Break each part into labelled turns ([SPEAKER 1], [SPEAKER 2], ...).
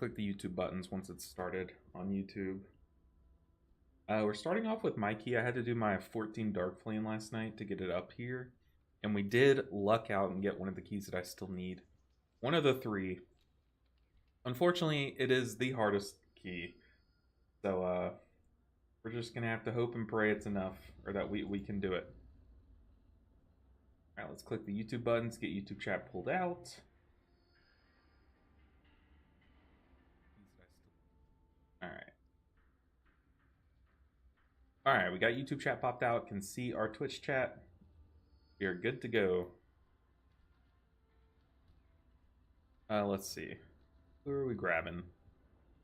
[SPEAKER 1] click the YouTube buttons once it's started on YouTube. We're starting off with my key. I had to do my 14 Dark Flame last night to get it up here. And we did luck out and get one of the keys that I still need. One of the three. Unfortunately, it is the hardest key. So, we're just going to have to hope and pray it's enough, or that we can do it. Alright, let's click the YouTube buttons, get YouTube chat pulled out. Alright. Alright, we got YouTube chat popped out, can see our Twitch chat. We are good to go. Let's see. Who are we grabbing?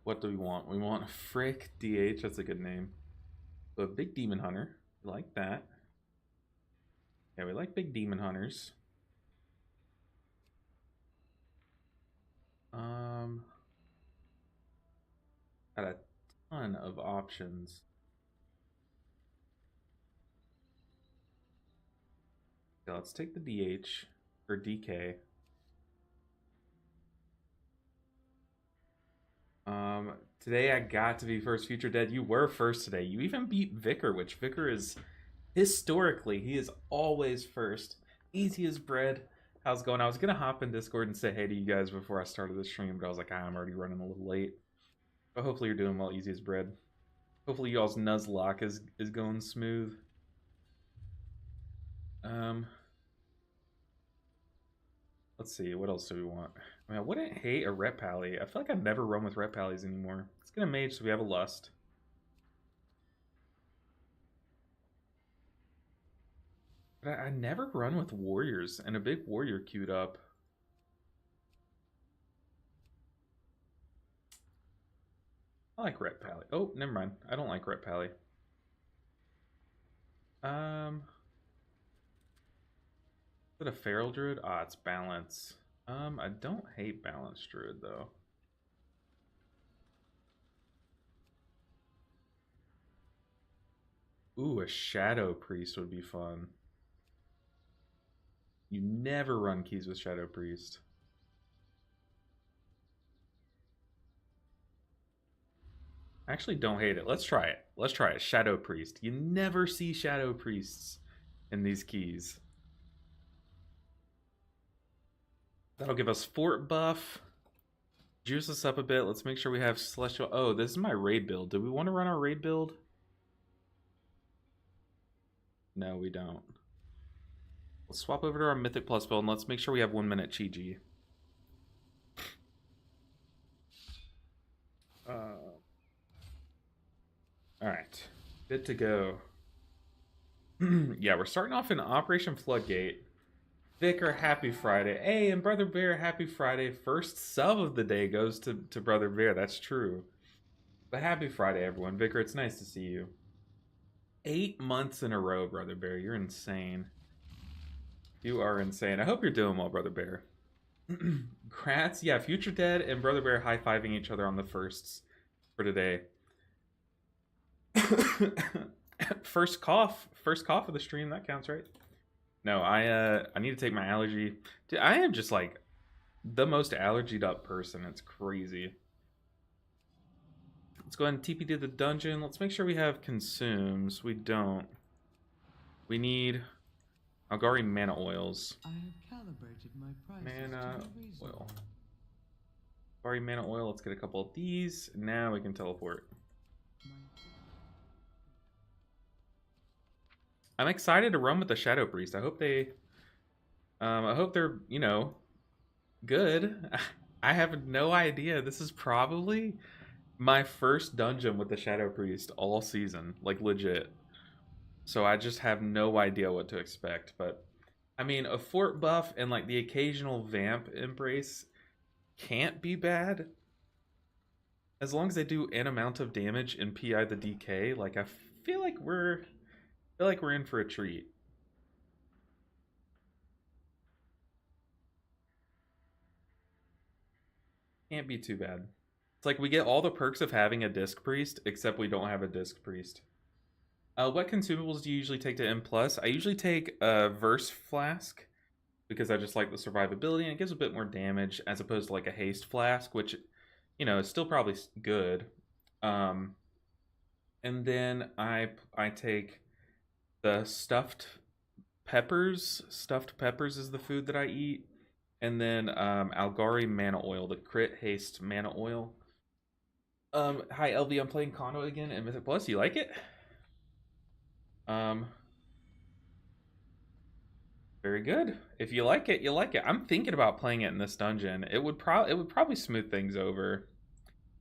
[SPEAKER 1] What do we want? We want Frick DH, that's a good name. So a big demon hunter. We like that. Yeah, we like big demon hunters. Got a ton of options. Okay, let's take the DH or DK. Today I got to be first. Future Dead, you were first today. You even beat Vicar, which Vicar is historically, he is always first. Easy as bread. How's it going? I was gonna hop in Discord and say hey to you guys before I started the stream, but I was like, I'm already running a little late. But hopefully you're doing well, easy as bread. Hopefully y'all's Nuzlocke is going smooth. Let's see, what else do we want? I mean, I wouldn't hate a Rep Pally. I feel like I never run with Rep Pallies anymore. Let's get a mage so we have a Lust. But I never run with warriors, and a big warrior queued up. I like Rep Pally. Oh, never mind. I don't like Rep Pally. Is it a Feral Druid? Ah, it's Balance. I don't hate Balance Druid, though. Ooh, a Shadow Priest would be fun. You never run keys with Shadow Priest. I actually don't hate it. Let's try it. Let's try it. Shadow Priest. You never see Shadow Priests in these keys. That'll give us Fort buff. Juice us up a bit. Let's make sure we have Celestial. Oh, this is my raid build. Do we want to run our raid build? No, we don't. Let's swap over to our Mythic Plus build and let's make sure we have 1 minute Chi-Ji. Alright. Good to go. Yeah, we're starting off in Operation Floodgate. Vicar, happy Friday. Hey, and Brother Bear, happy Friday. First sub of the day goes to Brother Bear. That's true. But happy Friday, everyone. Vicar, it's nice to see you. 8 months in a row, Brother Bear. You're insane. You are insane. I hope you're doing well, Brother Bear. Grats. Yeah, Future Dead and Brother Bear high-fiving each other on the firsts for today. First cough of the stream. That counts, right? No, I need to take my allergy. Dude, I am just like the most allergied up person. It's crazy. Let's go ahead and TP to the dungeon. Let's make sure we have consumes. We don't. We need Algari mana oils.
[SPEAKER 2] I have calibrated my prices
[SPEAKER 1] Mana oil. Algari mana oil. Let's get a couple of these. Now we can teleport. I'm excited to run with the Shadow Priest. I hope they're, you know, good. I have no idea. This is probably my first dungeon with the Shadow Priest all season, like legit. So I just have no idea what to expect. But I mean, a fort buff and like the occasional vamp embrace can't be bad. As long as they do an amount of damage and PI the DK, like I feel like we're in for a treat. Can't be too bad. It's like we get all the perks of having a Disc Priest, except we don't have a Disc Priest. What consumables do you usually take to M+? I usually take a Verse Flask, because I just like the survivability, and it gives a bit more damage, as opposed to like a Haste Flask, which you know, it's still probably good. Um, and then I take the stuffed peppers. Stuffed peppers is the food that I eat. And then Algari mana oil, the crit haste mana oil. Hi LV, I'm playing Kondo again and Mythic Plus. You like it? Um, very good. If you like it, you like it. I'm thinking about playing it in this dungeon. It would probably smooth things over,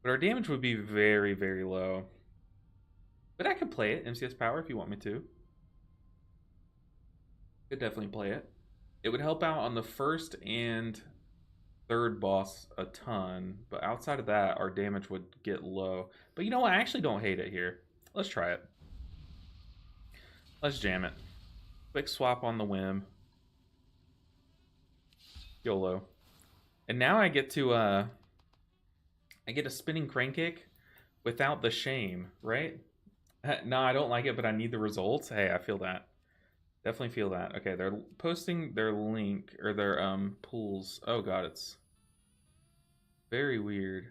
[SPEAKER 1] but our damage would be very very low. But I could play it MCS power if you want me to. Could definitely play it. It would help out on the first and third boss a ton, but outside of that, our damage would get low. But you know what? I actually don't hate it here. Let's try it. Let's jam it. Quick swap on the whim. YOLO. And now I get a spinning crane kick without the shame, right? No, I don't like it, but I need the results. Hey, I feel that. Definitely feel that. Okay, they're posting their link or their pools. Oh god, it's very weird.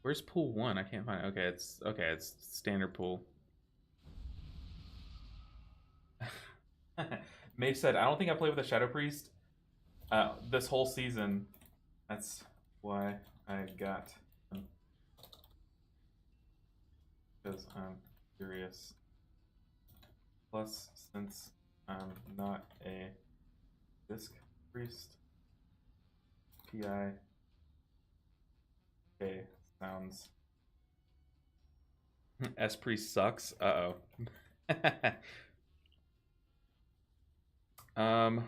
[SPEAKER 1] Where's pool 1? I can't find it. It's standard pool. Maeve said, I don't think I played with a Shadow Priest this whole season. That's why I got because I'm curious. Plus, since I'm not a disc priest, PI sounds S priest sucks. Uh oh. um.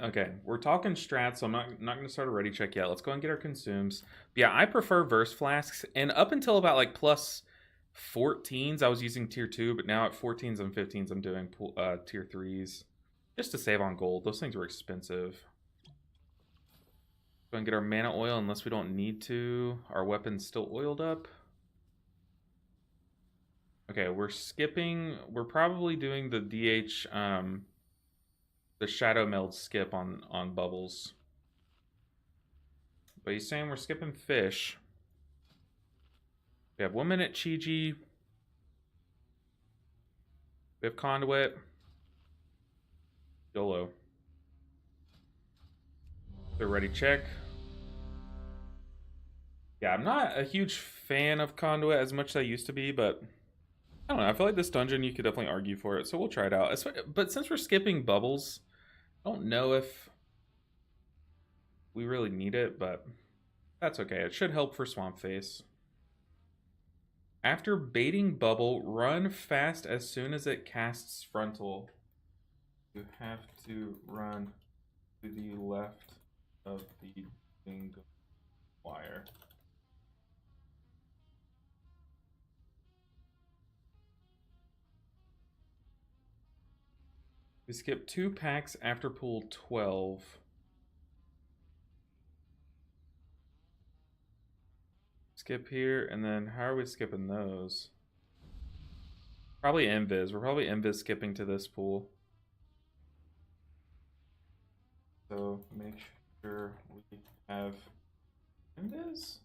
[SPEAKER 1] Okay, we're talking strats, so I'm not going to start a ready check yet. Let's go and get our consumes. But yeah, I prefer verse flasks, and up until about like plus 14s, I was using tier 2, but now at 14s and 15s, I'm doing tier 3s just to save on gold. Those things were expensive. Go and get our mana oil unless we don't need to. Our weapon's still oiled up. Okay, we're skipping. We're probably doing the DH, the Shadow Meld skip on Bubbles. But he's saying we're skipping fish. We have 1 minute Chi-Ji. We have Conduit. YOLO. They're ready, check. Yeah, I'm not a huge fan of Conduit as much as I used to be, but I don't know. I feel like this dungeon, you could definitely argue for it, so we'll try it out. But since we're skipping Bubbles, I don't know if we really need it, but that's okay. It should help for Swamp Face. After baiting Bubble, run fast as soon as it casts Frontal. You have to run to the left of the bingo wire. We skip 2 packs after pool 12. Skip here, and then how are we skipping those? Probably Invis. We're probably Invis skipping to this pool. So make sure we have Invis.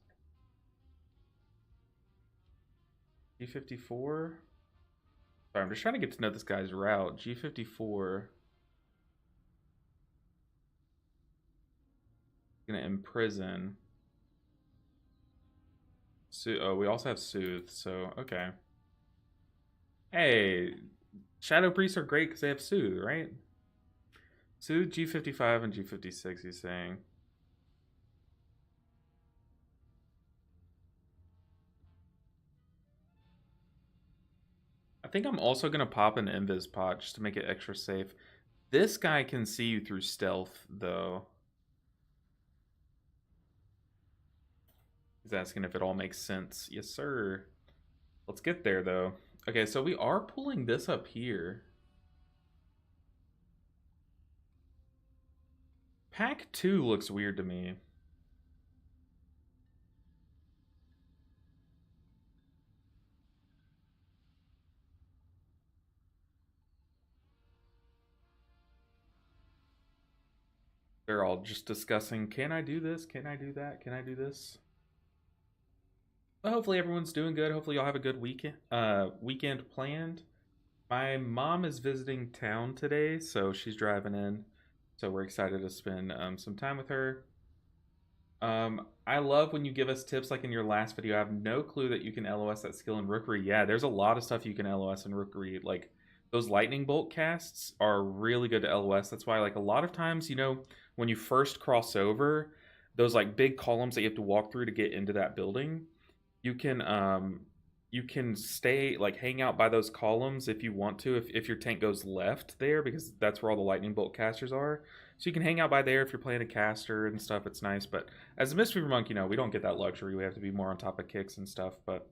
[SPEAKER 1] G54. Sorry, I'm just trying to get to know this guy's route. G54. Gonna imprison. Oh, we also have Soothe, so okay. Hey, Shadow Priests are great because they have Soothe, right? Soothe, G55, and G56, he's saying. I think I'm also going to pop an Invis pot just to make it extra safe. This guy can see you through stealth, though. He's asking if it all makes sense. Yes, sir. Let's get there, though. Okay, so we are pulling this up here. Pack 2 looks weird to me. they're all just discussing, can I do this? Can I do that? Can I do this? But hopefully everyone's doing good. Hopefully y'all have a good weekend planned. My mom is visiting town today, so she's driving in. So we're excited to spend some time with her. I love when you give us tips like in your last video. I have no clue that you can LOS that skill in Rookery. Yeah, there's a lot of stuff you can LOS in Rookery. Like those lightning bolt casts are really good to LOS. That's why like a lot of times, you know, when you first cross over, those like big columns that you have to walk through to get into that building, you can stay like hang out by those columns if you want to, if your tank goes left there, because that's where all the lightning bolt casters are. So you can hang out by there if you're playing a caster and stuff. It's nice. But as a Mistweaver monk, you know, we don't get that luxury. We have to be more on top of kicks and stuff. But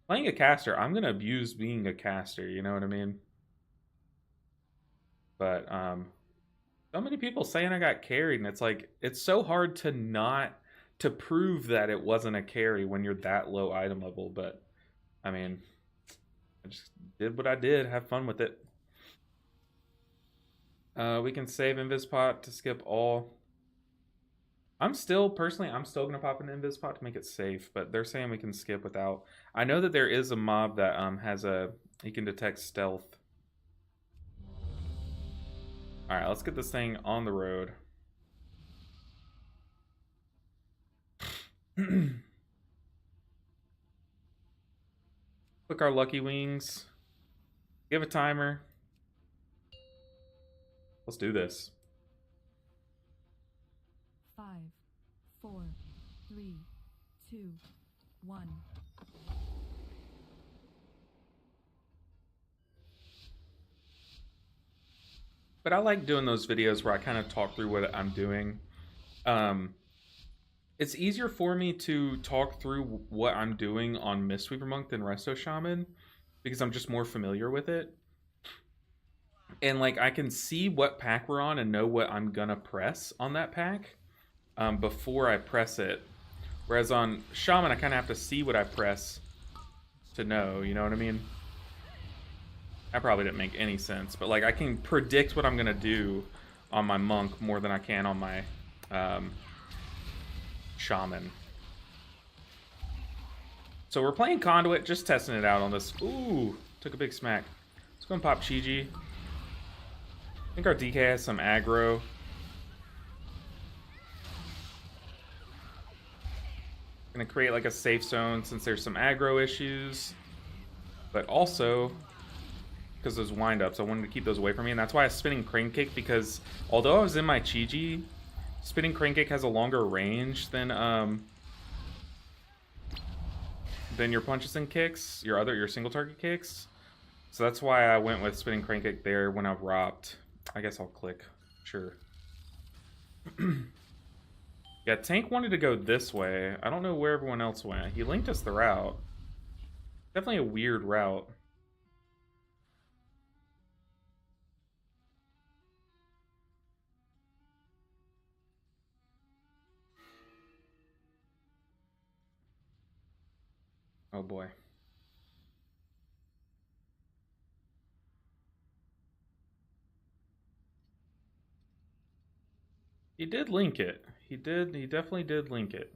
[SPEAKER 1] playing a caster, I'm gonna abuse being a caster, you know what I mean? But so many people saying I got carried, and it's like it's so hard to not to prove that it wasn't a carry when you're that low item level. But I mean, I just did what I did. Have fun with it. We can save Invispot to skip all. I'm still gonna pop an Invispot to make it safe, but they're saying we can skip without. I know that there is a mob that has he can detect stealth. All right, let's get this thing on the road. Click our lucky wings. Give a timer. Let's do this.
[SPEAKER 2] 5, 4, 3, 2, 1.
[SPEAKER 1] But I like doing those videos where I kind of talk through what I'm doing. It's easier for me to talk through what I'm doing on Mistweaver Monk than Resto Shaman, because I'm just more familiar with it. And like I can see what pack we're on and know what I'm gonna press on that pack before I press it. Whereas on Shaman, I kind of have to see what I press to know, you know what I mean? That probably didn't make any sense, but like I can predict what I'm gonna do on my monk more than I can on my Shaman. So we're playing Conduit, just testing it out on this. Ooh, took a big smack. Let's go and pop Chi-Ji. I think our DK has some aggro. Gonna create like a safe zone since there's some aggro issues. But also, because those windups, I wanted to keep those away from me. And that's why I was spinning Crane Kick, because although I was in my Chi-Ji, spinning Crane Kick has a longer range than your punches and kicks, your single target kicks. So that's why I went with spinning Crane Kick there when I robbed. I guess I'll click. Sure. Yeah, Tank wanted to go this way. I don't know where everyone else went. He linked us the route. Definitely a weird route. Oh boy. He did link it. He definitely did link it.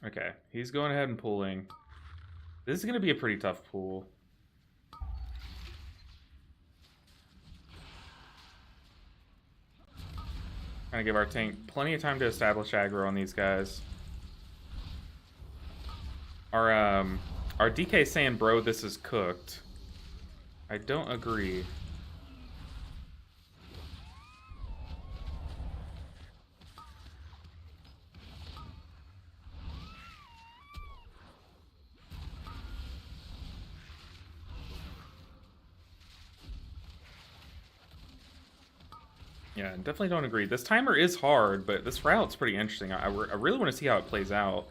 [SPEAKER 1] Okay, he's going ahead and pulling. This is going to be a pretty tough pull. Trying to give our tank plenty of time to establish aggro on these guys. Our DK saying, bro, this is cooked. I don't agree. Yeah, definitely don't agree. This timer is hard, but this route's pretty interesting. I really want to see how it plays out.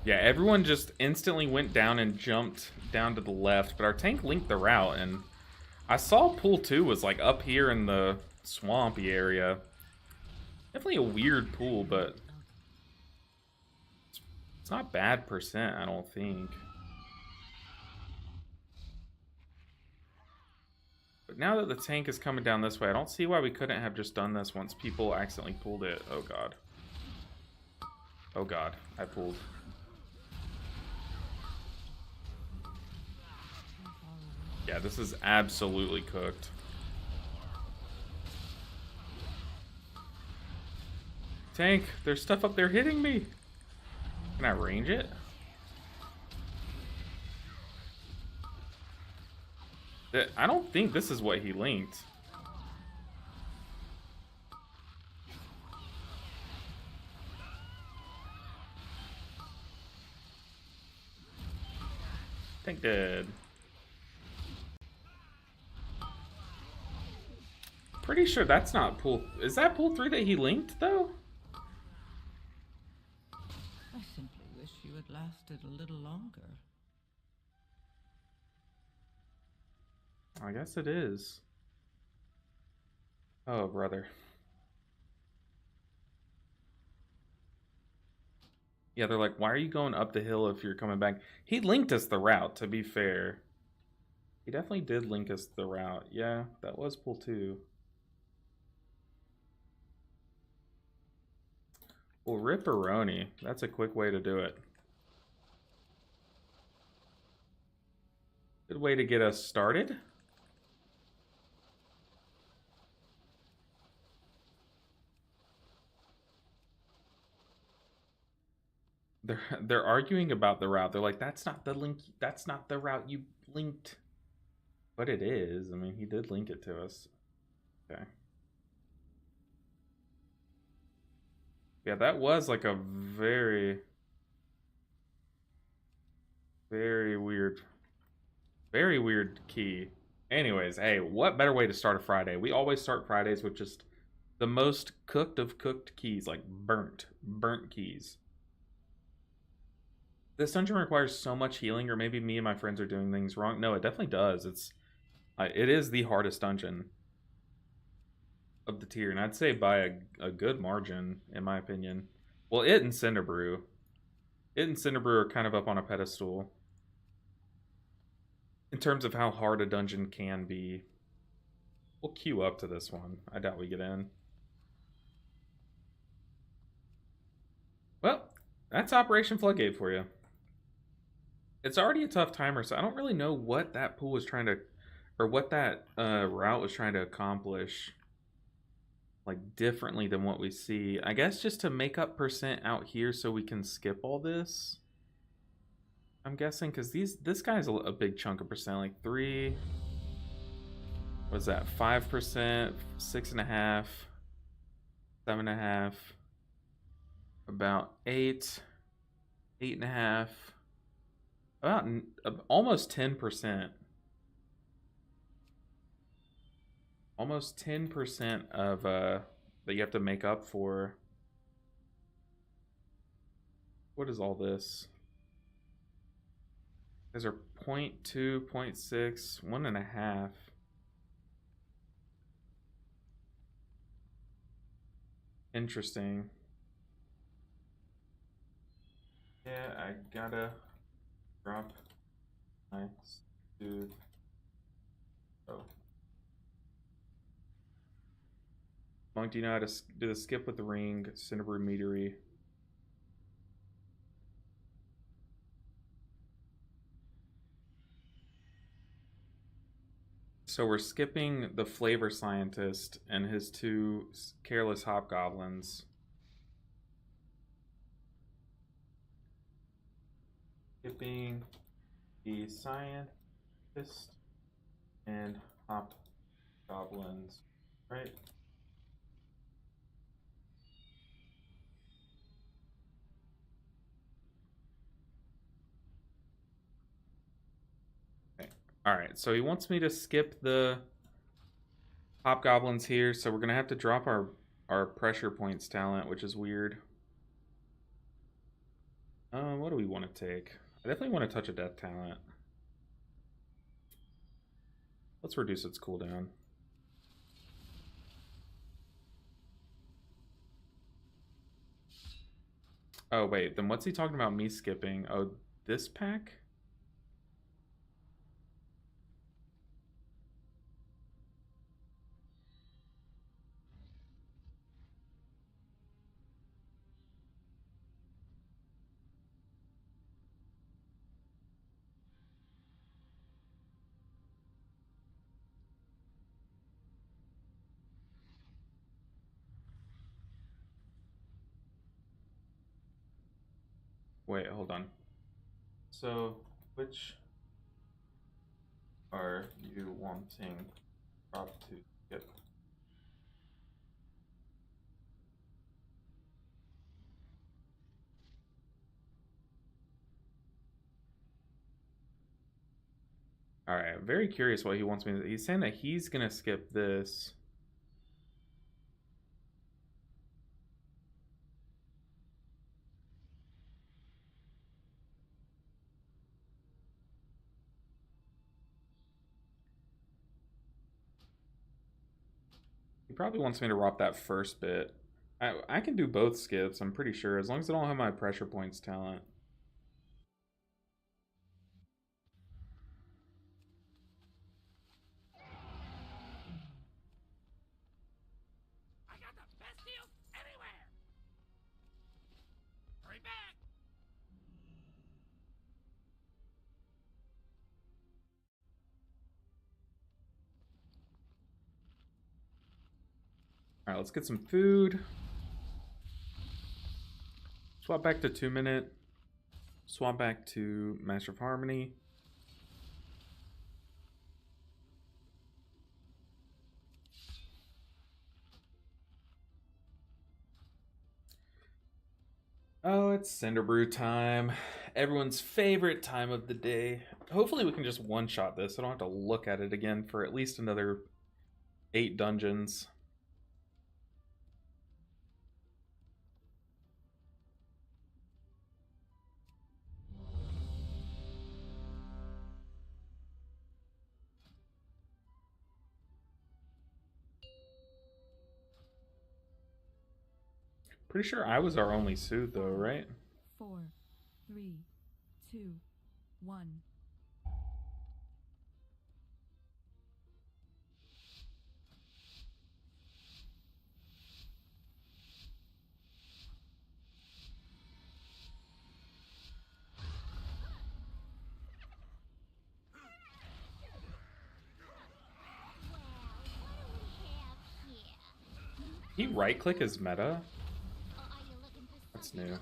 [SPEAKER 1] Yeah, everyone just instantly went down and jumped down to the left, but our tank linked the route, and I saw pool 2 was like up here in the swampy area. Definitely a weird pool, but it's not bad percent, I don't think. But now that the tank is coming down this way, I don't see why we couldn't have just done this once people accidentally pulled it. Oh god. Oh god, I pulled. Yeah, this is absolutely cooked. Tank, there's stuff up there hitting me. Can I range it? I don't think this is what he linked. Tank dead. Pretty sure that's not pool. Is that pool 3 that he linked though?
[SPEAKER 3] I simply wish you had lasted a little longer.
[SPEAKER 1] I guess it is. Oh, brother. Yeah, they're like, why are you going up the hill if you're coming back? He linked us the route, to be fair. He definitely did link us the route. Yeah, that was pool 2. Well, ripperoni. That's a quick way to do it. Good way to get us started. They're arguing about the route. They're like, that's not the link. That's not the route you linked. But it is. I mean, he did link it to us. Okay. Yeah, that was like a very, very weird key. Anyways, hey, what better way to start a Friday? We always start Fridays with just the most cooked of cooked keys, like burnt keys. This dungeon requires so much healing, or maybe me and my friends are doing things wrong. No, it definitely does. It is the hardest dungeon of the tier, and I'd say by a good margin, in my opinion. Well, it and Cinderbrew. It and Cinderbrew are kind of up on a pedestal in terms of how hard a dungeon can be. We'll queue up to this one. I doubt we get in. Well, that's Operation Floodgate for you. It's already a tough timer, so I don't really know what that pool was trying to, or what that route was trying to accomplish, like differently than what we see. I guess just to make up percent out here so we can skip all this. I'm guessing because this guy's a big chunk of percent, like 3. What's that? 5%, 6.5, 7.5, about 8, 8.5. About almost 10%. Almost 10% of that you have to make up for. What is all this? These are 0.2, 0.6, 1.5. Interesting. Yeah, I gotta drop my dude. Oh. Monk, do you know how to do the skip with the ring, Cinderbrew Meadery? So we're skipping the flavor scientist and his 2 careless hobgoblins. Skipping the scientist and hobgoblins, right? Okay. All right. So he wants me to skip the hobgoblins here, so we're gonna have to drop our pressure points talent, which is weird. What do we want to take? I definitely want to touch a death talent. Let's reduce its cooldown. Oh, wait. Then what's he talking about me skipping? Oh, this pack? Wait, hold on. So, which are you wanting Rob to skip? Alright, I'm very curious what he wants me to... He's saying that he's gonna skip this. He probably wants me to rob that first bit. I can do both skips, I'm pretty sure, as long as I don't have my pressure points talent.
[SPEAKER 4] I got the best deals anywhere. Hurry back.
[SPEAKER 1] Alright, let's get some food. Swap back to 2-minute. Swap back to Master of Harmony. Oh, it's Cinderbrew time. Everyone's favorite time of the day. Hopefully we can just one-shot this. I don't have to look at it again for at least another 8 dungeons. Pretty sure I was our only suit though, right?
[SPEAKER 2] 4, 3, 2, 1.
[SPEAKER 1] He right-click his meta? That's new.
[SPEAKER 4] You're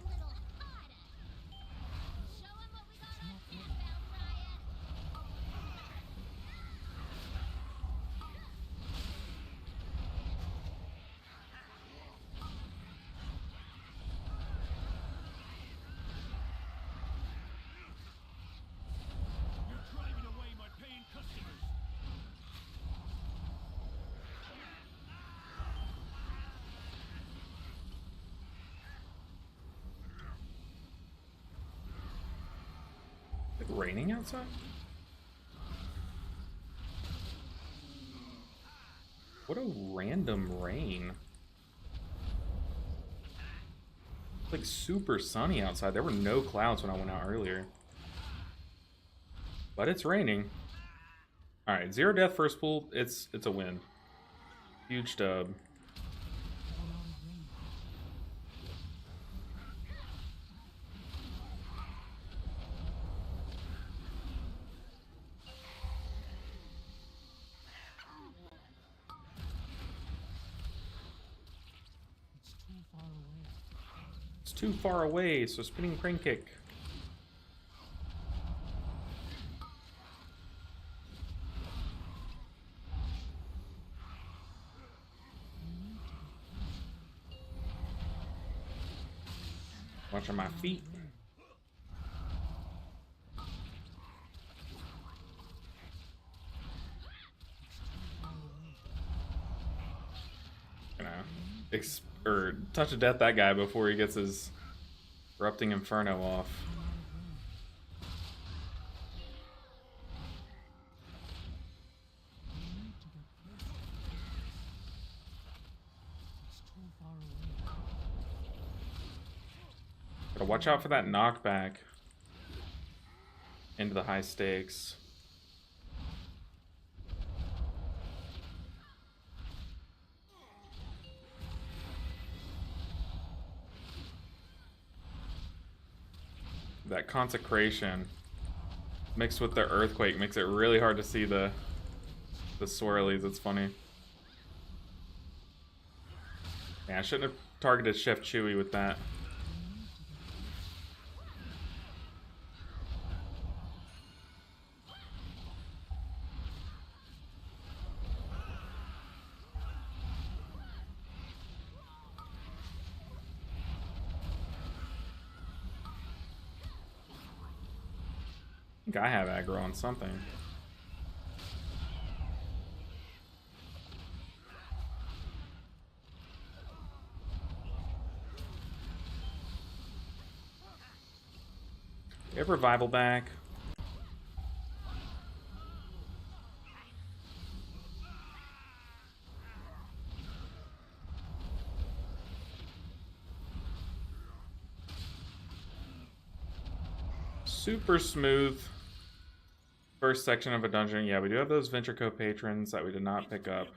[SPEAKER 4] driving away my paying customers.
[SPEAKER 1] Is it raining outside? What a random rain. It's like super sunny outside. There were no clouds when I went out earlier. But it's raining. Alright, 0 death first pull. It's a win. Huge dub. It's too far away, so spinning crane kick. Watching my feet. Or touch of death that guy before he gets his erupting inferno off.
[SPEAKER 3] far away.
[SPEAKER 1] Gotta watch out for that knockback into the high stakes. That consecration mixed with the earthquake makes it really hard to see the swirlies. It's funny. Yeah, I shouldn't have targeted Chef Chewy with that. I think I have aggro on something. We have revival back. Super smooth first section of a dungeon. Yeah, we do have those Venture Co patrons that we did not pick up.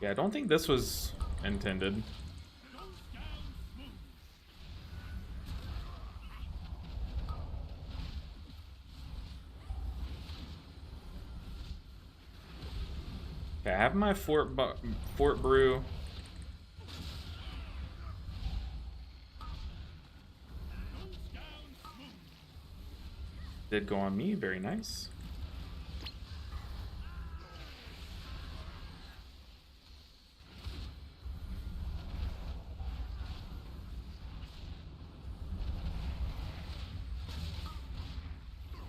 [SPEAKER 1] Yeah, I don't think this was intended. Okay, I have my Fort Brew. Did go on me, very nice.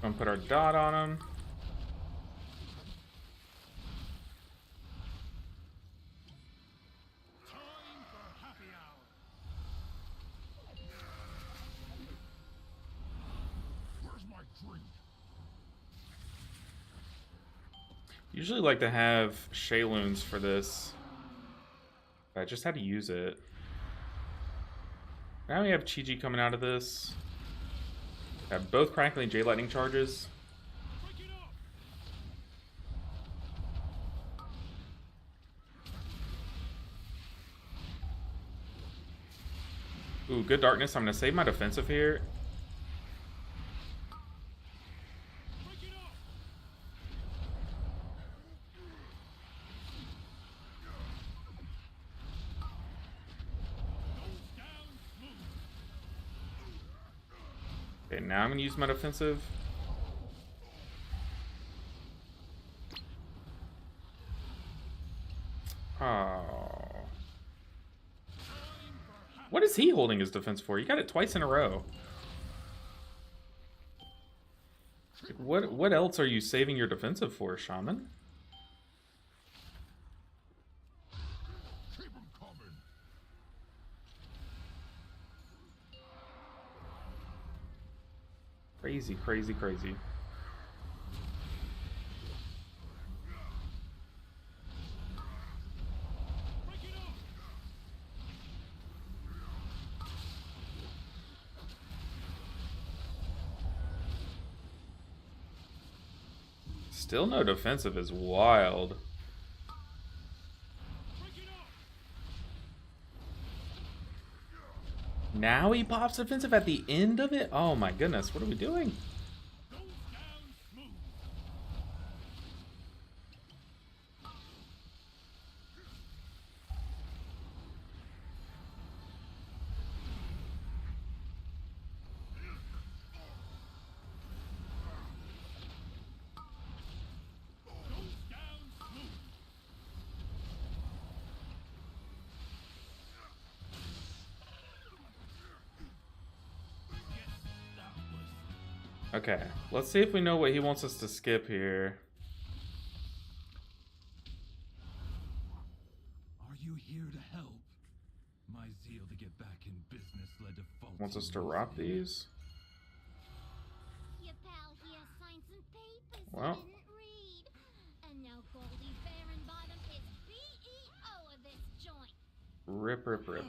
[SPEAKER 1] Gonna put our dot on him. Usually like to have Shayloons for this. But I just had to use it. Now we have Chi-Ji coming out of this. Have both Crackling J Lightning charges. Ooh, good darkness. I'm gonna save my defensive here. Okay, now I'm gonna use my defensive. Oh. What is he holding his defense for? You got it twice in a row. What else are you saving your defensive for, Shaman? Crazy, crazy, crazy. Still no defensive is wild. Now he pops defensive at the end of it? Oh my goodness, what are we doing? Okay, let's see if we know what he wants us to skip here.
[SPEAKER 5] Are you here to help? My zeal to get back in business led to faulty
[SPEAKER 1] Wants us to rob
[SPEAKER 5] reasoning.
[SPEAKER 1] these?
[SPEAKER 4] Your pal here signed some papers
[SPEAKER 1] Well.
[SPEAKER 4] he didn't read. And now Goldie Barenbottom is CEO of this joint.
[SPEAKER 1] Rip, rip, rip.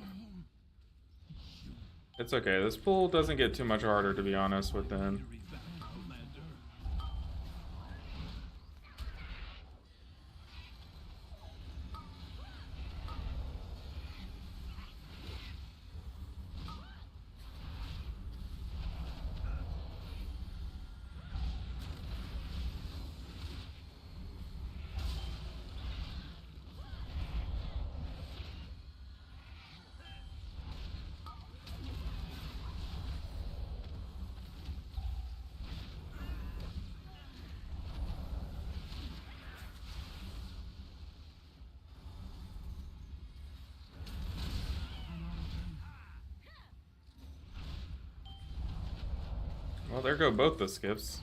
[SPEAKER 1] It's okay. This pool doesn't get too much harder, to be honest, with them. Well, there go both the skips.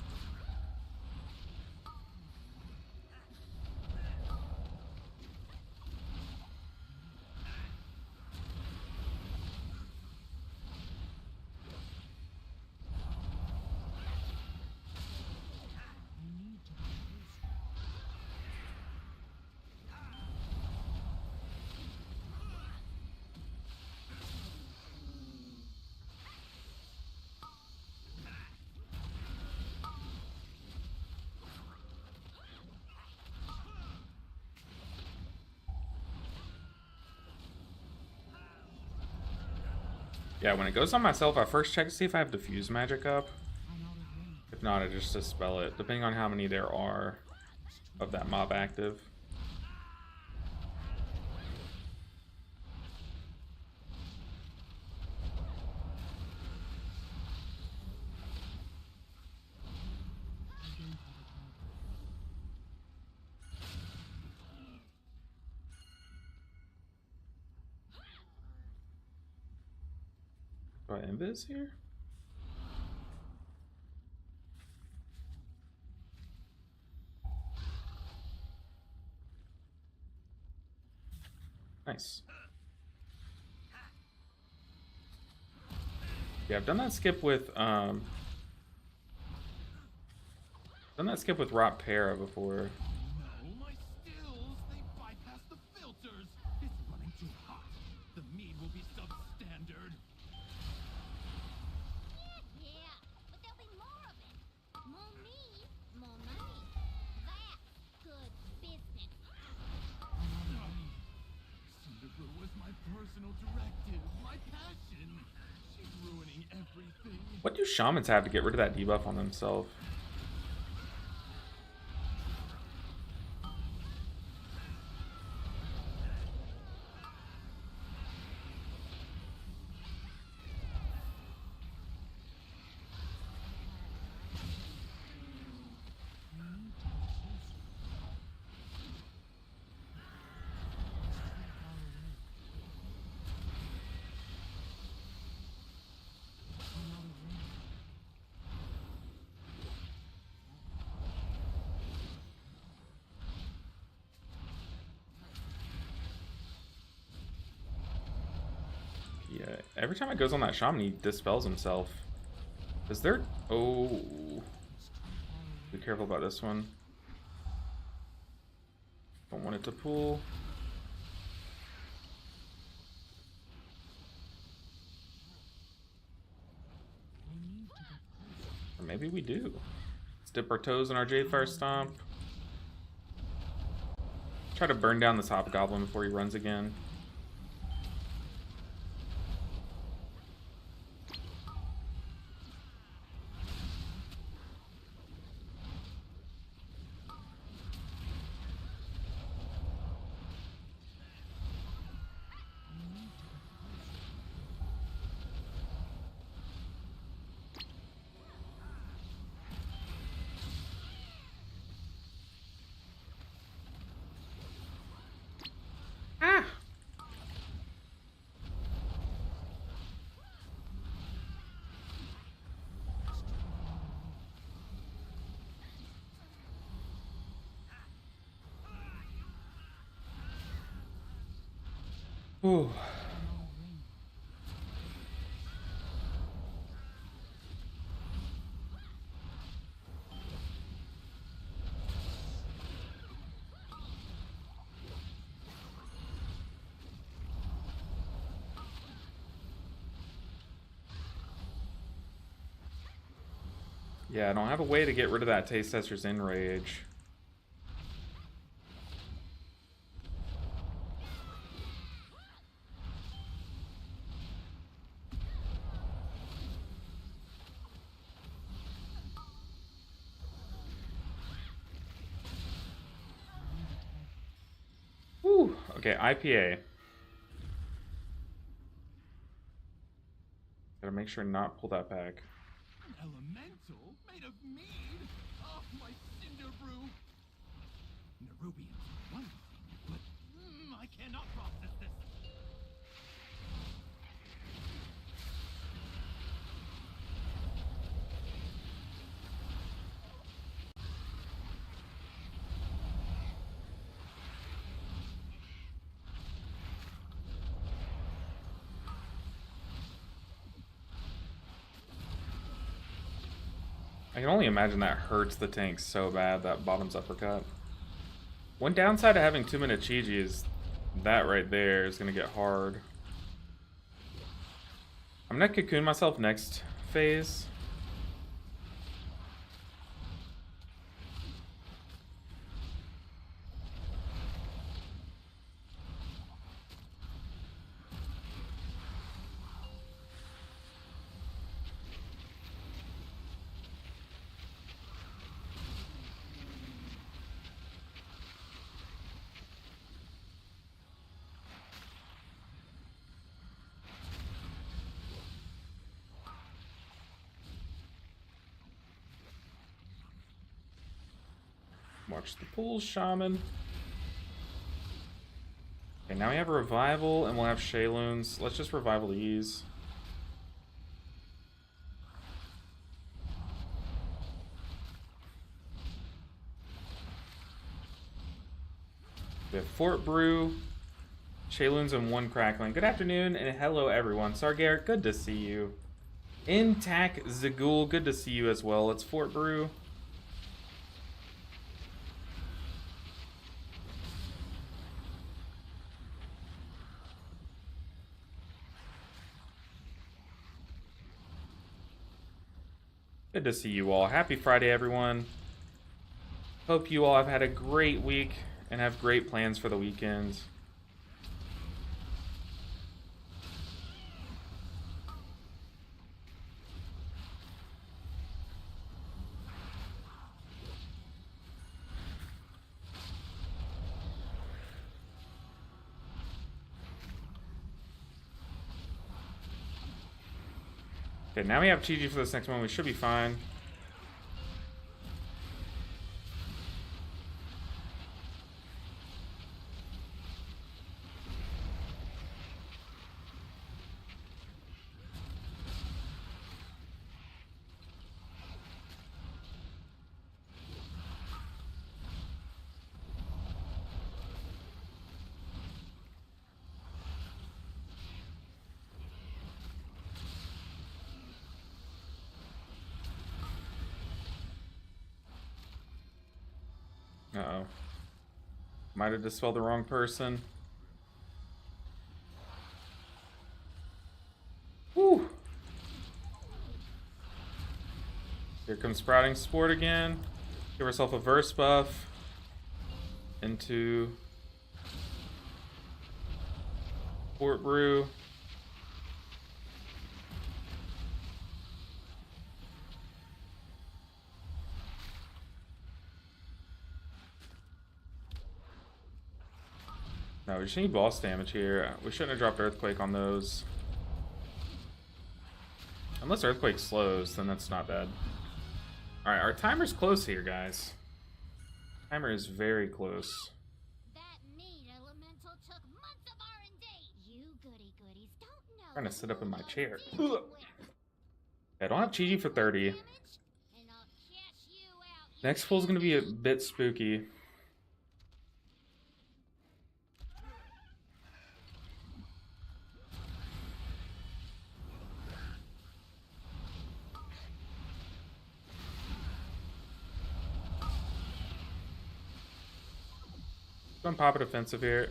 [SPEAKER 1] Yeah, when it goes on myself, I first check to see if I have diffuse magic up. If not, I just dispel it, depending on how many there are of that mob active. Do I invis here? Nice. Yeah, I've done that skip with Rot Para before.
[SPEAKER 5] No, my stills, they bypass the filters. It's running too hot. The mead will be substandard.
[SPEAKER 4] Yeah, but there'll be more of it. More meat, more money. That's good business.
[SPEAKER 5] Cinderbrew was my personal directive, my passion. She's ruining everything.
[SPEAKER 1] What do shamans have to get rid of that debuff on themselves? Yeah, every time it goes on that shaman, he dispels himself. Is there... Oh... Be careful about this one. Don't want it to pull. Or maybe we do. Let's dip our toes in our Jade Fire Stomp. Try to burn down this Hobgoblin before he runs again. Whew. Yeah, I don't have a way to get rid of that taste tester's enrage. Whew. Okay, IPA. Gotta make sure not pull that back.
[SPEAKER 5] An elemental made of mead? Oh, my Cinderbrew! Nerubians are one thing, but I cannot process this.
[SPEAKER 1] I can only imagine that hurts the tank so bad, that bottom's uppercut. One downside of having 2-minute Chi-Ji is that right there is going to get hard. I'm going to cocoon myself next phase. Watch the pools, Shaman. Okay, now we have a revival and we'll have Shayloons. Let's just revival these. We have Fort Brew, Shayloons, and 1 Crackling. Good afternoon and hello everyone. Sargare, good to see you. Intac Zagul, good to see you as well. It's Fort Brew. Good to see you all. Happy Friday, everyone. Hope you all have had a great week and have great plans for the weekend. Okay, now we have Chi-Ji for this next one. We should be fine. Uh-oh. Might have dispelled the wrong person. Whew. Here comes Sprouting Sport again. Give herself a verse buff. Into Fort Brew. No, we just need boss damage here. We shouldn't have dropped Earthquake on those. Unless Earthquake slows, then that's not bad. Alright, our timer's close here, guys. Timer is very close.
[SPEAKER 4] That meat elemental took months of R&D. You goody goodies don't know.
[SPEAKER 1] I'm trying to sit up in my chair.
[SPEAKER 4] Ugh.
[SPEAKER 1] Ugh. I don't have Chi-Ji for 30. Next pull's gonna be a bit spooky. gonna pop a defensive here.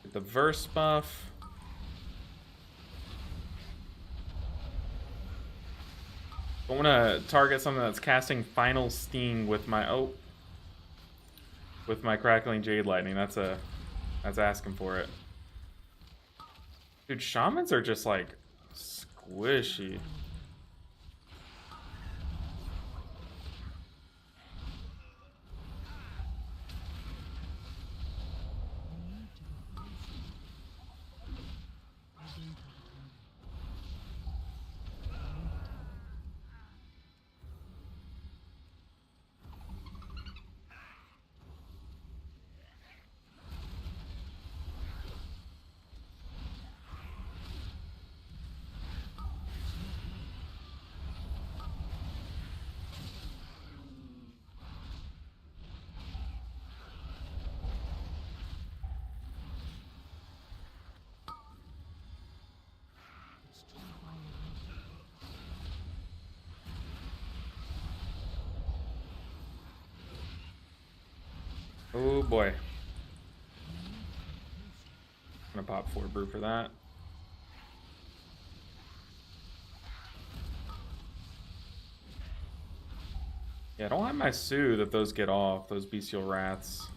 [SPEAKER 1] Get the verse buff. I want to target something that's casting Final Sting with my with my Crackling Jade Lightning. That's asking for it. Dude, shamans are just like squishy. Oh boy. I'm gonna pop 4 brew for that. Yeah, I don't have my soothe if those get off, those bestial rats.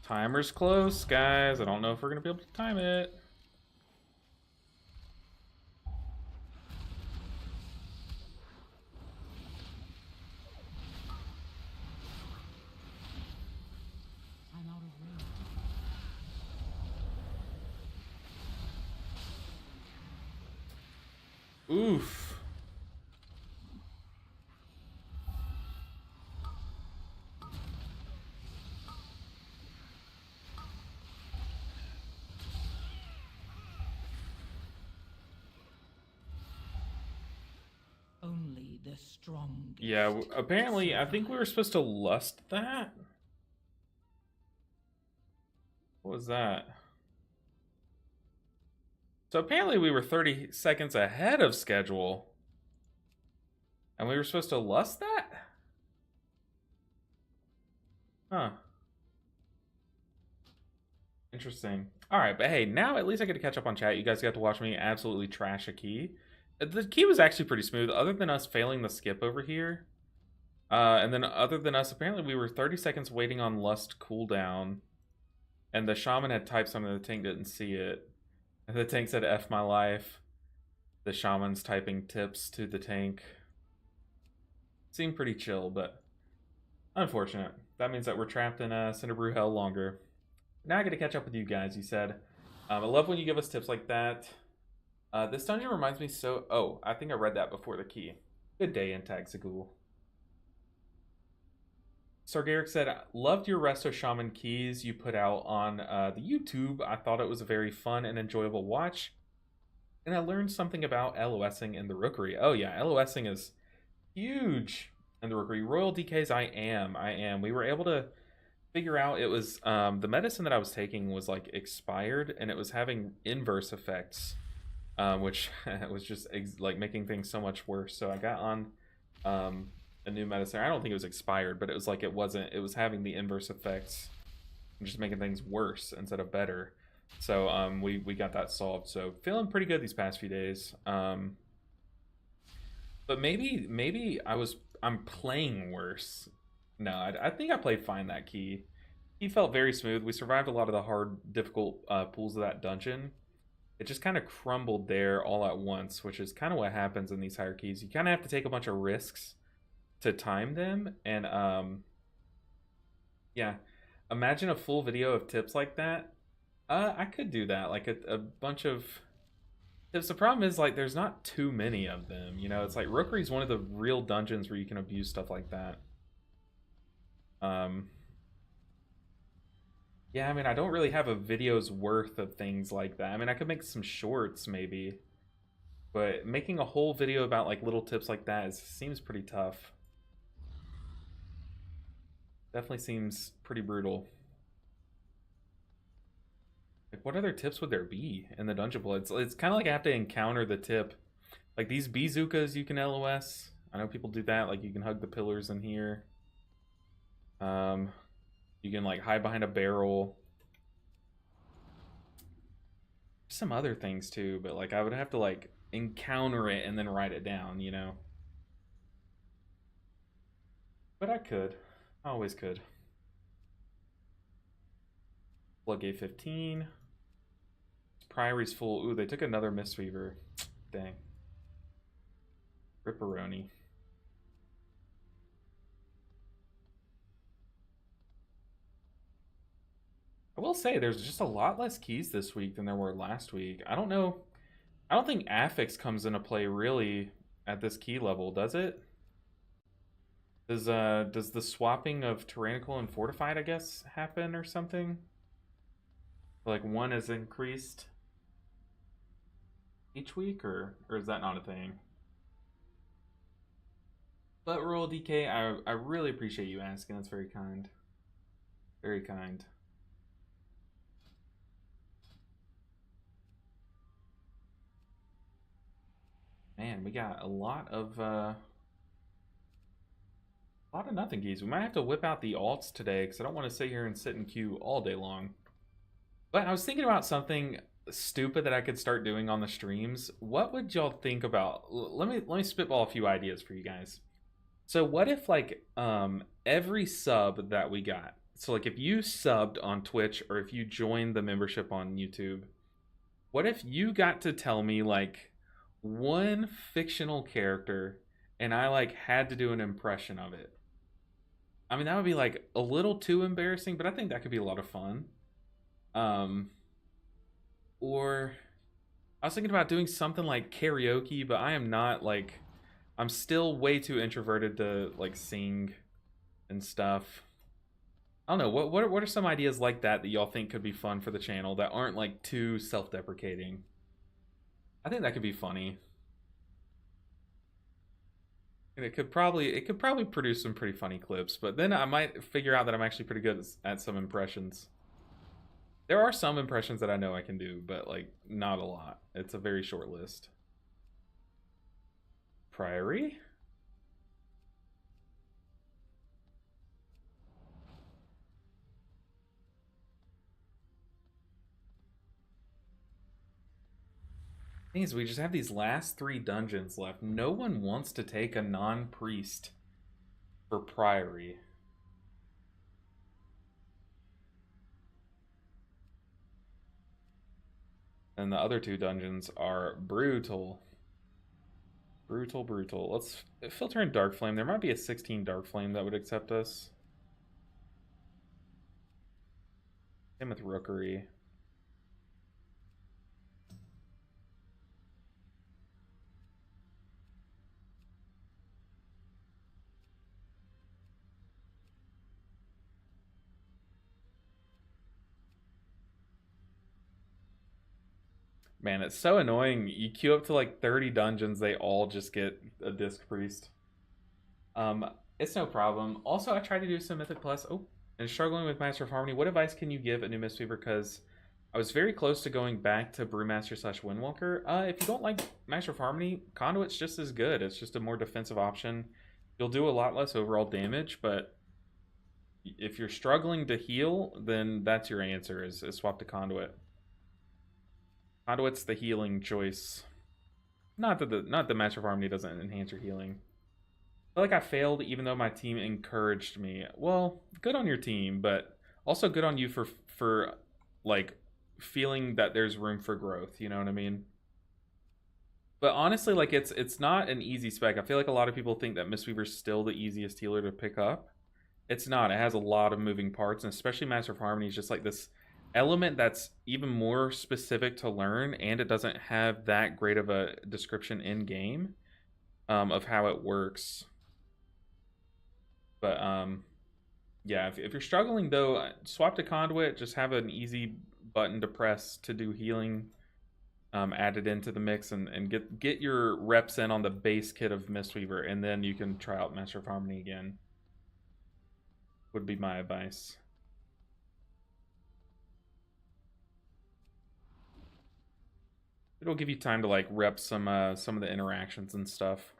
[SPEAKER 1] Timer's close, guys. I don't know if we're gonna be able to time it.
[SPEAKER 3] I'm out of range.
[SPEAKER 1] Oof.
[SPEAKER 3] Only the strong.
[SPEAKER 1] Yeah, apparently, I think we were supposed to lust that. What was that? So apparently we were 30 seconds ahead of schedule. And we were supposed to lust that? Huh. Interesting. Alright, but hey, now at least I get to catch up on chat. You guys got to watch me absolutely trash a key. The key was actually pretty smooth, other than us failing the skip over here. And then other than us, apparently we were 30 seconds waiting on Lust cooldown. And the Shaman had typed something, the tank didn't see it. And the tank said, F my life. The Shaman's typing tips to the tank. Seemed pretty chill, but unfortunate. That means that we're trapped in Cinderbrew hell longer. Now I get to catch up with you guys, you said. I love when you give us tips like that. This dungeon reminds me so... Oh, I think I read that before the key. Good day, Intag Sargaric said, loved your Resto Shaman keys you put out on the YouTube. I thought it was a very fun and enjoyable watch. And I learned something about LOSing in the Rookery. Oh yeah, LOSing is huge in the Rookery. Royal DKs, I am. We were able to figure out it was... the medicine that I was taking was like expired and it was having inverse effects. Which was just like making things so much worse. So I got on a new medicine. I don't think it was expired, but it was like it was having the inverse effects and just making things worse instead of better. So we got that solved. So feeling pretty good these past few days. But maybe I'm playing worse. No, I think I played fine that key. He felt very smooth. We survived a lot of the hard, difficult pools of that dungeon. It just kind of crumbled there all at once, which is kind of what happens in these hierarchies. You kind of have to take a bunch of risks to time them. And yeah, imagine a full video of tips like that. I could do that, like a bunch of tips. The problem is, like, there's not too many of them. You know, it's like Rookery is one of the real dungeons where you can abuse stuff like that. Yeah, I mean, I don't really have a video's worth of things like that. I mean, I could make some shorts maybe, but making a whole video about like little tips like that seems pretty tough. Definitely seems pretty brutal. Like, what other tips would there be in the dungeon blood? It's kind of like I have to encounter the tip. Like these bazookas you can LOS. I know people do that. Like you can hug the pillars in here. Um, you can like hide behind a barrel. Some other things too, but like I would have to like encounter it and then write it down, you know. But I could. I always could. Floodgate 15. Priory's full. Ooh, they took another Mistweaver. Dang. Ripperoni. I will say there's just a lot less keys this week than there were last week. I don't know. I don't think affix comes into play really at this key level, does it? Does the swapping of tyrannical and fortified, I guess, happen or something? Like one is increased each week, or is that not a thing? But Royal DK, I really appreciate you asking. That's very kind. Very kind. Man, we got a lot of nothing keys. We might have to whip out the alts today because I don't want to sit here and sit in queue all day long. But I was thinking about something stupid that I could start doing on the streams. What would y'all think about? Let me spitball a few ideas for you guys. So what if like every sub that we got, so like if you subbed on Twitch or if you joined the membership on YouTube, what if you got to tell me like one fictional character and I like had to do an impression of it? I mean, that would be like a little too embarrassing, but I think that could be a lot of fun. Or I was thinking about doing something like karaoke, but I am not like, I'm still way too introverted to like sing and stuff. I don't know. What are some ideas like that that y'all think could be fun for the channel that aren't like too self-deprecating? I think that could be funny. And it could probably produce some pretty funny clips, but then I might figure out that I'm actually pretty good at some impressions. There are some impressions that I know I can do, but like not a lot. It's a very short list. Priory? Thing is, we just have these last 3 dungeons left. No one wants to take a non-priest for Priory. And the other 2 dungeons are brutal. Brutal, brutal. Let's filter in Dark Flame. There might be a 16 Dark Flame that would accept us. Same with Rookery. Man, it's so annoying. You queue up to like 30 dungeons, they all just get a Disc Priest. It's no problem. Also, I tried to do some Mythic Plus. Oh, and struggling with Master of Harmony. What advice can you give a new Mistweaver? Because I was very close to going back to Brewmaster / Windwalker. If you don't like Master of Harmony, Conduit's just as good. It's just a more defensive option. You'll do a lot less overall damage, but if you're struggling to heal, then that's your answer, is swap to Conduit. Conduit's the healing choice. Not that Master of Harmony doesn't enhance your healing. I feel like I failed even though my team encouraged me. Well, good on your team, but also good on you for like feeling that there's room for growth, you know what I mean? But honestly, like it's not an easy spec. I feel like a lot of people think that Mistweaver's still the easiest healer to pick up. It's not. It has a lot of moving parts, and especially Master of Harmony is just like this element that's even more specific to learn, and it doesn't have that great of a description in game of how it works. But Yeah, if you're struggling though, swap to conduit. Just have an easy button to press to do healing added into the mix, and get your reps in on the base kit of Mistweaver, and then you can try out Master of Harmony again. Would be my advice. It'll give you time to like rep some of the interactions and stuff.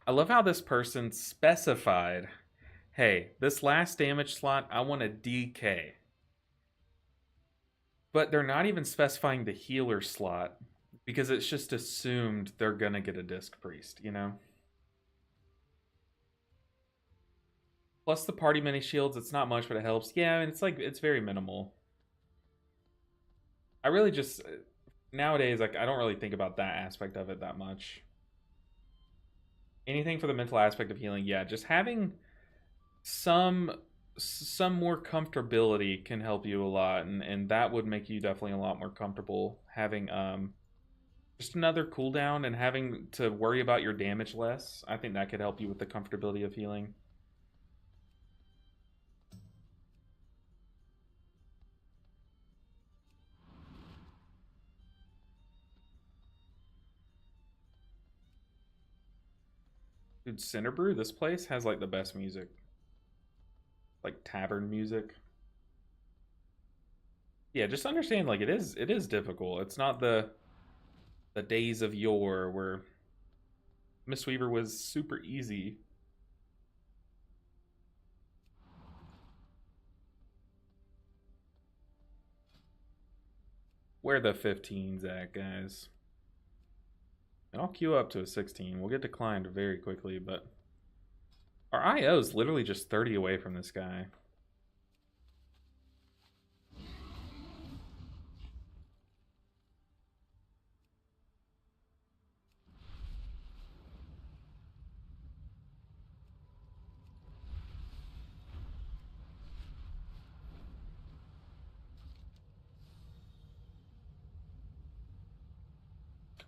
[SPEAKER 1] I love how this person specified, hey, this last damage slot, I want a DK. But they're not even specifying the healer slot because it's just assumed they're gonna get a Disc Priest, you know? Plus the party mini shields, it's not much, but it helps. Yeah, and it's like, it's very minimal. I really just, nowadays, like, I don't really think about that aspect of it that much. Anything for the mental aspect of healing, yeah, just having some more comfortability can help you a lot, and that would make you definitely a lot more comfortable having just another cooldown and having to worry about your damage less. I think that could help you with the comfortability of healing. Dude, Cinderbrew, this place has like the best music. Like tavern music. Yeah, just understand like it is difficult. It's not the days of yore where Mistweaver was super easy. Where the 15s at, guys? And I'll queue up to a 16. We'll get declined very quickly, but our IO is literally just 30 away from this guy.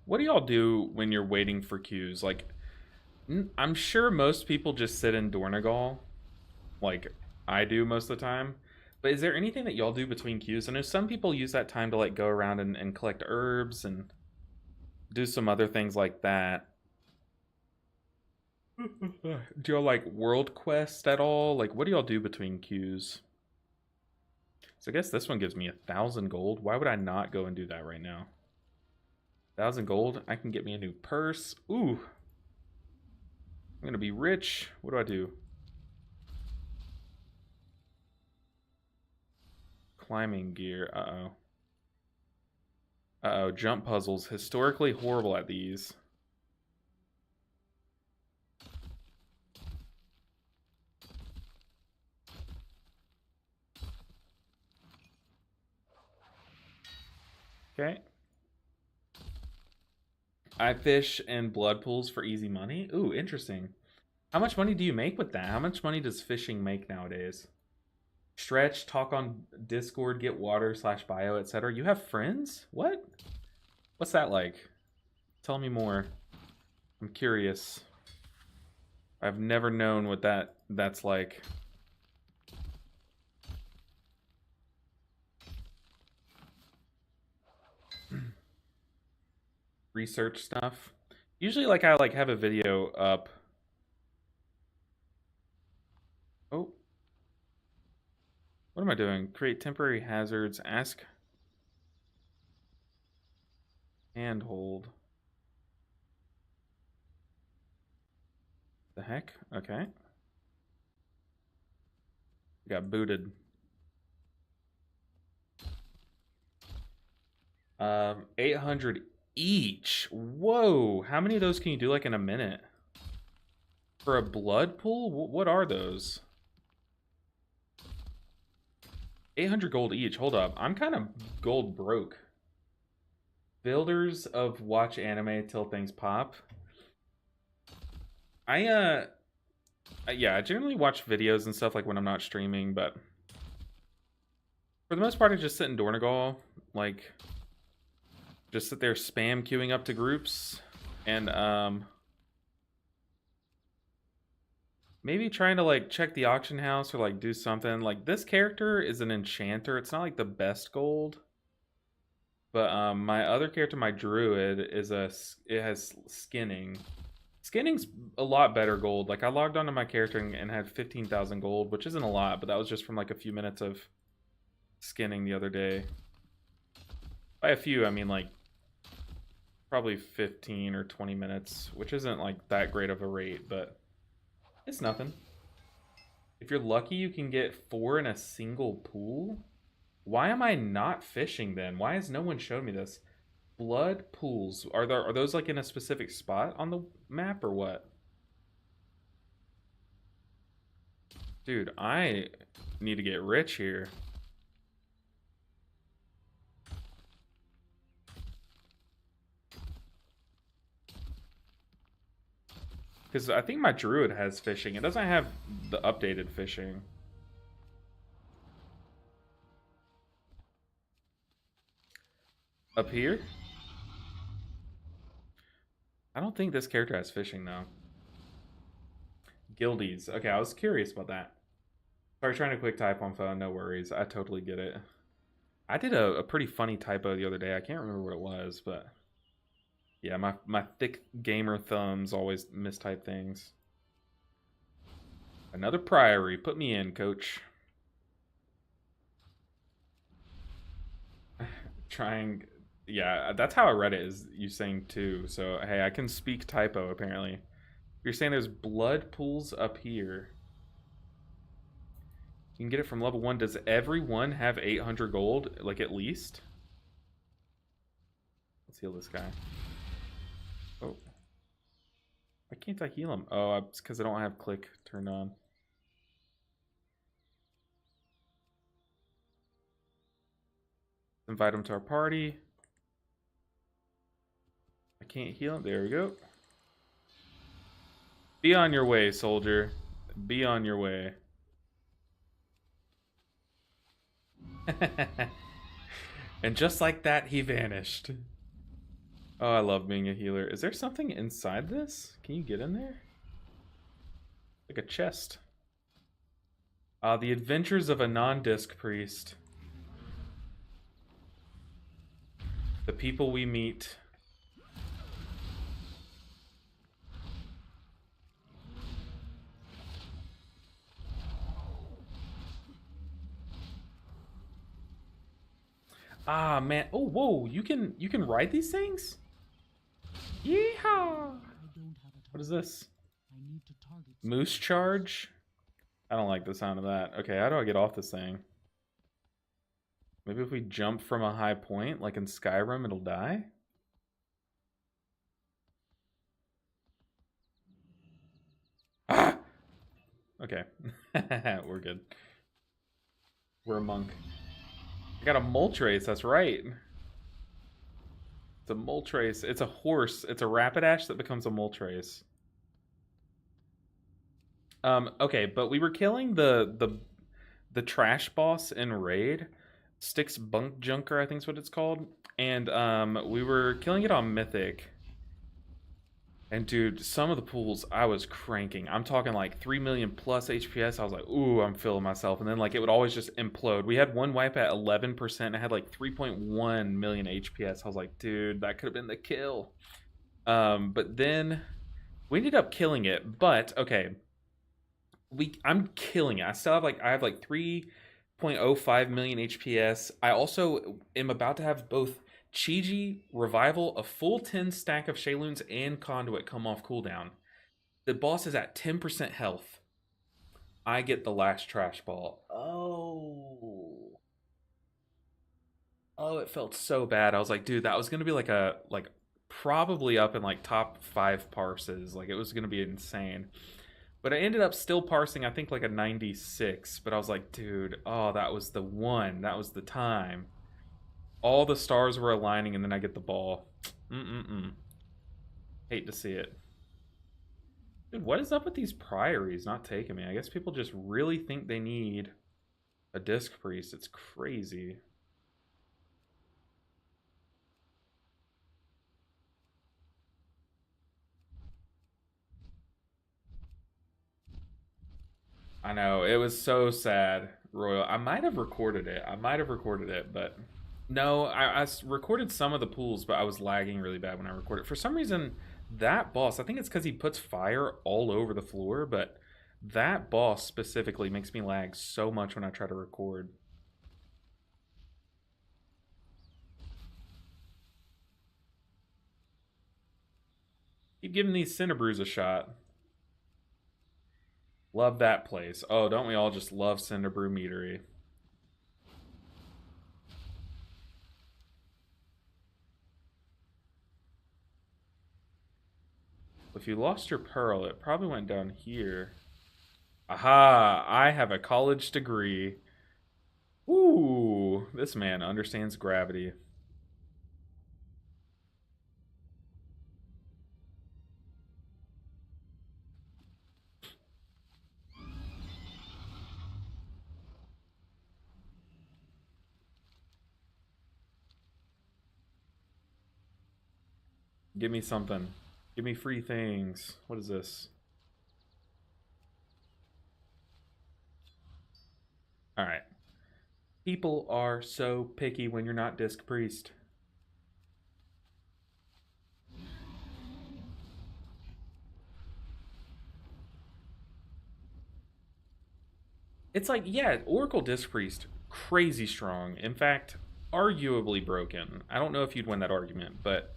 [SPEAKER 1] What do y'all do when you're waiting for queues? Like, I'm sure most people just sit in Dornegal, like I do most of the time. But is there anything that y'all do between queues? I know some people use that time to like go around and collect herbs and do some other things like that. Do y'all like world quest at all? Like, what do y'all do between queues? So I guess this one gives me 1,000 gold. Why would I not go and do that right now? 1,000 gold. I can get me a new purse. Ooh. I'm gonna be rich. What do I do? Climbing gear. Uh-oh. Uh-oh. Jump puzzles. Historically horrible at these. Okay. I fish in blood pools for easy money. Ooh, interesting. How much money do you make with that? How much money does fishing make nowadays? Stretch, talk on Discord, get water / bio, etc. You have friends? What? What's that like? Tell me more. I'm curious. I've never known what that's like. Research stuff. Usually like I like have a video up. Oh. What am I doing? Create temporary hazards. Ask. Handhold. The heck? Okay. Got booted. 800 each. Whoa. How many of those can you do like in a minute? For a blood pool? What are those? 800 gold each. Hold up. I'm kind of gold broke. Builders of watch anime till things pop. Yeah, I generally watch videos and stuff like when I'm not streaming, but For the most part, I just sit in Dornegal, like, just sit there spam queuing up to groups, and maybe trying to like check the auction house or like do something. Like this character is an enchanter. It's not like the best gold, but my other character, my druid, it has skinning. Skinning's a lot better gold. Like I logged onto my character and had 15,000 gold, which isn't a lot, but that was just from like a few minutes of skinning the other day. By a few, I mean like probably 15 or 20 minutes, which isn't like that great of a rate, but it's nothing. If you're lucky, you can get 4 in a single pool. Why am I not fishing then? Why has no one showed me this? Blood pools. Are those like in a specific spot on the map or what? Dude, I need to get rich here. Because I think my druid has fishing. It doesn't have the updated fishing. Up here? I don't think this character has fishing though. Guildies. Okay, I was curious about that. Sorry, trying to quick type on phone. No worries. I totally get it. I did a pretty funny typo the other day. I can't remember what it was, but yeah, my thick gamer thumbs always mistype things. Another priory. Put me in, coach. Trying. Yeah, that's how I read it, is you saying too. So, hey, I can speak typo, apparently. You're saying there's blood pools up here. You can get it from level 1. Does everyone have 800 gold, like at least? Let's heal this guy. Oh. Why can't I heal him? Oh, it's because I don't have click turned on. Invite him to our party. I can't heal him. There we go. Be on your way, soldier. Be on your way. And just like that, he vanished. Oh, I love being a healer. Is there something inside this? Can you get in there? Like a chest. The Adventures of a Non-Disc Priest. The people we meet. Ah, man. Oh, whoa. You can ride these things? Yeehaw! What is this? Moose charge? I don't like the sound of that. Okay, how do I get off this thing? Maybe if we jump from a high point, like in Skyrim, it'll die? Ah! Okay. We're good. We're a monk. I got a Moltres, that's right. It's a Moltres. It's a horse. It's a Rapidash that becomes a Moltres. Okay, but we were killing the trash boss in Raid. Styx Bunk Junker, I think is what it's called. And we were killing it on Mythic. And dude, some of the pools I was cranking. I'm talking like 3 million plus HPS. I was like, ooh, I'm feeling myself. And then like it would always just implode. We had one wipe at 11%. And I had like 3.1 million HPS. I was like, dude, that could have been the kill. But then we ended up killing it. But okay, I'm killing it. I have like 3.05 million HPS. I also am about to have both Chi-Ji, Revival, a full 10 stack of Shayloons, and Conduit come off cooldown. The boss is at 10% health. I get the last trash ball. Oh, it felt so bad. I was like, dude, that was gonna be like probably up in like top 5 parses. Like it was gonna be insane. But I ended up still parsing, I think like a 96. But I was like, dude, oh, that was the one. That was the time. All the stars were aligning, and then I get the ball. Hate to see it. Dude, what is up with these priories not taking me? I guess people just really think they need a disc priest. It's crazy. I know, it was so sad, Royal. I might have recorded it. But no, I recorded some of the pools, but I was lagging really bad when I recorded. For some reason, that boss, I think it's because he puts fire all over the floor, but that boss specifically makes me lag so much when I try to record. Keep giving these Cinderbrews a shot. Love that place. Oh, don't we all just love Cinderbrew Meadery? If you lost your pearl, it probably went down here. Aha! I have a college degree. Ooh, this man understands gravity. Give me something. Give me free things. What is this? Alright. People are so picky when you're not Disc Priest. It's like, yeah, Oracle Disc Priest, crazy strong. In fact, arguably broken. I don't know if you'd win that argument, but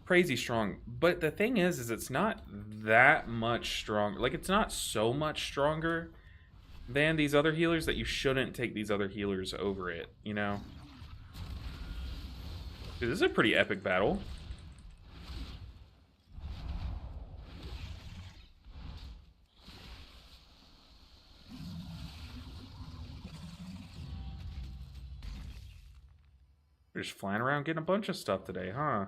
[SPEAKER 1] crazy strong. But the thing is it's not that much stronger. Like, it's not so much stronger than these other healers that you shouldn't take these other healers over it, you know? This is a pretty epic battle. We're just flying around getting a bunch of stuff today, huh?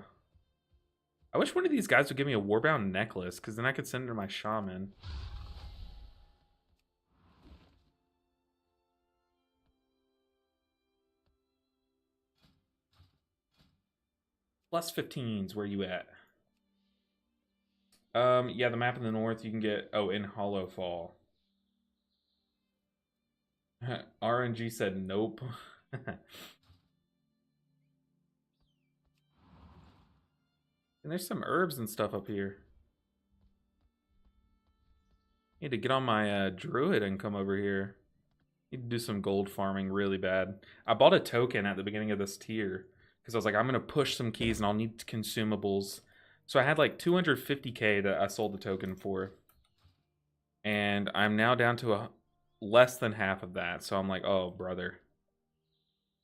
[SPEAKER 1] I wish one of these guys would give me a Warbound necklace, because then I could send it to my Shaman. Plus 15s, where you at? Yeah, the map in the north you can get, oh, in Hollow Fall. RNG said nope. And there's some herbs and stuff up here. Need to get on my druid and come over here. Need to do some gold farming really bad. I bought a token at the beginning of this tier because I was like, I'm gonna push some keys and I'll need consumables. So I had like 250k that I sold the token for, and I'm now down to less than half of that. So I'm like, oh brother.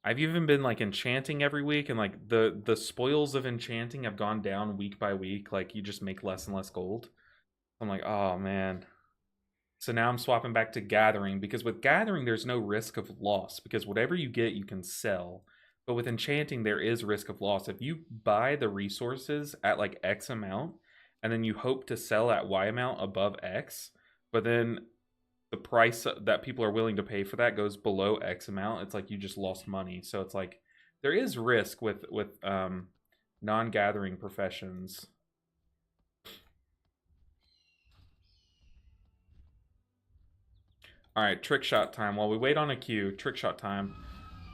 [SPEAKER 1] I've even been like enchanting every week, and like the spoils of enchanting have gone down week by week. Like, you just make less and less gold. I'm like, oh man. So now I'm swapping back to gathering, because with gathering there's no risk of loss, because whatever you get you can sell. But with enchanting there is risk of loss. If you buy the resources at like X amount and then you hope to sell at Y amount above X, but then the price that people are willing to pay for that goes below X amount, it's like you just lost money. So it's like there is risk with non-gathering professions. All right, trick shot time. While we wait on a queue, trick shot time.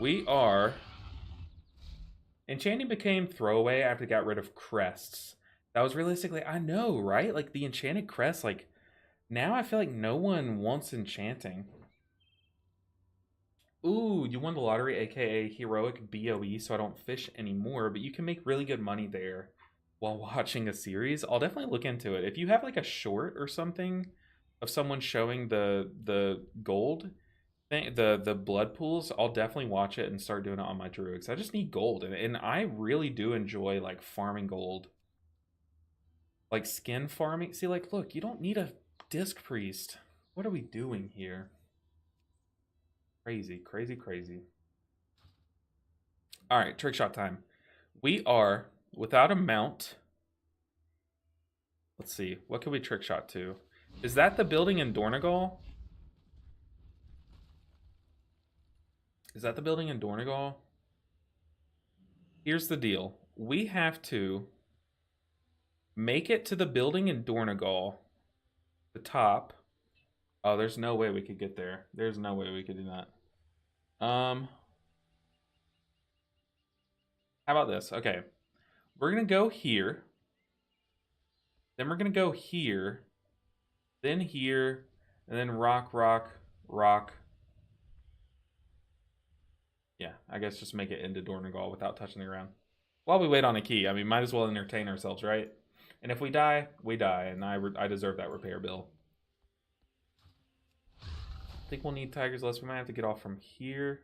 [SPEAKER 1] We are... Enchanting became throwaway after it got rid of crests. That was realistically... I know, right? Like, the enchanted crest, like... Now I feel like no one wants enchanting. Ooh, you won the lottery, aka heroic BOE, so I don't fish anymore, but you can make really good money there while watching a series. I'll definitely look into it. If you have like a short or something of someone showing the gold thing, the blood pools, I'll definitely watch it and start doing it on my druids. I just need gold, and I really do enjoy like farming gold. Like skin farming. See, like, look, you don't need a disc priest. What are we doing here? Crazy, crazy, crazy. All right, trick shot time. We are without a mount. Let's see, what can we trick shot to? Is that the building in Dornegal? Is that the building in Dornegal? Here's the deal. We have to make it to the building in Dornegal. The top. Oh, there's no way we could get there. There's no way we could do that. How about this? Okay. We're going to go here. Then we're going to go here. Then here. And then rock, rock, rock. Yeah, I guess just make it into Dornegal without touching the ground. While we wait on a key, I mean, might as well entertain ourselves, right? And if we die, we die, and I deserve that repair bill. I think we'll need Tiger's Lust. We might have to get off from here.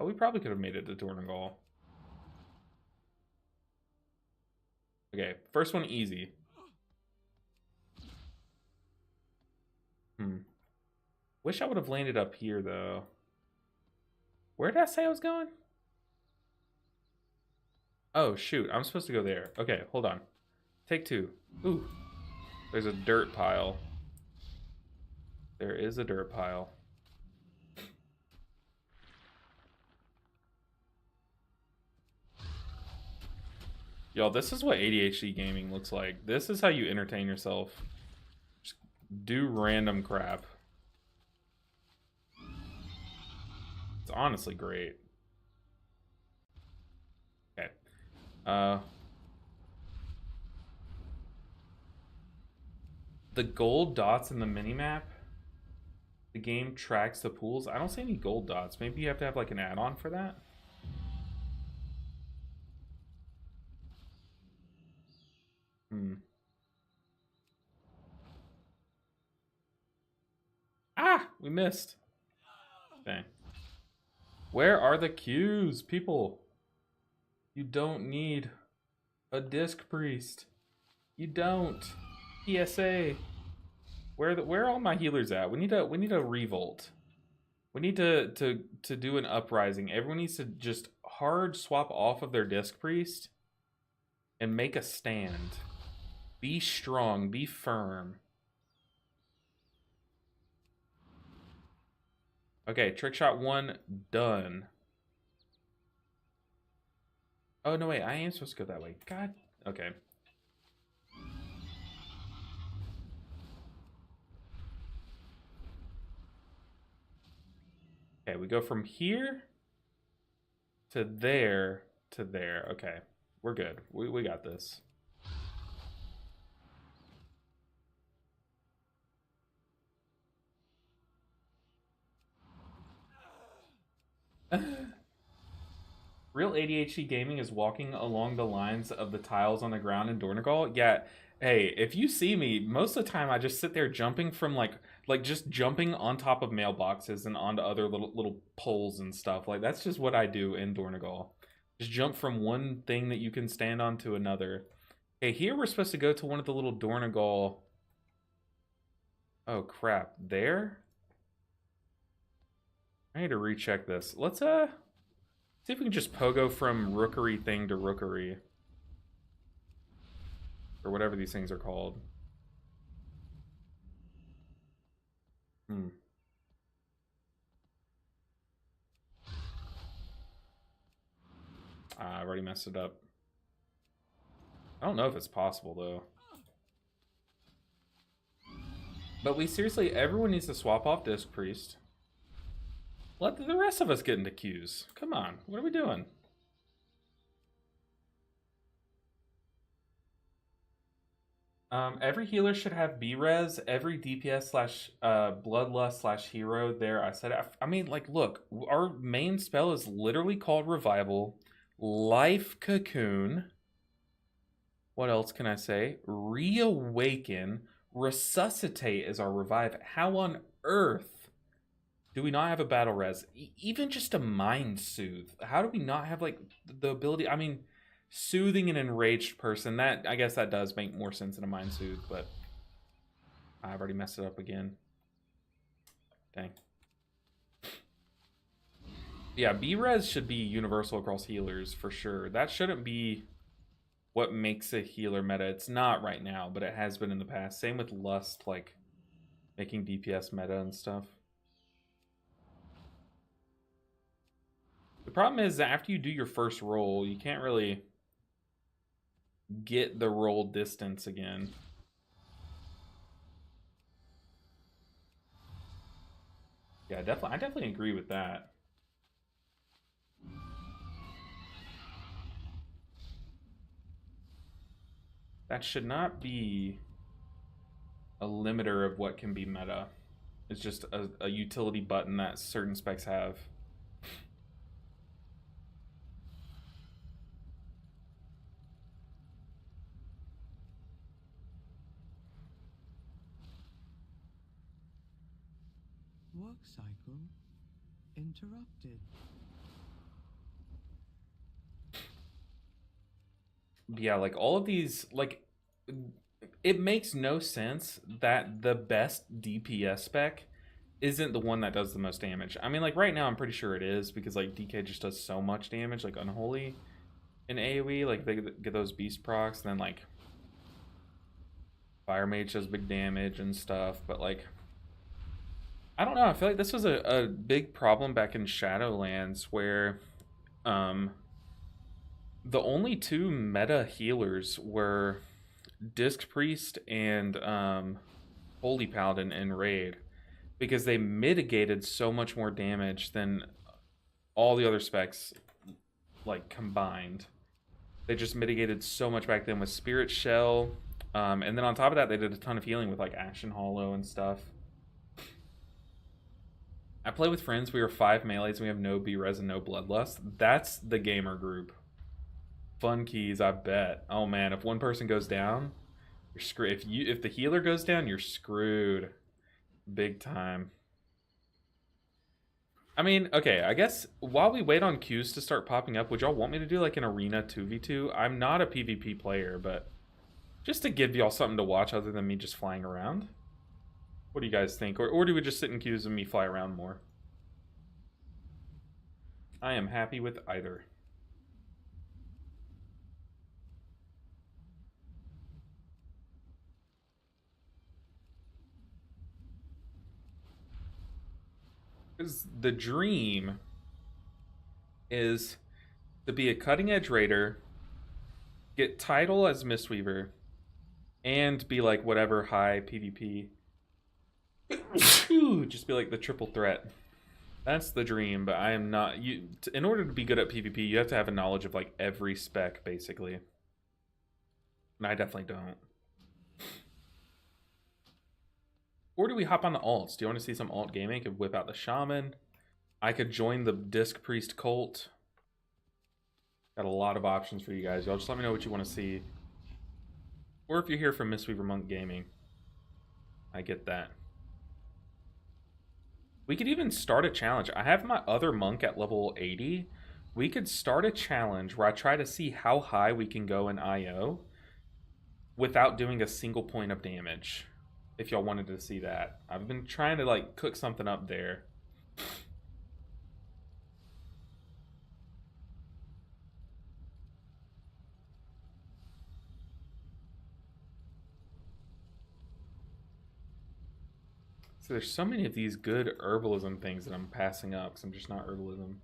[SPEAKER 1] Oh, we probably could have made it to Dornegal. Okay, first one easy. Wish I would have landed up here, though. Where did I say I was going? Oh, shoot. I'm supposed to go there. Okay, hold on. Take two. Ooh. There's a dirt pile. There is a dirt pile. Y'all, this is what ADHD gaming looks like. This is how you entertain yourself. Just do random crap. It's honestly great. Okay. The gold dots in the minimap, the game tracks the pools. I don't see any gold dots. Maybe you have to have like an add-on for that. Ah, we missed. Dang. Where are the queues, people? You don't need a disc priest. You don't. PSA. Where are all my healers at? We need a revolt. We need to do an uprising. Everyone needs to just hard swap off of their disc priest and make a stand. Be strong, be firm. Okay, trick shot 1 done. Oh no, wait, I am supposed to go that way. God. Okay. Okay, we go from here to there to there. Okay, we're good. We got this. Real ADHD gaming is walking along the lines of the tiles on the ground in Dornegal. Yeah, hey, if you see me, most of the time I just sit there jumping from like just jumping on top of mailboxes and onto other little poles and stuff. Like that's just what I do in Dornegal. Just jump from one thing that you can stand on to another. Okay, here we're supposed to go to one of the little Dornegal. Oh crap, there? I need to recheck this. Let's see if we can just pogo from rookery thing to rookery. Or whatever these things are called. I've already messed it up. I don't know if it's possible, though. But we seriously, everyone needs to swap off Disc Priest. Let the rest of us get into queues. Come on, what are we doing? Every healer should have B-Res. Every DPS slash Bloodlust slash hero there. I said, I mean, like, look, our main spell is literally called Revival. Life Cocoon. What else can I say? Reawaken. Resuscitate is our revive. How on earth do we not have a battle res? Even just a mind soothe. How do we not have like the ability? I mean, soothing an enraged person, that I guess that does make more sense than a mind soothe, but I've already messed it up again. Dang. Yeah, B-Res should be universal across healers for sure. That shouldn't be what makes a healer meta. It's not right now, but it has been in the past. Same with Lust, like making DPS meta and stuff. The problem is that after you do your first roll, you can't really get the roll distance again. Yeah, I definitely agree with that. That should not be a limiter of what can be meta. It's just a utility button that certain specs have.
[SPEAKER 3] Work cycle interrupted.
[SPEAKER 1] Yeah, like all of these, like, it makes no sense that the best DPS spec isn't the one that does the most damage. I mean, like, right now I'm pretty sure it is, because, like, DK just does so much damage, like, Unholy in AoE, like, they get those beast procs, and then, like, Fire Mage does big damage and stuff, but, like, I don't know, I feel like this was a big problem back in Shadowlands, where, the only two meta healers were Disc Priest and Holy Paladin in Raid, because they mitigated so much more damage than all the other specs, like, combined. They just mitigated so much back then with Spirit Shell, and then on top of that, they did a ton of healing with, like, Action Hollow and stuff. I play with friends. We are 5 melees and we have no B-Res and no Bloodlust. That's the gamer group. Fun keys, I bet. Oh man, if one person goes down, you're screwed. If the healer goes down, you're screwed. Big time. I mean, okay, I guess while we wait on queues to start popping up, would y'all want me to do like an arena 2v2? I'm not a PvP player, but just to give y'all something to watch other than me just flying around. What do you guys think? Or do we just sit in queues and me fly around more? I am happy with either. Because the dream is to be a cutting edge raider, get title as Mistweaver, and be like whatever high PvP. Just be like the triple threat. That's the dream, but I am not. In order to be good at PvP, you have to have a knowledge of like every spec, basically. And I definitely don't. Or do we hop on the alts? Do you want to see some alt gaming? I could whip out the Shaman. I could join the Disc Priest cult. Got a lot of options for you guys. Y'all just let me know what you want to see. Or if you're here from Mistweaver Monk Gaming. I get that. We could even start a challenge. I have my other monk at level 80. We could start a challenge where I try to see how high we can go in IO without doing a single point of damage. If y'all wanted to see that. I've been trying to like cook something up there. So there's so many of these good herbalism things that I'm passing up because I'm just not herbalism.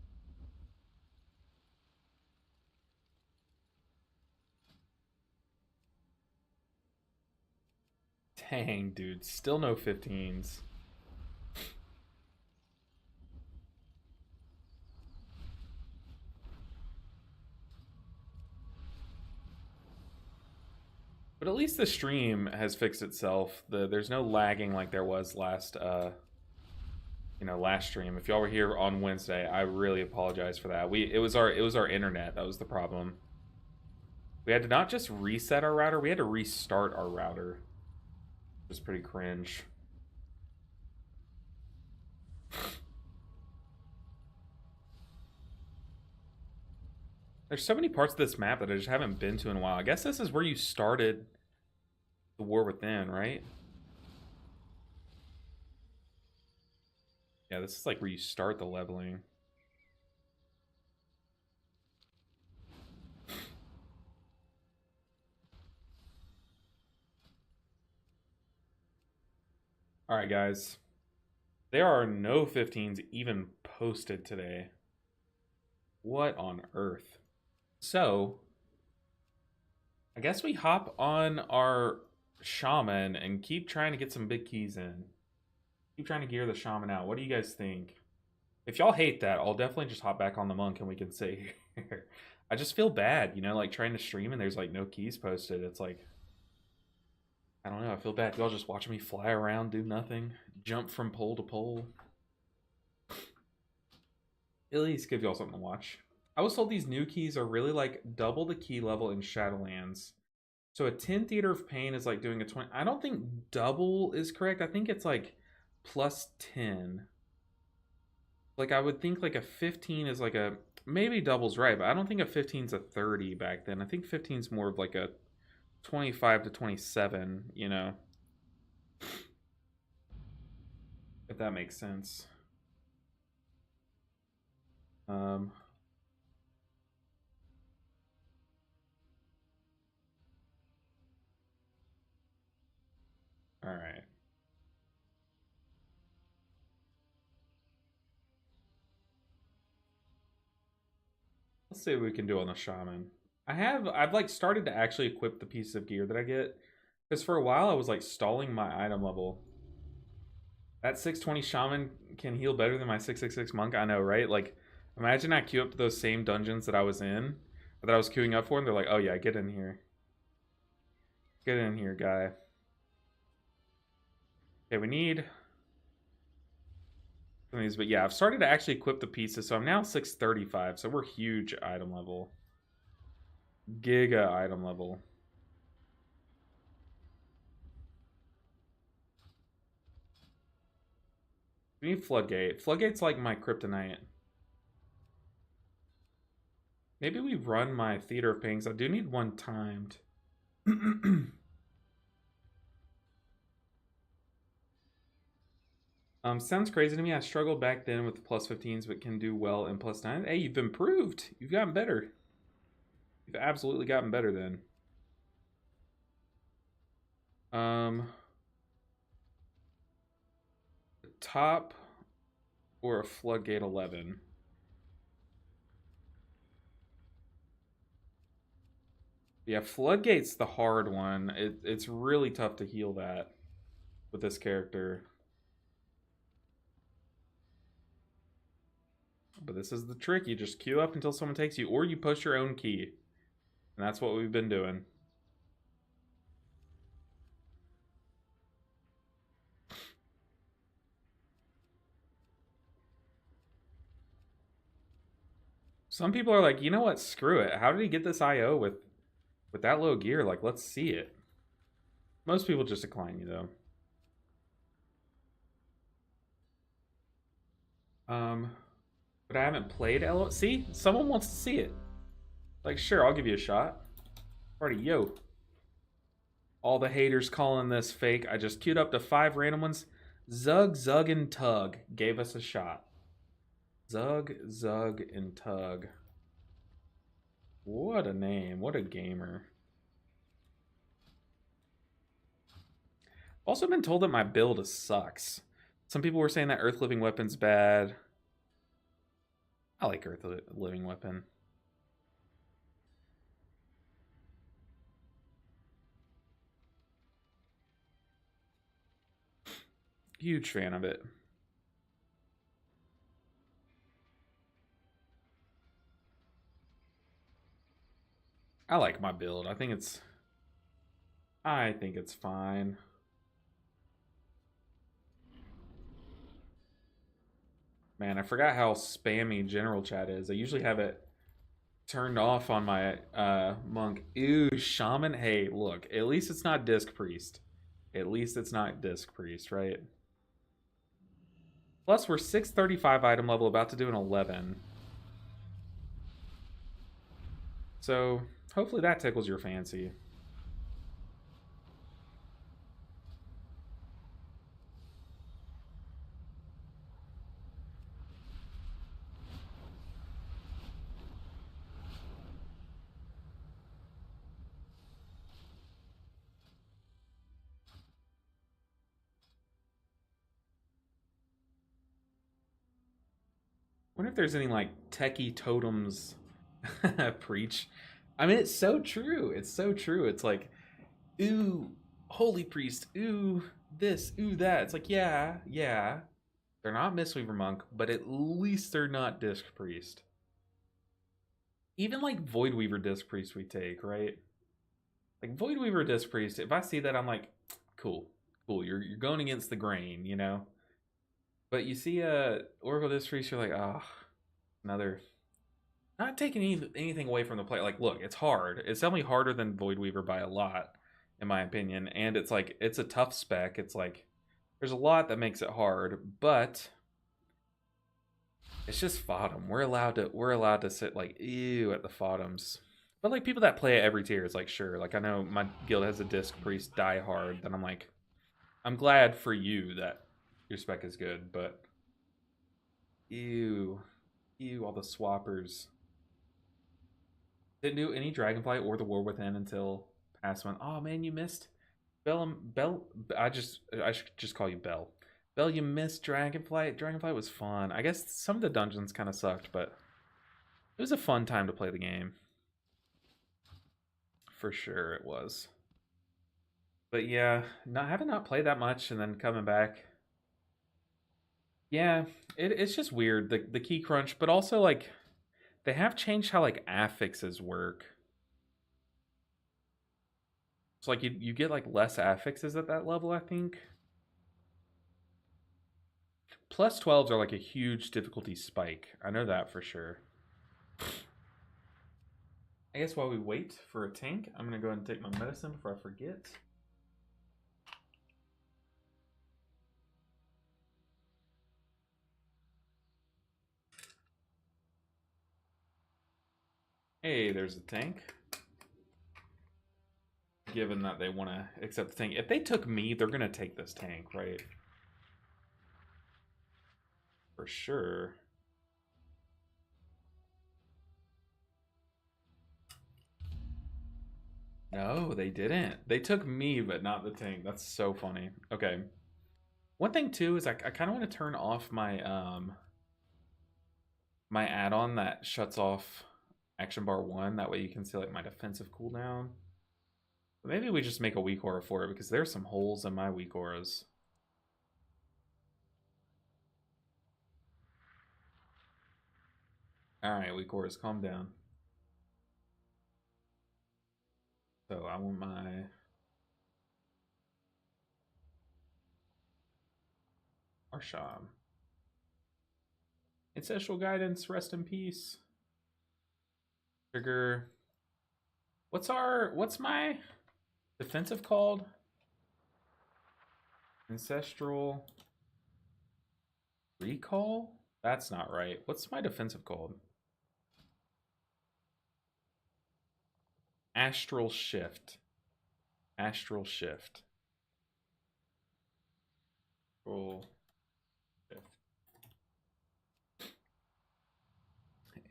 [SPEAKER 1] Dang, dude. Still no 15s. But at least the stream has fixed itself. There's no lagging like there was last last stream. If y'all were here on Wednesday, I really apologize for that. It was our internet that was the problem. We had to not just reset our router, we had to restart our router. It was pretty cringe. There's so many parts of this map that I just haven't been to in a while. I guess this is where you started the War Within, right? Yeah, this is like where you start the leveling. Alright, guys. There are no 15s even posted today. What on earth? So, I guess we hop on our Shaman and keep trying to get some big keys in. Keep trying to gear the Shaman out. What do you guys think? If y'all hate that, I'll definitely just hop back on the Monk and we can sit here. I just feel bad, you know, like trying to stream and there's like no keys posted. It's like, I don't know, I feel bad. Y'all just watching me fly around, do nothing, jump from pole to pole. At least give y'all something to watch. I was told these new keys are really like double the key level in Shadowlands. So a 10 Theater of Pain is like doing a 20. I don't think double is correct. I think it's like plus 10. Like I would think like a 15 is like a, maybe double's right, but I don't think a 15's a 30 back then. I think 15's more of like a 25 to 27, you know. If that makes sense. All right. Let's see what we can do on the Shaman. I've like started to actually equip the piece of gear that I get. Because for a while I was like stalling my item level. That 620 Shaman can heal better than my 666 Monk. I know, right? Like, imagine I queue up to those same dungeons that I was in, that I was queuing up for, and they're like, oh yeah, get in here. Get in here, guy. Okay, we need some of these, but yeah, I've started to actually equip the pieces, so I'm now 635, so we're huge item level. Giga item level. We need Floodgate. Floodgate's like my kryptonite. Maybe we run my Theater of Pains. I do need one timed. Sounds crazy to me. I struggled back then with the plus 15s, but can do well in plus 9. Hey, you've improved. You've gotten better. You've absolutely gotten better then. Top or a Floodgate 11? Yeah, Floodgate's the hard one. It's really tough to heal that with this character. But this is the trick. You just queue up until someone takes you, or you post your own key. And that's what we've been doing. Some people are like, you know what? Screw it. How did he get this IO with that low gear? Like, let's see it. Most people just decline you, though. But I haven't played LO. See? Someone wants to see it. Like, sure, I'll give you a shot. Alrighty, yo. All the haters calling this fake. I just queued up to 5 random ones. Zug, Zug, and Tug gave us a shot. Zug, Zug, and Tug. What a name. What a gamer. Also been told that my build sucks. Some people were saying that Earth Living Weapon's bad. I like Earth Living Weapon. Huge fan of it. I like my build. I think it's fine. Man, I forgot how spammy general chat is. I usually have it turned off on my Monk. Ew, Shaman. Hey, look, at least it's not Disc Priest. At least it's not Disc Priest, right? Plus, we're 635 item level, about to do an 11. So, hopefully that tickles your fancy. wonder if there's any like techie totems. Preach. I mean, it's so true. It's so true. It's like, ooh, holy priest. Ooh, this. Ooh, that. It's like, yeah, yeah. They're not Mistweaver monk, but at least they're not disc priest. Even like Voidweaver disc priest we take, right? Like Voidweaver disc priest. If I see that, I'm like, cool, cool. You're going against the grain, you know. But you see Oracle disc priest, you're like, oh, another. Not taking anything away from the play. Like, look, it's hard. It's definitely harder than Voidweaver by a lot, in my opinion. And it's like, it's a tough spec. It's like, there's a lot that makes it hard, but it's just Fodom. We're allowed to sit like ew at the Fodoms. But like people that play at every tier is like sure. Like I know my guild has a disc priest die hard, then I'm like, I'm glad for you that your spec is good, but ew, all the swappers. Didn't do any Dragonflight or the War Within until past one. Oh man, you missed Bell. I should just call you Bell. Bell, you missed Dragonflight. Dragonflight was fun. I guess some of the dungeons kind of sucked, but it was a fun time to play the game. For sure, it was. But yeah, having not played that much and then coming back. Yeah, it's just weird the key crunch, but also like. They have changed how like affixes work. So like you get like less affixes at that level, I think. Plus 12s are like a huge difficulty spike. I know that for sure. I guess while we wait for a tank, I'm gonna go ahead and take my medicine before I forget. Hey, there's a tank. Given that they want to accept the tank. If they took me, they're going to take this tank, right? For sure. No, they didn't. They took me, but not the tank. That's so funny. Okay. One thing, too, is I kind of want to turn off my my add-on that shuts off action bar 1. That way you can see like my defensive cooldown. But maybe we just make a weak aura for it because there's some holes in my weak auras. Alright, weak auras, calm down. So I want my Arsham. Ancestral guidance, rest in peace. Trigger. What's my defensive called? Ancestral recall? That's not right. What's my defensive called? Astral shift. Astral shift. Astral shift.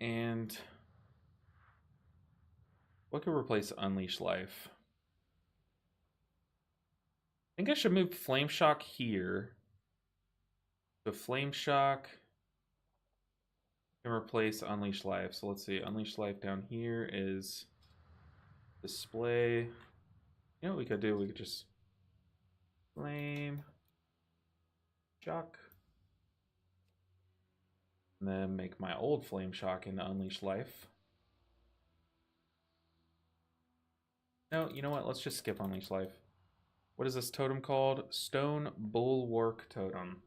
[SPEAKER 1] And what could replace Unleash Life? I think I should move Flame Shock here. The Flame Shock can replace Unleash Life. So let's see. Unleash Life down here is display. You know what we could do? We could just Flame Shock. And then make my old Flame Shock into Unleash Life. No, you know what? Let's just skip Unleash Life. What is this totem called? Stone Bulwark Totem.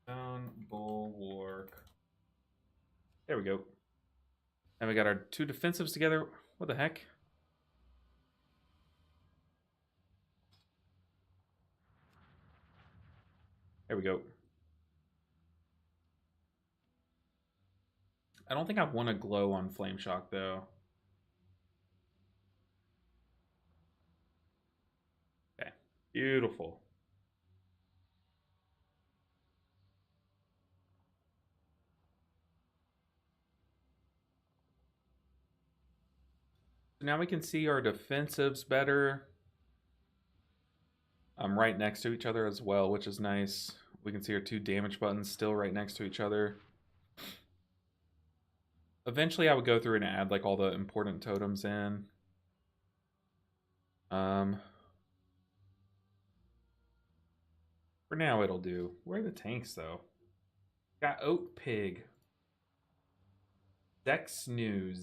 [SPEAKER 1] Stone Bulwark. There we go. And we got our 2 defensives together. What the heck? There we go. I don't think I want to glow on Flame Shock though. Okay, beautiful. So now we can see our defensives better. Right next to each other as well, which is nice. We can see our 2 damage buttons still right next to each other. Eventually I would go through and add like all the important totems in. For now it'll do. Where are the tanks though? Got Oat Pig. Zexnu.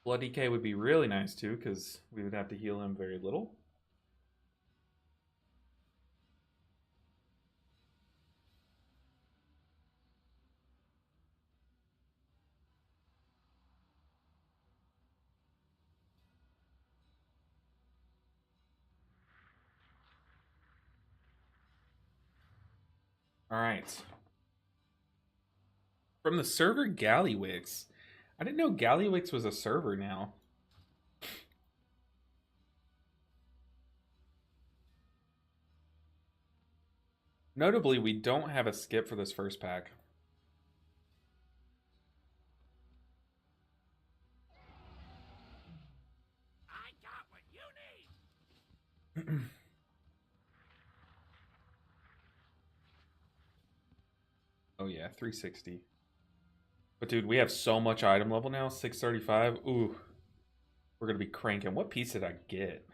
[SPEAKER 1] Blood DK would be really nice too, because we would have to heal him very little. All right. From the server Gallywix. I didn't know Gallywix was a server now. Notably, we don't have a skip for this first pack.
[SPEAKER 5] I got what you need.
[SPEAKER 1] Oh yeah, 360. But dude, we have so much item level now, 635. Ooh. We're going to be cranking. What piece did I get?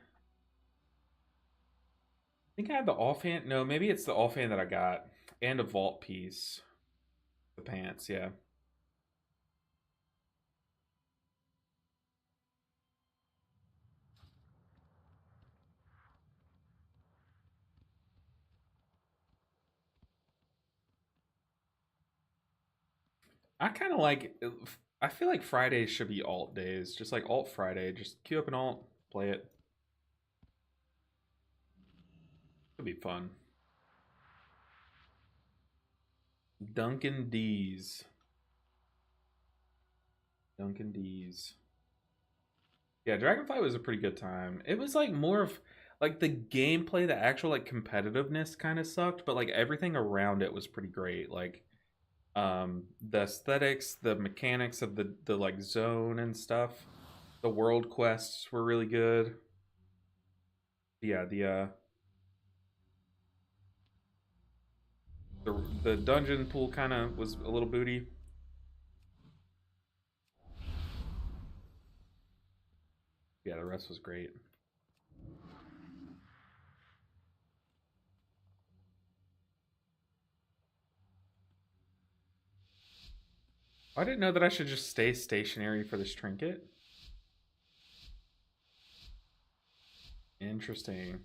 [SPEAKER 1] I think I had the offhand. No, maybe it's the offhand that I got. And a vault piece. The pants, yeah. I kind of like... I feel like Fridays should be alt days. Just like alt Friday. Just queue up an alt, play it. It'll be fun. Duncan D's. Yeah, Dragonflight was a pretty good time. It was like more of like the gameplay, the actual like competitiveness kind of sucked, but like everything around it was pretty great. Like the aesthetics, the mechanics of the like zone and stuff. The world quests were really good. Yeah, the dungeon pool kind of was a little booty. Yeah, the rest was great. I didn't know that I should just stay stationary for this trinket. Interesting.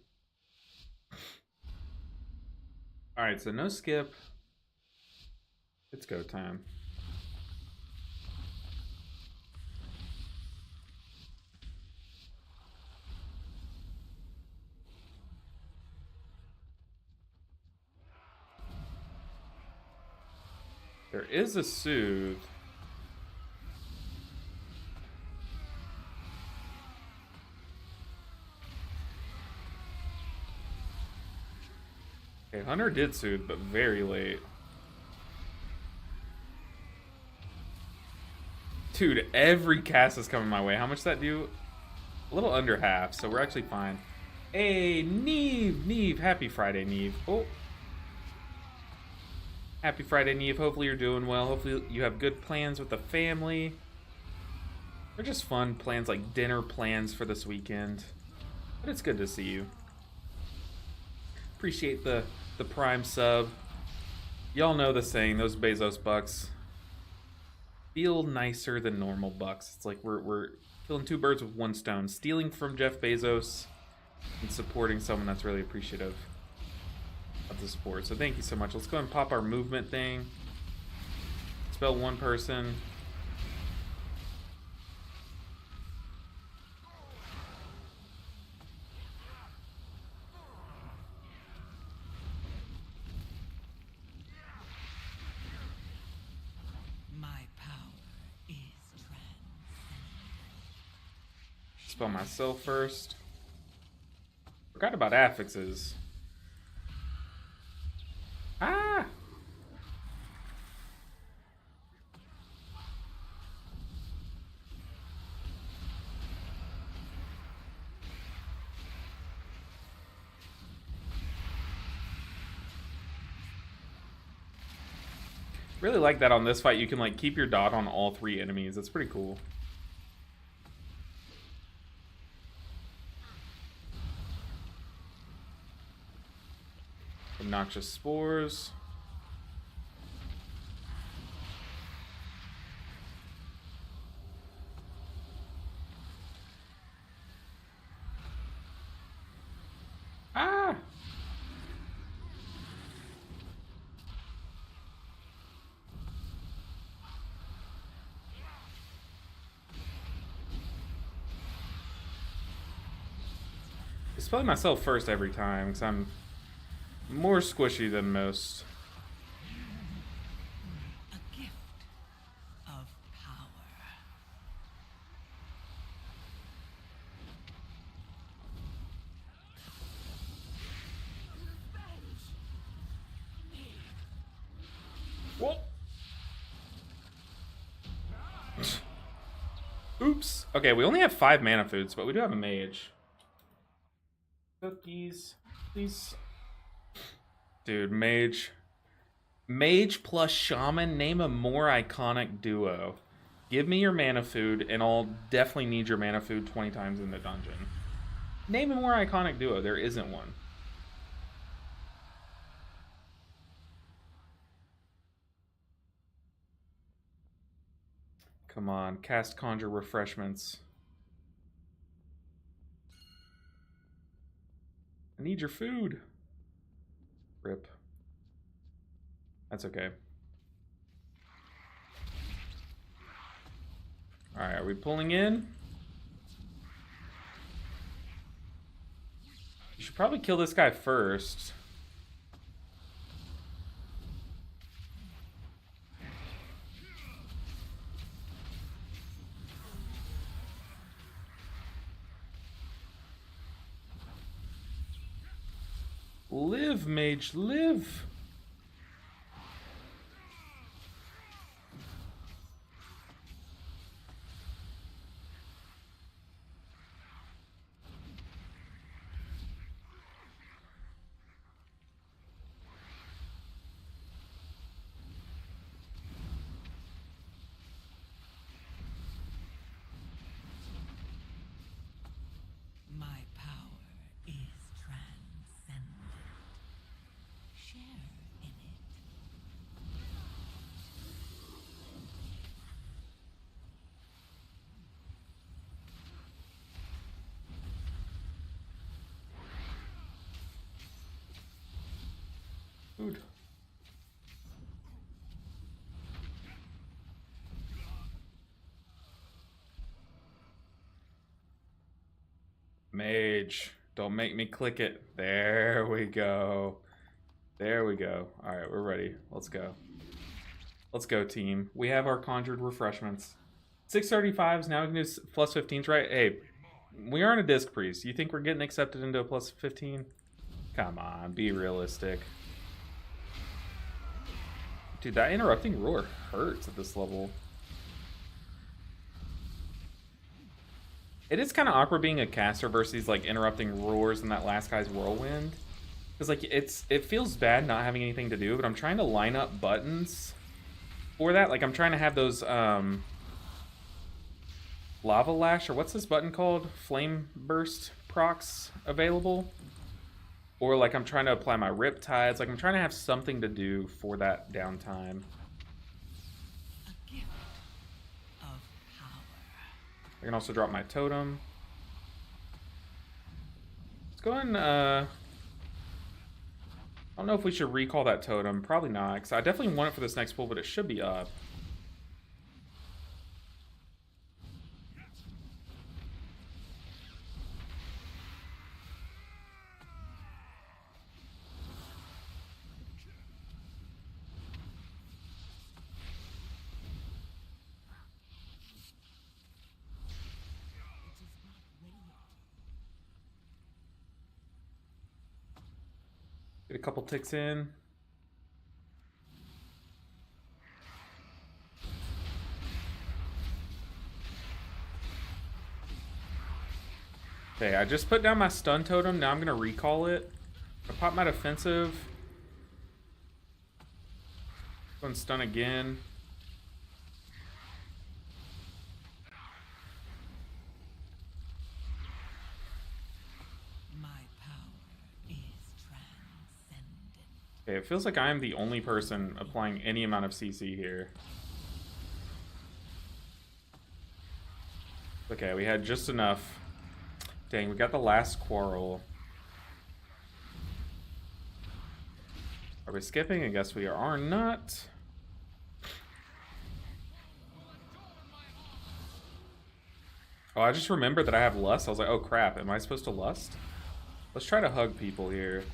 [SPEAKER 1] Alright, so no skip. It's go time. There is a soothe. Okay, Hunter did soothe, but very late. Dude, every cast is coming my way. How much does that do? A little under half, so we're actually fine. Hey, Neve, happy Friday, Neve. Oh. Happy Friday, Neve. Hopefully you're doing well. Hopefully you have good plans with the family. They're just fun plans, like dinner plans for this weekend. But it's good to see you. Appreciate the Prime sub. Y'all know the saying, those Bezos bucks feel nicer than normal bucks. It's like we're killing two birds with one stone. Stealing from Jeff Bezos and supporting someone that's really appreciative of the support. So thank you so much. Let's go and pop our movement thing. Spell one person. Spell myself first. Forgot about affixes. Ah! Really like that on this fight. You can like keep your dot on all 3 enemies. That's pretty cool. Obnoxious spores. Ah! I spell myself first every time because I'm more squishy than most.
[SPEAKER 3] A gift of power.
[SPEAKER 1] Whoa. Oops. Okay, we only have 5 mana foods, but we do have a mage. Cookies, please. Dude, mage. Mage plus shaman, name a more iconic duo. Give me your mana food, and I'll definitely need your mana food 20 times in the dungeon. Name a more iconic duo. There isn't one. Come on, cast conjure refreshments. I need your food. Rip. That's okay. Alright, are we pulling in? You should probably kill this guy first. Live, mage, live!
[SPEAKER 3] My power is transcendent. Share in it.
[SPEAKER 1] Food. Mage. Don't make me click it. There we go. There we go. Alright, we're ready. Let's go. Let's go, team. We have our conjured refreshments. 635s, now we can do plus 15s, right? Hey, we aren't a disc priest. You think we're getting accepted into a plus 15? Come on, be realistic. Dude, that interrupting roar hurts at this level. It is kind of awkward being a caster versus like interrupting roars in that last guy's whirlwind. Because like it feels bad not having anything to do, but I'm trying to line up buttons for that. Like I'm trying to have those lava lash, or what's this button called? Flame burst procs available. Or like I'm trying to apply my rip tides. Like I'm trying to have something to do for that downtime.
[SPEAKER 3] A gift of power.
[SPEAKER 1] I can also drop my totem. Let's go and I don't know if we should recall that totem. Probably not, because I definitely want it for this next pull, but it should be up. Get a couple ticks in. Okay, I just put down my stun totem. Now I'm going to recall it. I pop my defensive. One stun again.
[SPEAKER 3] My power is transcendent.
[SPEAKER 1] Okay, it feels like I am the only person applying any amount of CC here. Okay, we had just enough. Dang, we got the last quarrel. Are we skipping? I guess we are not. Oh, I just remembered that I have lust. I was like, oh crap, am I supposed to lust? Let's try to hug people here.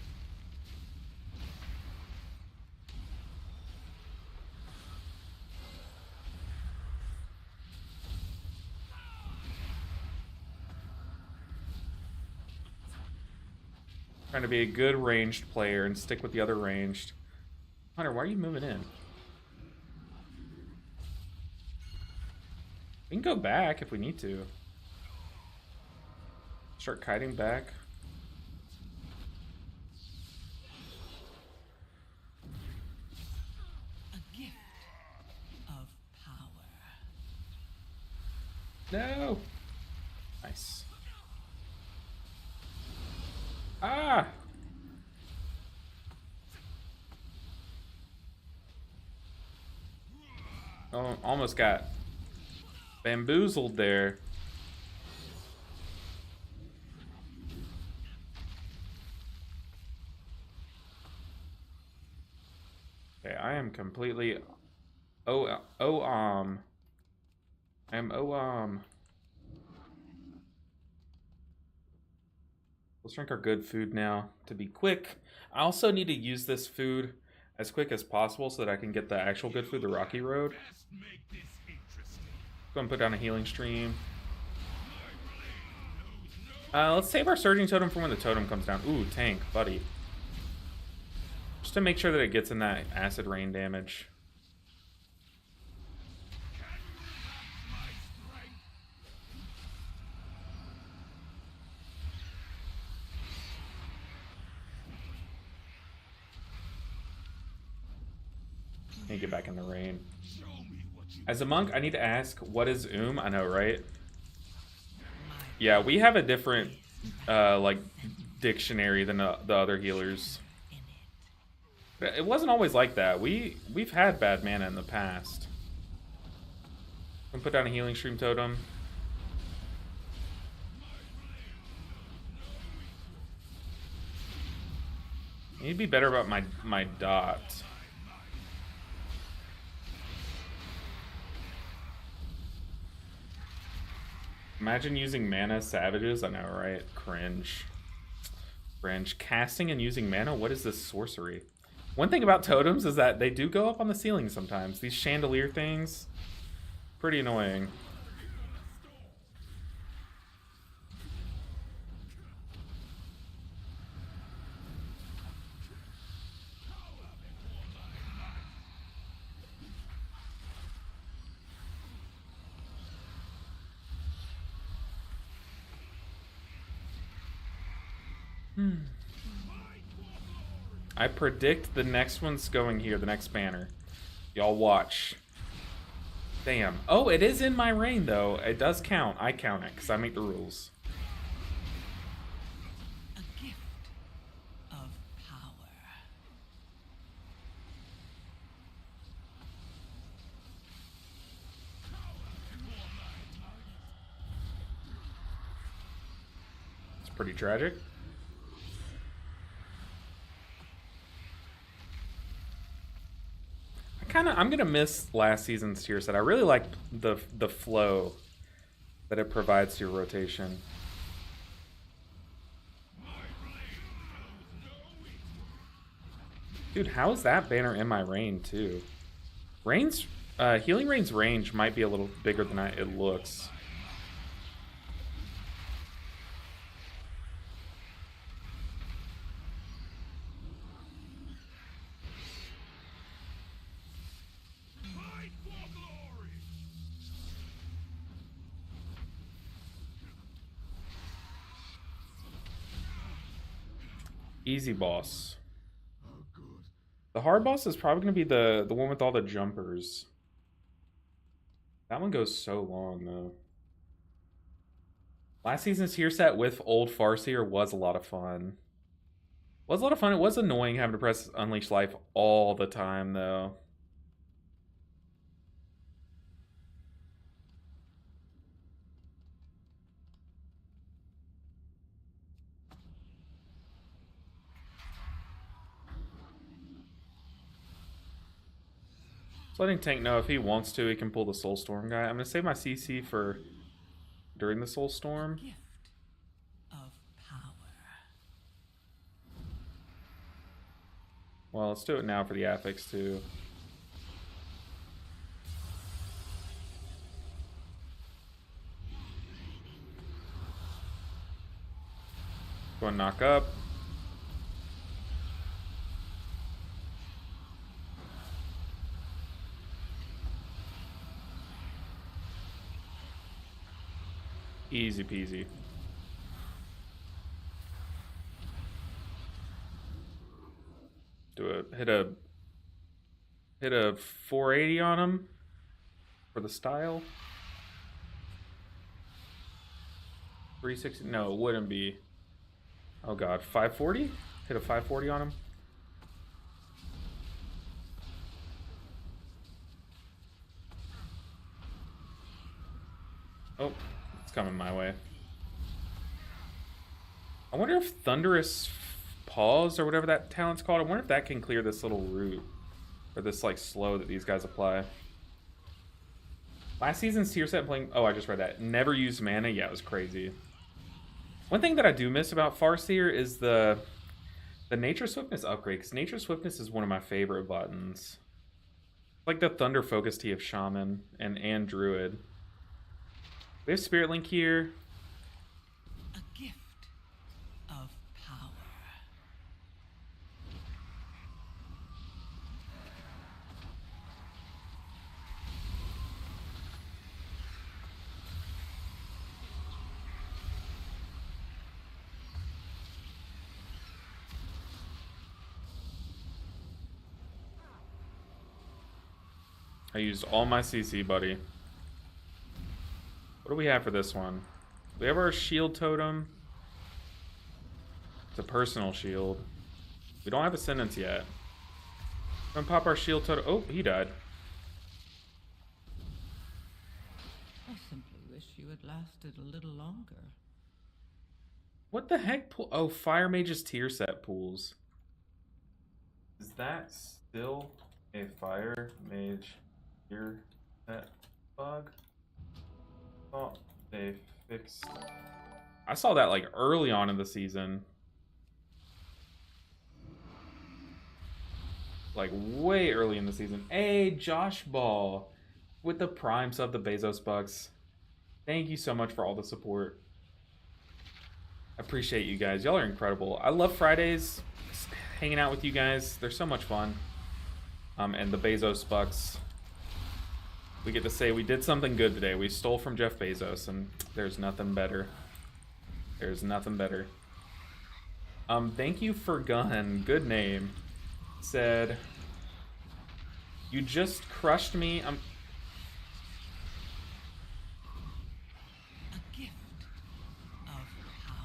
[SPEAKER 1] Trying to be a good ranged player and stick with the other ranged. Hunter, why are you moving in? We can go back if we need to. Start kiting back.
[SPEAKER 3] A gift of power.
[SPEAKER 1] No! Nice. Ah! Oh, almost got bamboozled there. Okay, I am completely I'm let's drink our good food now to be quick. I also need to use this food as quick as possible so that I can get the actual good food, the Rocky Road. Go and put down a healing stream. Let's save our Surging Totem for when the totem comes down. Ooh, tank, buddy. Just to make sure that it gets in that acid rain damage. Need to get back in the rain. As a monk, I need to ask, what is I know, right? Yeah, we have a different, like, dictionary than the other healers. It wasn't always like that. We've had bad mana in the past. I'm gonna put down a healing stream totem. I need to be better about my dot. Imagine using mana savages. I know, right? Cringe. Cringe. Casting and using mana? What is this sorcery? One thing about totems is that they do go up on the ceiling sometimes. These chandelier things, pretty annoying. I predict the next one's going here, the next banner. Y'all watch. Damn. Oh, it is in my reign, though. It does count. I count it, because I make the rules.
[SPEAKER 3] A gift of power.
[SPEAKER 1] It's pretty tragic. I'm gonna miss last season's tier set. I really like the flow that it provides to your rotation. Dude, how is that banner in my reign too? Rain's Healing Rain's range might be a little bigger than it looks. Easy boss.
[SPEAKER 5] Oh, good.
[SPEAKER 1] The hard boss is probably going to be the one with all the jumpers. That one goes so long, though. Last season's tier set with old Farseer was a lot of fun. Was a lot of fun. It was annoying having to press Unleash Life all the time, though. Just letting Tank know if he wants to, he can pull the Soulstorm guy. I'm going to save my CC for during the Soulstorm.
[SPEAKER 3] Gift of power.
[SPEAKER 1] Well, let's do it now for the affix, too. Go and knock up. Easy peasy. Hit a 480 on him for the style. 360. No, it wouldn't be. Oh god, 540? Hit a 540 on him. Oh, it's coming my way. I wonder if Thunderous Paws or whatever that talent's called, I wonder if that can clear this little root. Or this like slow that these guys apply. Last season's tier set playing... Oh, I just read that. Never used mana. Yeah, it was crazy. One thing that I do miss about Farseer is the Nature Swiftness upgrade. Because Nature Swiftness is one of my favorite buttons. Like the Thunder Focus Tea of Shaman and Druid. We have Spirit Link here.
[SPEAKER 3] A gift of power.
[SPEAKER 1] I used all my CC, buddy. What do we have for this one? We have our shield totem. It's a personal shield. We don't have Ascendance yet. We're gonna pop our shield totem. Oh, he died.
[SPEAKER 3] I simply wish you had lasted a little longer.
[SPEAKER 1] What the heck? Oh, Fire Mage's tier set pools. Is that still a Fire Mage tier set bug? Oh, they fixed. I saw that like early on in the season. Like way early in the season. Hey, Josh Ball with the Prime sub, the Bezos Bucks. Thank you so much for all the support. I appreciate you guys. Y'all are incredible. I love Fridays. Just hanging out with you guys. They're so much fun. And the Bezos Bucks. We get to say we did something good today. We stole from Jeff Bezos, and there's nothing better. There's nothing better. Thank you for Gun. Good name. Said, you just crushed me.
[SPEAKER 3] A gift of power.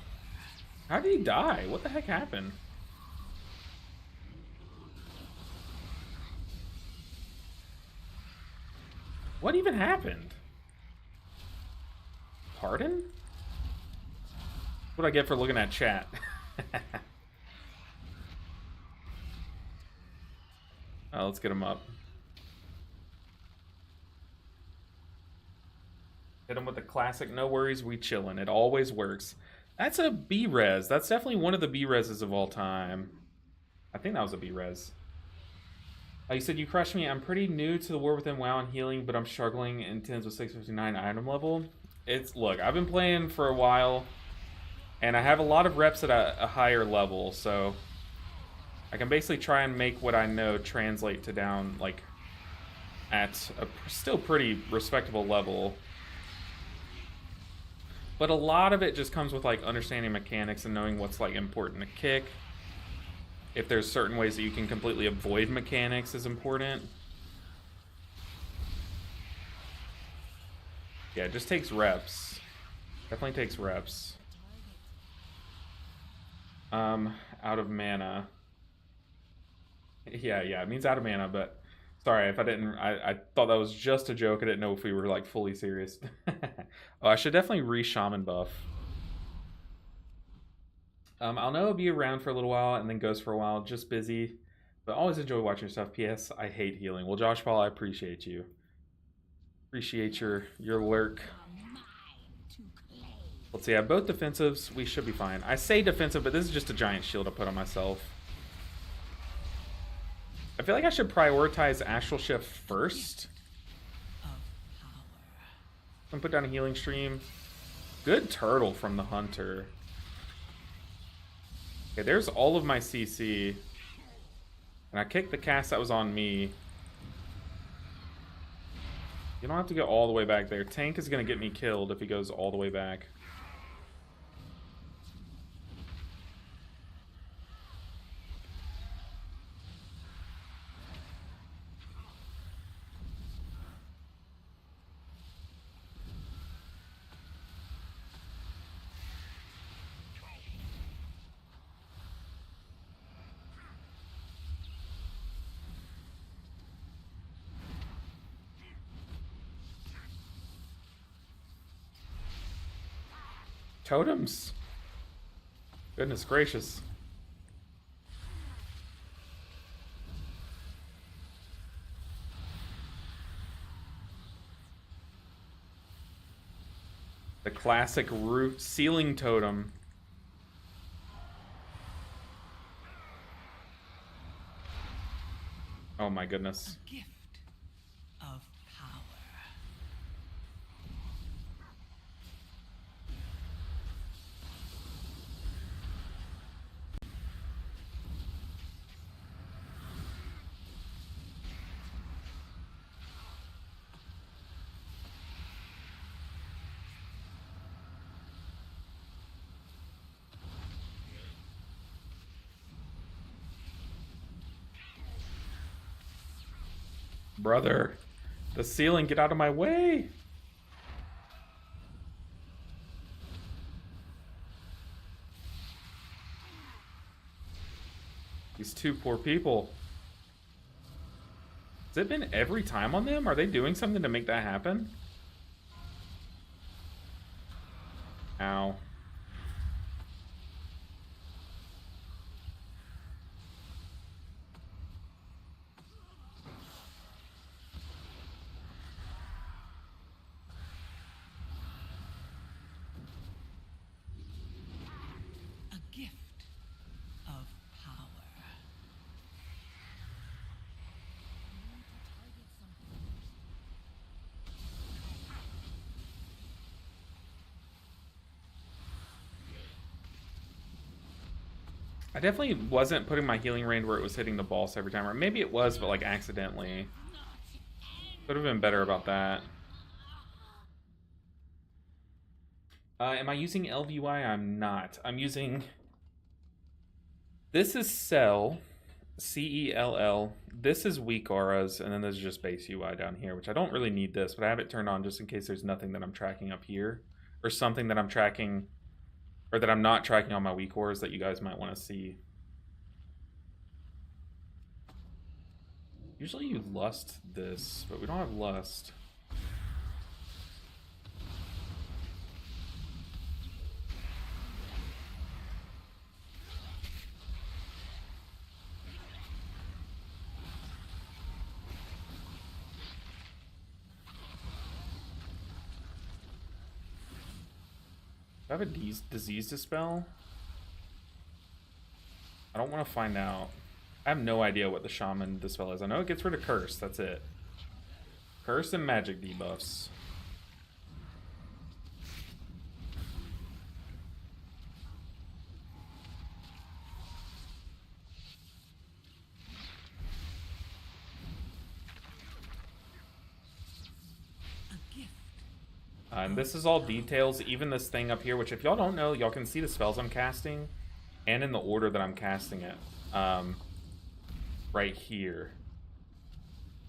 [SPEAKER 1] How did he die? What the heck happened? What even happened? Pardon? What do I get for looking at chat? Let's get him up. Hit him with the classic, no worries, we chillin'. It always works. That's a B-res. That's definitely one of the B-reses of all time. I think that was a B-res. You said, you crushed me. I'm pretty new to the War Within WoW and healing, but I'm struggling in 10s with 659 item level. Look, I've been playing for a while, and I have a lot of reps at a higher level, so I can basically try and make what I know translate to down, like, at a still pretty respectable level. But a lot of it just comes with, like, understanding mechanics and knowing what's, like, important to kick. if there's certain ways that you can completely avoid mechanics is important. Yeah, it just takes reps. Definitely takes reps. Out of mana. Yeah, it means out of mana, but sorry if I didn't, I thought that was just a joke. I didn't know if we were like fully serious. Oh, I should definitely re-Shaman buff. I'll know it'll be around for a little while and then goes for a while, just busy. But always enjoy watching stuff. P.S. I hate healing. Well, Josh Paul, I appreciate you. Appreciate your lurk. Let's see, I have both defensives. We should be fine. I say defensive, but this is just a giant shield I put on myself. I feel like I should prioritize Astral Shift first. I'm gonna put down a healing stream. Good turtle from the hunter. Okay, there's all of my CC. And I kicked the cast that was on me. You don't have to go all the way back there. Tank is gonna get me killed if he goes all the way back. Totems. Goodness gracious. The classic roof ceiling totem. Oh my goodness.
[SPEAKER 3] A gift of power.
[SPEAKER 1] Brother, the ceiling, get out of my way. These two poor people. Has it been every time on them? Are they doing something to make that happen? Ow.
[SPEAKER 3] A gift of power.
[SPEAKER 1] I definitely wasn't putting my healing range where it was hitting the boss every time. Or maybe it was, but like accidentally. Could have been better about that. Am I using LVY? I'm not. I'm using... This is Cell. C-E-L-L. This is weak auras, and then there's just base UI down here, which I don't really need this, but I have it turned on just in case there's nothing that I'm tracking up here. Or something that I'm tracking... Or that I'm not tracking on my weak auras that you guys might want to see. Usually you lust this, but we don't have lust. Do I have a disease dispel? I don't want to find out. I have no idea what the Shaman dispel is. I know it gets rid of curse, that's it. Curse and magic debuffs. And this is all details, even this thing up here, which if y'all don't know, y'all can see the spells I'm casting. and in the order that I'm casting it. Right here.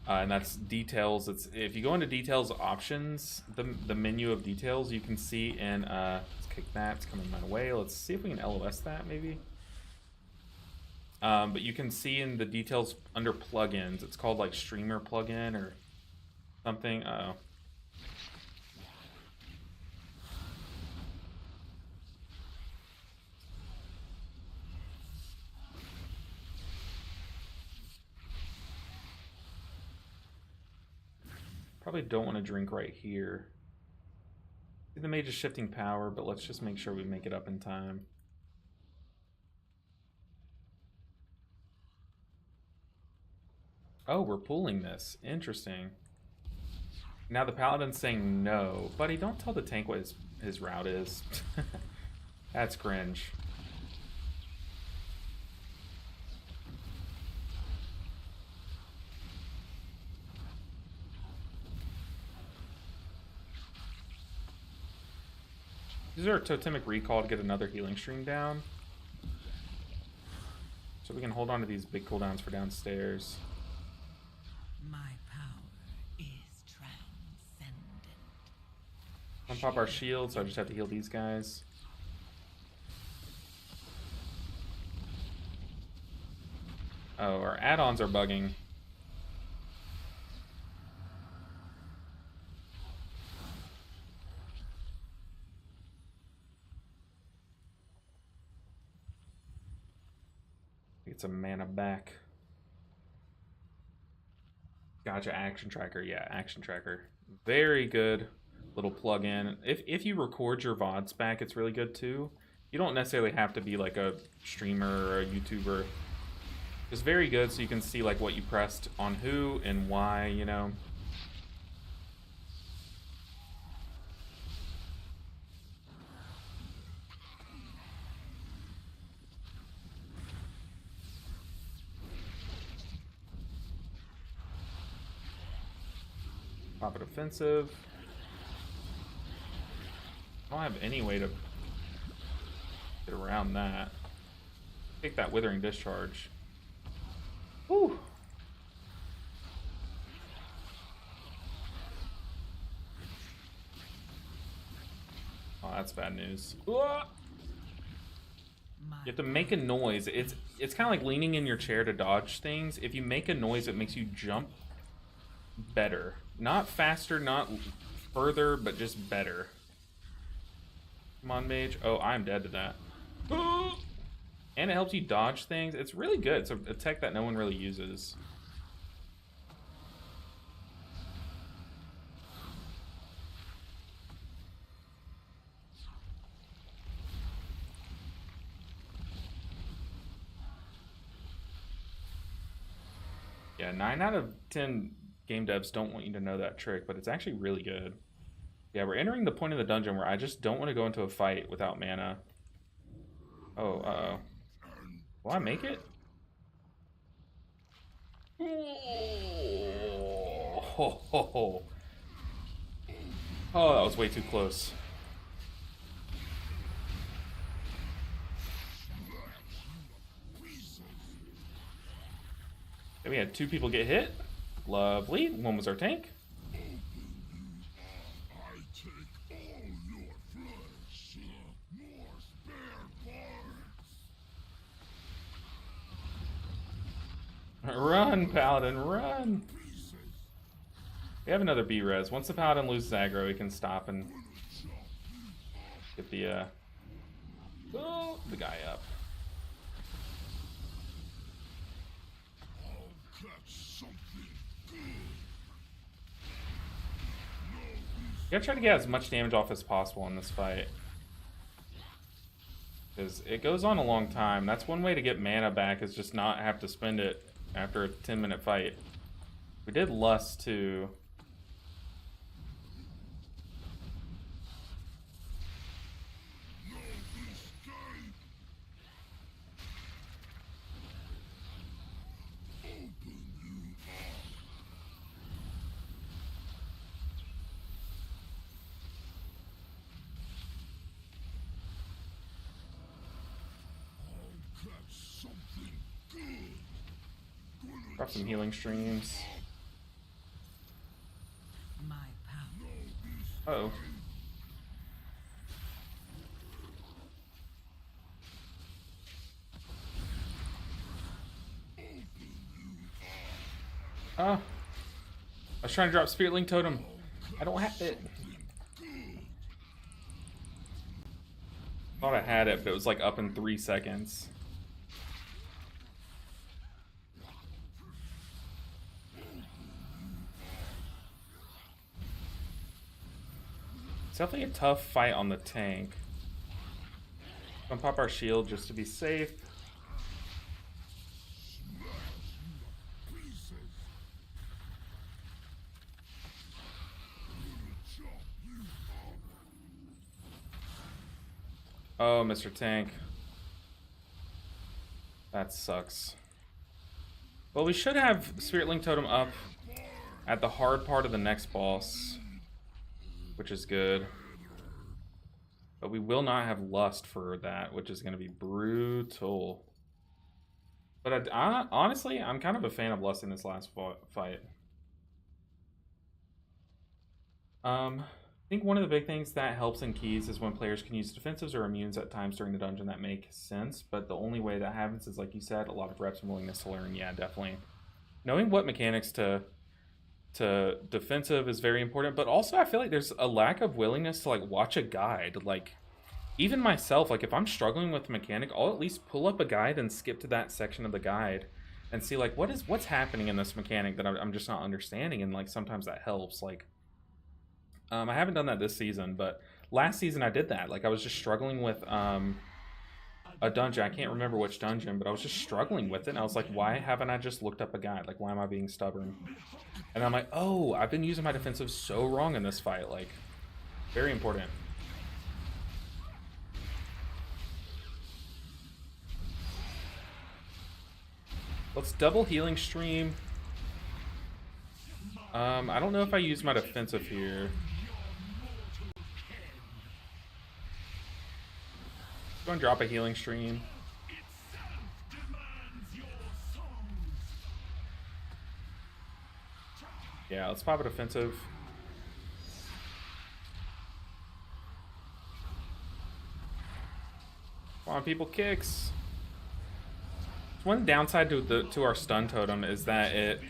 [SPEAKER 1] And that's details. It's if you go into details options, the menu of details, you can see in let's kick that. It's coming my way. Let's see if we can LOS that maybe. But you can see in the details under plugins, it's called like streamer plugin or something. Uh-oh. Probably don't want to drink right here. The mage is shifting power, but let's just make sure we make it up in time. Oh, we're pulling this. Interesting. Now the paladin's saying no. Buddy, don't tell the tank what his route is. That's cringe. Use our totemic recall to get another healing stream down. So we can hold on to these big cooldowns for downstairs.
[SPEAKER 3] My power is transcendent.
[SPEAKER 1] Unpop our shield, so I just have to heal these guys. Oh, our add-ons are bugging. Get some mana back. Gotcha, action tracker. Yeah, action tracker. Very good little plug-in. If you record your VODs back, it's really good too. You don't necessarily have to be like a streamer or a YouTuber. It's very good so you can see like what you pressed on who and why, you know. Pop it offensive. I don't have any way to get around that. Take that withering discharge. Whew. Oh, that's bad news. You have to make a noise. It's kind of like leaning in your chair to dodge things. If you make a noise, it makes you jump better. Not faster, not further, but just better. Come on, mage. Oh, I'm dead to that. And it helps you dodge things. It's really good. It's a tech that no one really uses. Yeah, 9 out of 10 game devs don't want you to know that trick, but it's actually really good. Yeah, we're entering the point of the dungeon where I just don't want to go into a fight without mana. Oh, uh-oh. Will I make it? Oh, that was way too close. Okay, we had 2 people get hit. Lovely. One was our tank. Run, Paladin, run! We have another B-res. Once the Paladin loses aggro, he can stop and get the guy up. You gotta try to get as much damage off as possible in this fight. Because it goes on a long time. That's one way to get mana back, is just not have to spend it after a 10-minute fight. We did Lust too. Drop some healing streams.
[SPEAKER 3] My power.
[SPEAKER 1] Uh-oh. Oh. I was trying to drop Spirit Link Totem. I don't have it. Thought I had it, but it was like up in 3 seconds. It's definitely a tough fight on the tank. Gonna pop our shield just to be safe. Oh, Mr. Tank. That sucks. Well, we should have Spirit Link Totem up at the hard part of the next boss, which is good. But we will not have Lust for that, which is going to be brutal. But honestly, I'm kind of a fan of Lust in this last fight. I think one of the big things that helps in keys is when players can use defensives or immunes at times during the dungeon that make sense, but the only way that happens is, like you said, a lot of reps and willingness to learn. Yeah, definitely. Knowing what mechanics to defensive is very important, but also I feel like there's a lack of willingness to like watch a guide. Like, even myself, like if I'm struggling with a mechanic, I'll at least pull up a guide and skip to that section of the guide and see like what's happening in this mechanic that I'm just not understanding, and like sometimes that helps. Like, I haven't done that this season, but last season I did that. Like, I was just struggling with a dungeon. I can't remember which dungeon, but I was just struggling with it, and I was like, why haven't I just looked up a guide? Like, why am I being stubborn? And I'm like, oh, I've been using my defensive so wrong in this fight. Like, very important. Let's double healing stream. I don't know if I use my defensive here. Go and drop a healing stream. Yeah, let's pop a defensive. Come on, people, kicks. One downside to our stun totem is that it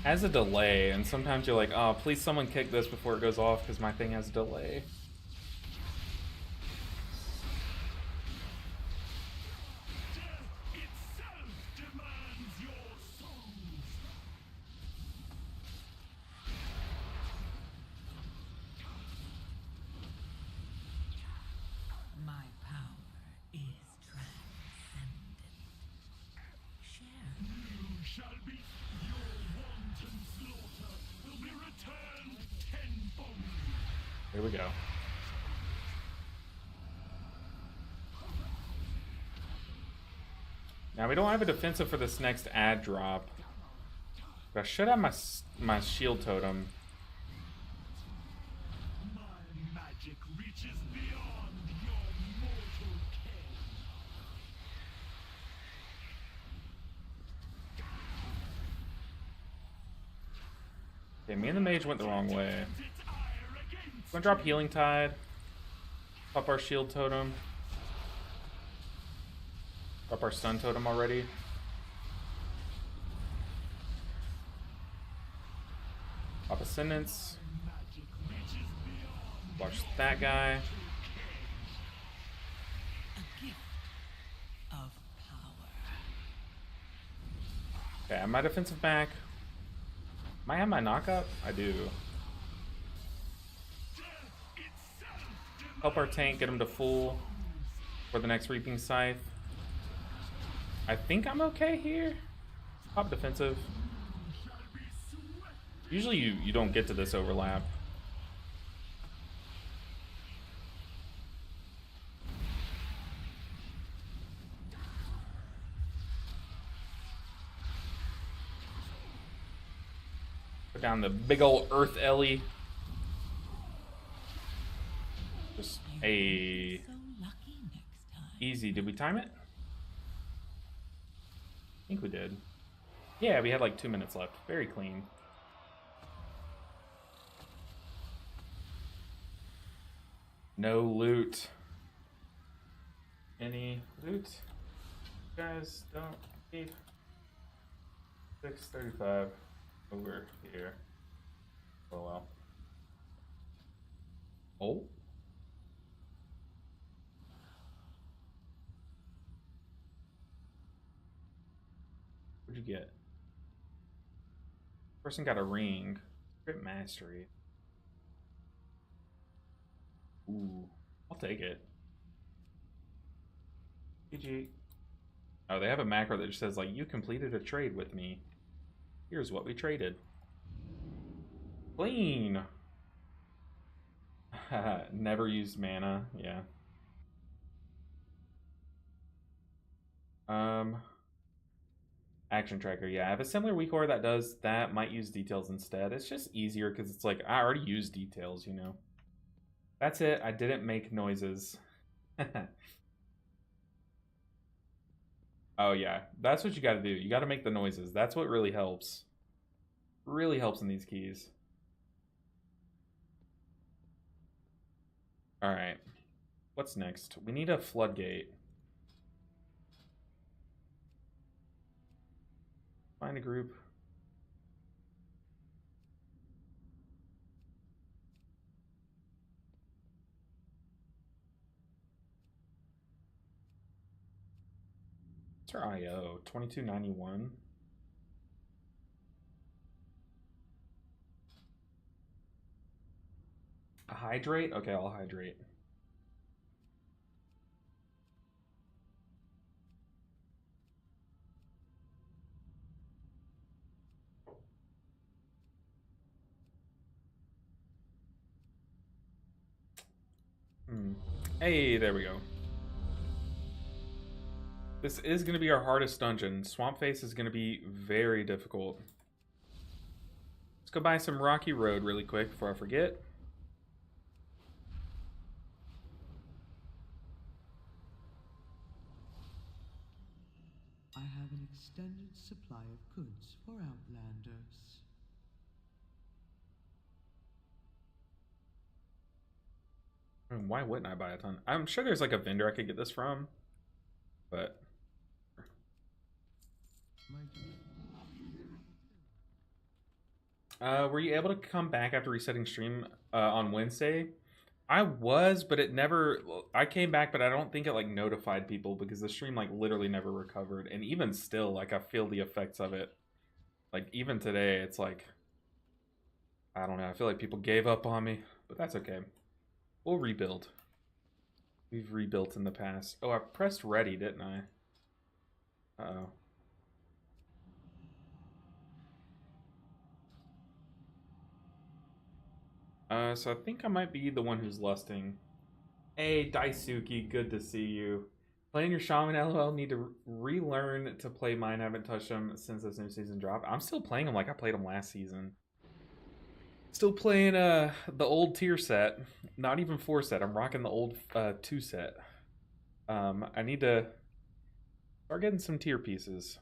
[SPEAKER 1] has a delay, and sometimes you're like, oh, please someone kick this before it goes off because my thing has a delay.
[SPEAKER 3] My power is transcendent. Share.
[SPEAKER 5] You shall be. Your wanton slaughter will be returned tenfold.
[SPEAKER 1] Here we go. Now we don't have a defensive for this next ad drop, but I should have my shield totem.
[SPEAKER 5] My magic reaches beyond your mortal ken.
[SPEAKER 1] Okay, me and the mage went the wrong way.
[SPEAKER 5] Its ire against
[SPEAKER 1] I'm gonna drop Healing Tide. Pop our shield totem. Pop our stun totem already. Pop Ascendance.
[SPEAKER 5] magic reaches beyond.
[SPEAKER 1] Watch that guy.
[SPEAKER 3] A gift of power.
[SPEAKER 1] Okay, I have my defensive back. Might have my knockup? I do. Help our tank get him to full for the next Reaping Scythe. I think I'm okay here. Pop defensive. Usually you don't get to this overlap. Put down the big old Earth Ellie. Just a
[SPEAKER 3] So lucky next time.
[SPEAKER 1] easy. Did we time it? I think we did. Yeah, we had like 2 minutes left. Very clean. No loot. Any loot? You guys don't keep 635 over here. Oh well. Oh. What'd you get? Person got a ring. Script mastery. Ooh, I'll take it. GG. Oh, they have a macro that just says, like, you completed a trade with me. Here's what we traded. Clean! Never used mana, yeah. Action tracker, yeah. I have a similar weak ore that does that. Might use details instead. It's just easier because it's like, I already used details, you know. That's it. I didn't make noises. Oh, yeah. That's what you gotta do. You gotta make the noises. That's what really helps. Really helps in these keys. Alright. What's next? We need a floodgate. Find a group. What's our IO? 2291. A hydrate? Okay, I'll hydrate. Hey, there we go. This is going to be our hardest dungeon. Swamp Face is going to be very difficult. Let's go buy some Rocky Road really quick before I forget.
[SPEAKER 6] I have an extended supply of goods for Outlanders.
[SPEAKER 1] Why wouldn't I buy a ton? I'm sure there's like a vendor I could get this from, but were you able to come back after resetting stream on Wednesday? I was, but it never. I came back, but I don't think it like notified people because the stream like literally never recovered. And even still, like I feel the effects of it. Like even today, it's like I don't know. I feel like people gave up on me, but that's okay. We'll rebuild. We've rebuilt in the past. Oh, I pressed ready, didn't I? Uh-oh. So I think I might be the one who's lusting. Hey, Daisuke, good to see you. Playing your Shaman, LOL. Need to relearn to play mine. Haven't touched them since this new season dropped. I'm still playing them like I played them last season. Still playing the old tier set. Not even 4 set. I'm rocking the old 2 set. I need to start getting some tier pieces.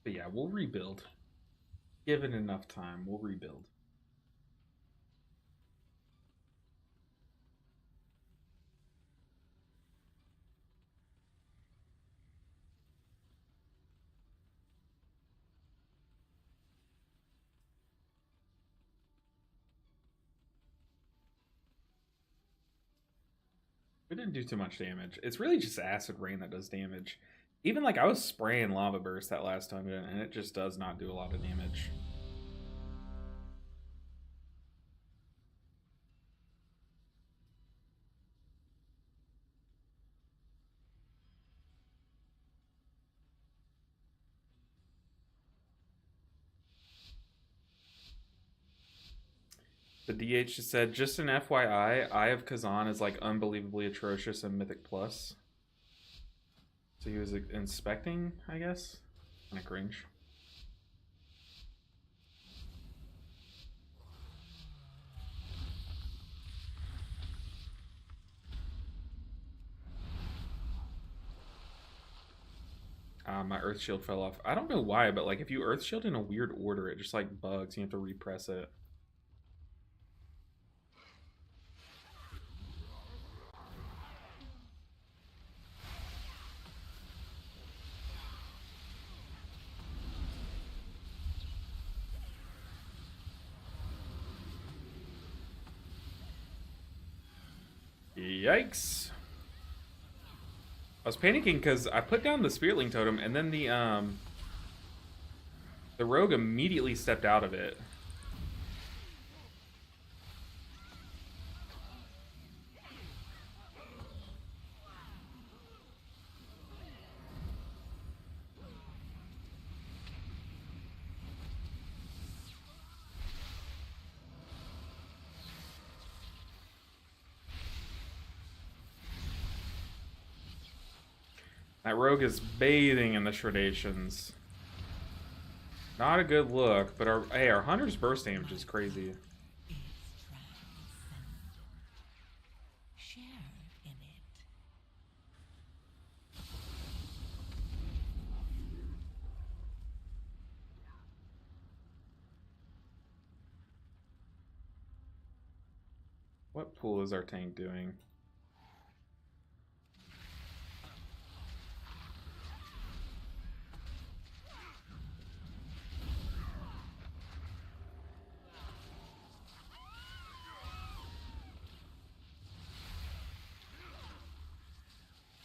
[SPEAKER 1] But yeah, we'll rebuild. Given enough time, we'll rebuild. We didn't do too much damage. It's really just acid rain that does damage. Even like I was spraying lava burst that last time, and it just does not do a lot of damage. The DH just said, just an FYI, Eye of Kazan is like unbelievably atrocious in Mythic Plus. So he was inspecting, I guess. Kind of cringe. My Earth Shield fell off. I don't know why, but like if you Earth Shield in a weird order, it just like bugs. You have to repress it. Yikes. I was panicking because I put down the Spiritling Totem and then the rogue immediately stepped out of it. That rogue is bathing in the Shredations. Not a good look, but our Hunter's burst damage is crazy.
[SPEAKER 3] Share in it.
[SPEAKER 1] What pool is our tank doing?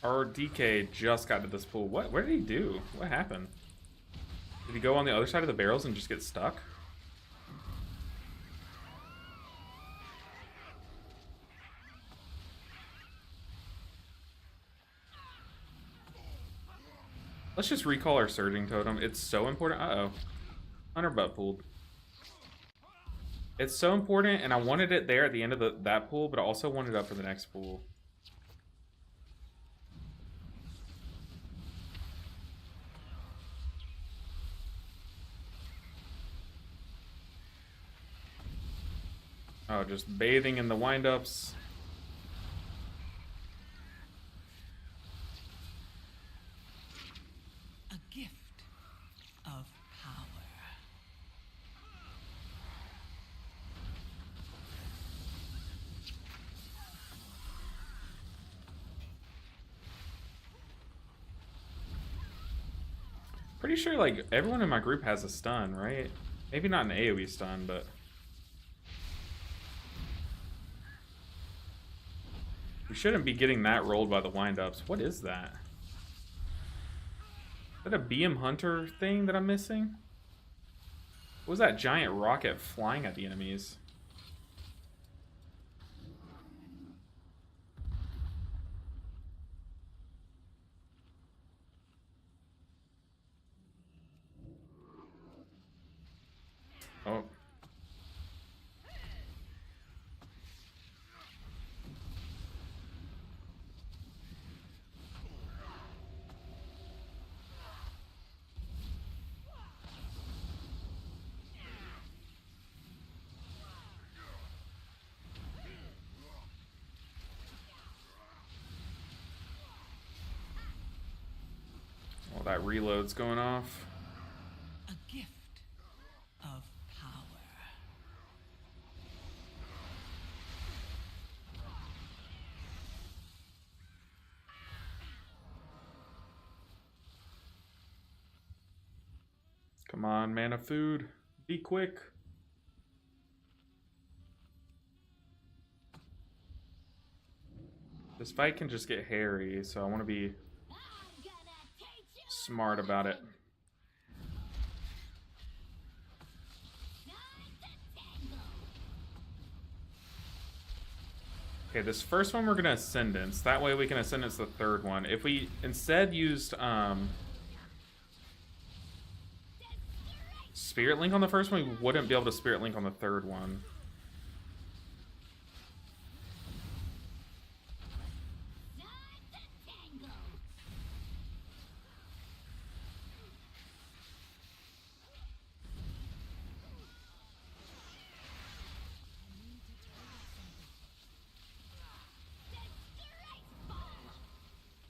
[SPEAKER 1] Our DK just got to this pool. What did he do? What happened? Did he go on the other side of the barrels and just get stuck? Let's just recall our Surging Totem. It's so important. Uh-oh. Hunter butt pulled. It's so important, and I wanted it there at the end of that pool, but I also wanted it up for the next pool. Oh, just bathing in the windups.
[SPEAKER 3] A gift of power.
[SPEAKER 1] Pretty sure, like, everyone in my group has a stun, right? Maybe not an AoE stun, but... we shouldn't be getting that rolled by the windups. What is that? Is that a BM Hunter thing that I'm missing? What was that giant rocket flying at the enemies? Oh. Oh, that reload's going off.
[SPEAKER 3] A gift of power.
[SPEAKER 1] Come on, man of food. Be quick. This fight can just get hairy, so I want to be smart about it. Okay, this first one we're gonna Ascendance. That way we can Ascendance the third one. If we instead used Spirit Link on the first one, we wouldn't be able to Spirit Link on the third one.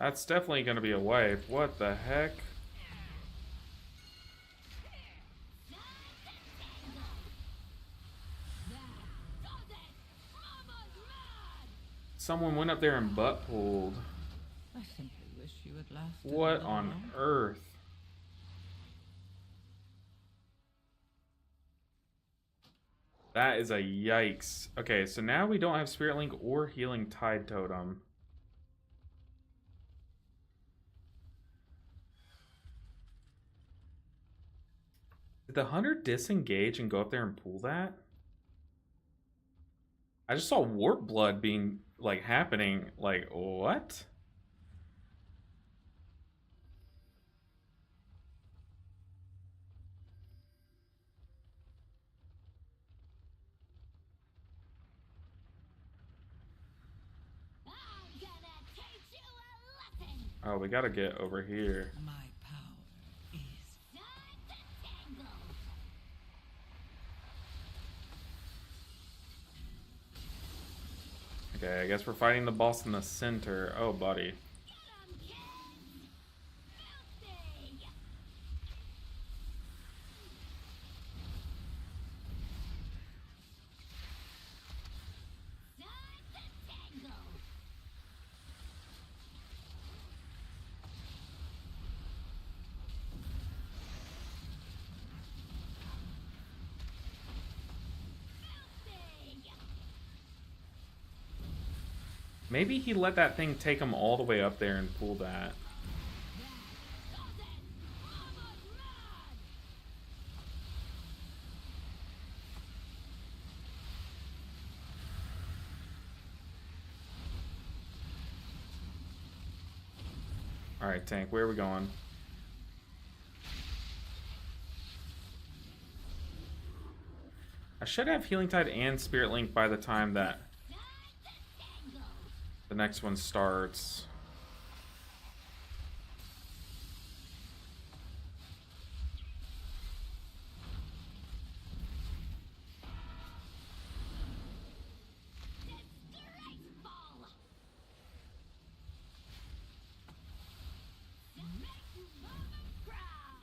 [SPEAKER 1] That's definitely gonna be a wipe. What the heck? Someone went up there and butt pulled.
[SPEAKER 3] I simply wish you had lasted a
[SPEAKER 1] What
[SPEAKER 3] little
[SPEAKER 1] on
[SPEAKER 3] longer.
[SPEAKER 1] earth? That is a yikes. Okay, so now we don't have Spirit Link or Healing Tide Totem. Did the hunter disengage and go up there and pull that? I just saw Warp Blood being, like, happening. Like, what?
[SPEAKER 4] I'm gonna teach you a lesson.
[SPEAKER 1] Oh, we gotta get over here.
[SPEAKER 3] My power is
[SPEAKER 4] Time to tangle.
[SPEAKER 1] Okay, I guess we're fighting the boss in the center. Oh, buddy.
[SPEAKER 4] Get 'em, kids. Filthy. Time to tangle. Filthy.
[SPEAKER 1] Maybe he let that thing take him all the way up there and pull that. Alright, tank, where are we going? I should have Healing Tide and Spirit Link by the time that the next one starts.
[SPEAKER 4] Disgraceful. Make mama proud.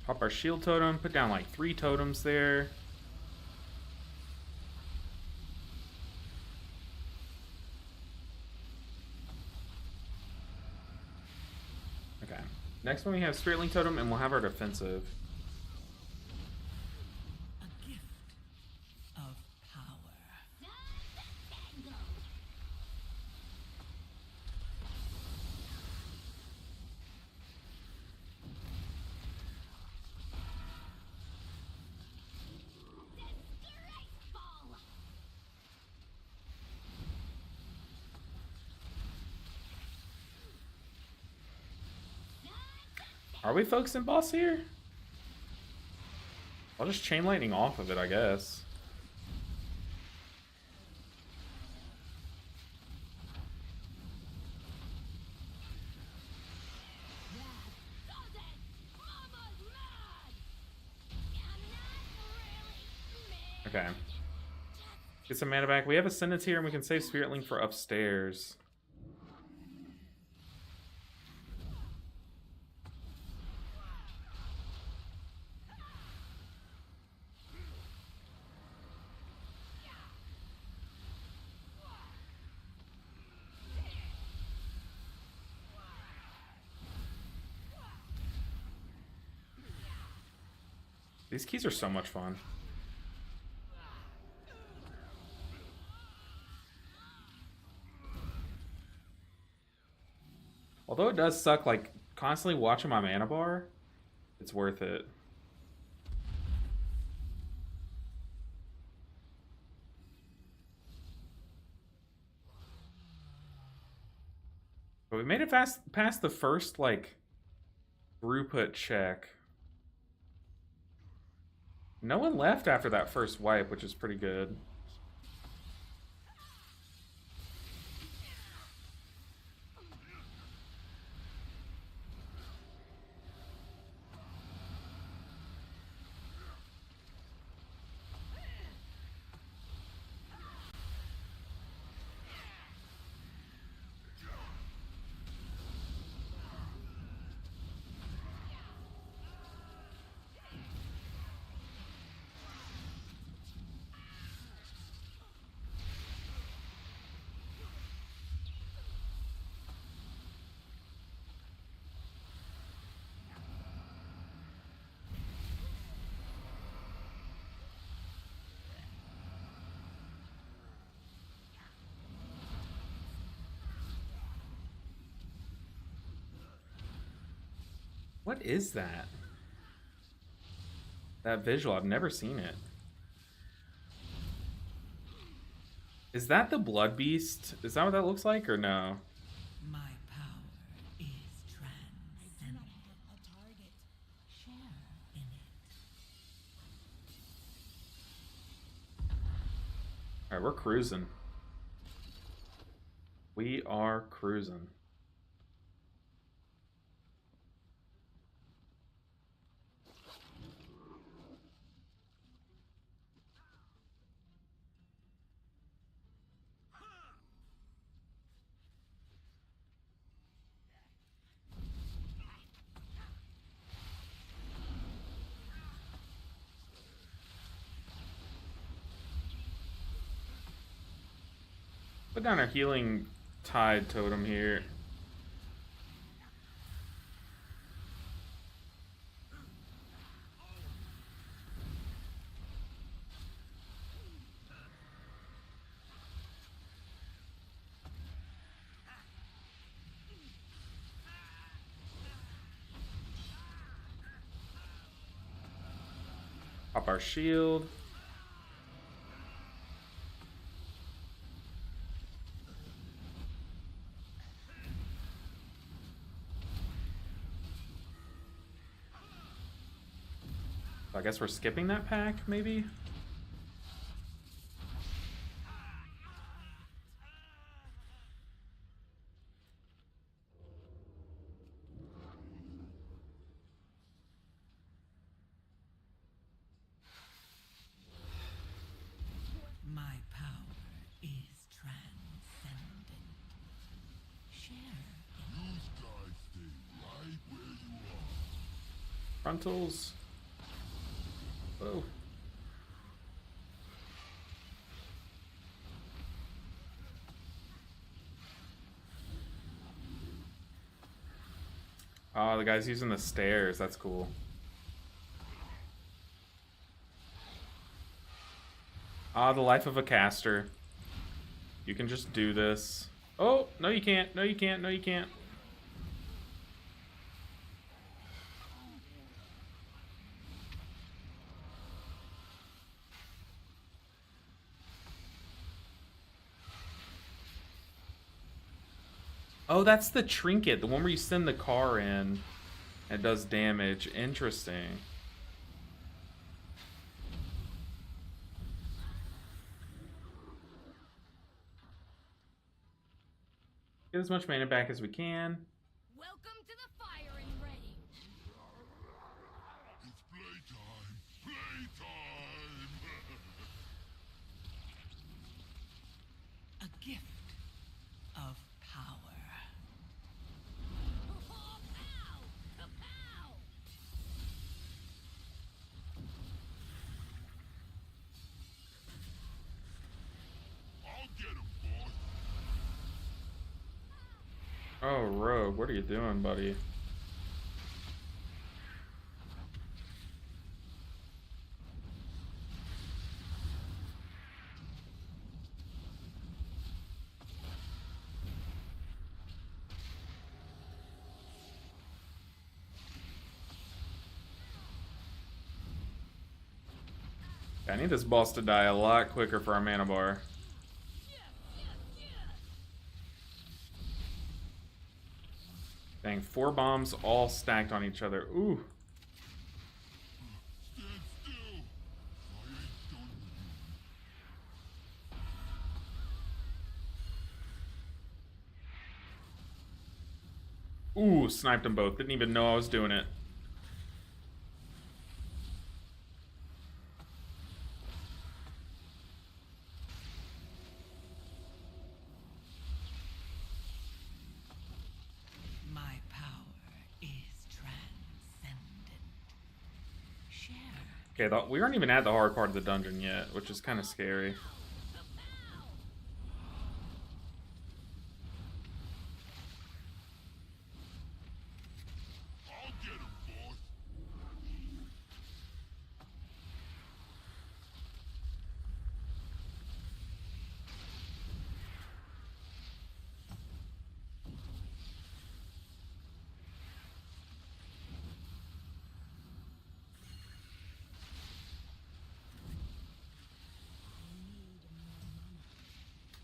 [SPEAKER 1] Pop our shield totem, put down like 3 totems there. Okay. Next one we have Spirit Link totem and we'll have our defensive.
[SPEAKER 3] a gift of power.
[SPEAKER 1] Are we focusing boss here? I'll just chain lightning off of it, I guess. Okay. Get some mana back. We have Ascendance here and we can save Spirit Link for upstairs. These keys are so much fun. Although it does suck, like, constantly watching my mana bar, it's worth it. But we made it past the first, like, throughput check. No one left after that first wipe, which is pretty good. What is that? That visual, I've never seen it. Is that the blood beast? Is that what that looks like or no?
[SPEAKER 3] My power is transcendent. A target. Share in it.
[SPEAKER 1] Alright, we're cruising. We are cruising. Put down our healing tide totem here. Pop our shield. I guess we're skipping that pack, maybe?
[SPEAKER 3] My power is transcendent. Share.
[SPEAKER 7] You guys stay right where you are.
[SPEAKER 1] Frontals. Whoa. Oh, the guy's using the stairs. That's cool. Ah, the life of a caster. You can just do this. Oh, no you can't. No you can't. No you can't. Oh, that's the trinket. The one where you send the car in. It does damage. Interesting. Get as much mana back as we can.
[SPEAKER 4] Welcome to the firing range.
[SPEAKER 7] It's playtime. Playtime.
[SPEAKER 3] A gift of power.
[SPEAKER 4] Pow! Kapow!
[SPEAKER 7] I'll get him, boss.
[SPEAKER 1] Oh, Rogue, what are you doing, buddy? I need this boss to die a lot quicker for our mana bar. Dang, 4 bombs all stacked on each other. Ooh.
[SPEAKER 7] Stand still.
[SPEAKER 1] Ooh, sniped them both. Didn't even know I was doing it.
[SPEAKER 3] My power is transcendent. Share.
[SPEAKER 1] Okay, we aren't even at the hard part of the dungeon yet, which is kind of scary.
[SPEAKER 7] I'll get him, boss.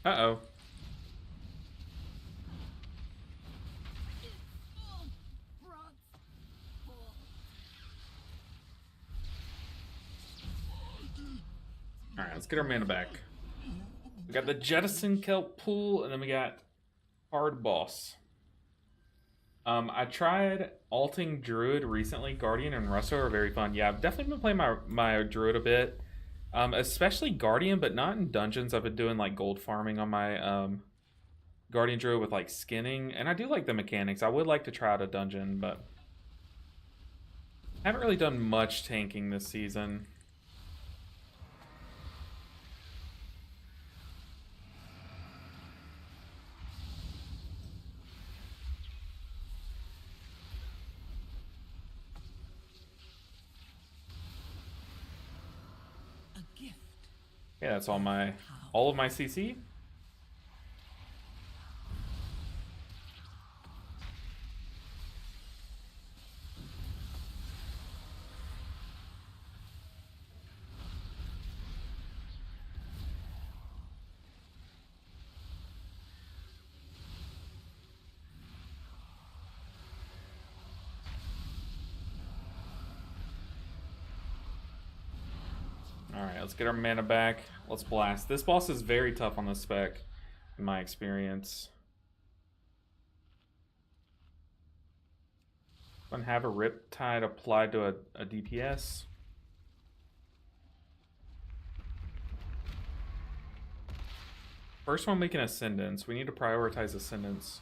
[SPEAKER 1] Uh-oh. Alright, let's get our mana back. We got the Jettison Kelp Pool, and then we got Hard Boss. I tried alting Druid recently. Guardian and Russo are very fun. Yeah, I've definitely been playing my Druid a bit. Especially Guardian, but not in dungeons. I've been doing like gold farming on my Guardian Druid with like skinning. And I do like the mechanics. I would like to try out a dungeon, but haven't really done much tanking this season. Yeah, that's all of my CC. Alright, let's get our mana back. Let's blast. This boss is very tough on the spec, in my experience. And have a Riptide applied to a DPS. First one making Ascendance. We need to prioritize Ascendance.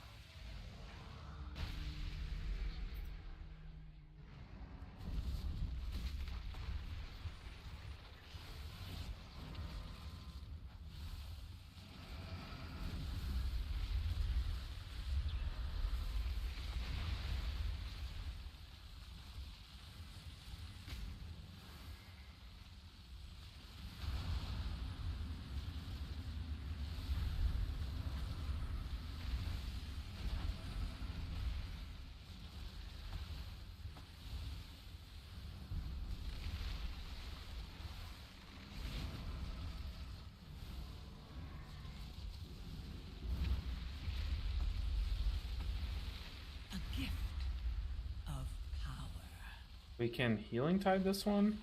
[SPEAKER 1] We can Healing Tide this one.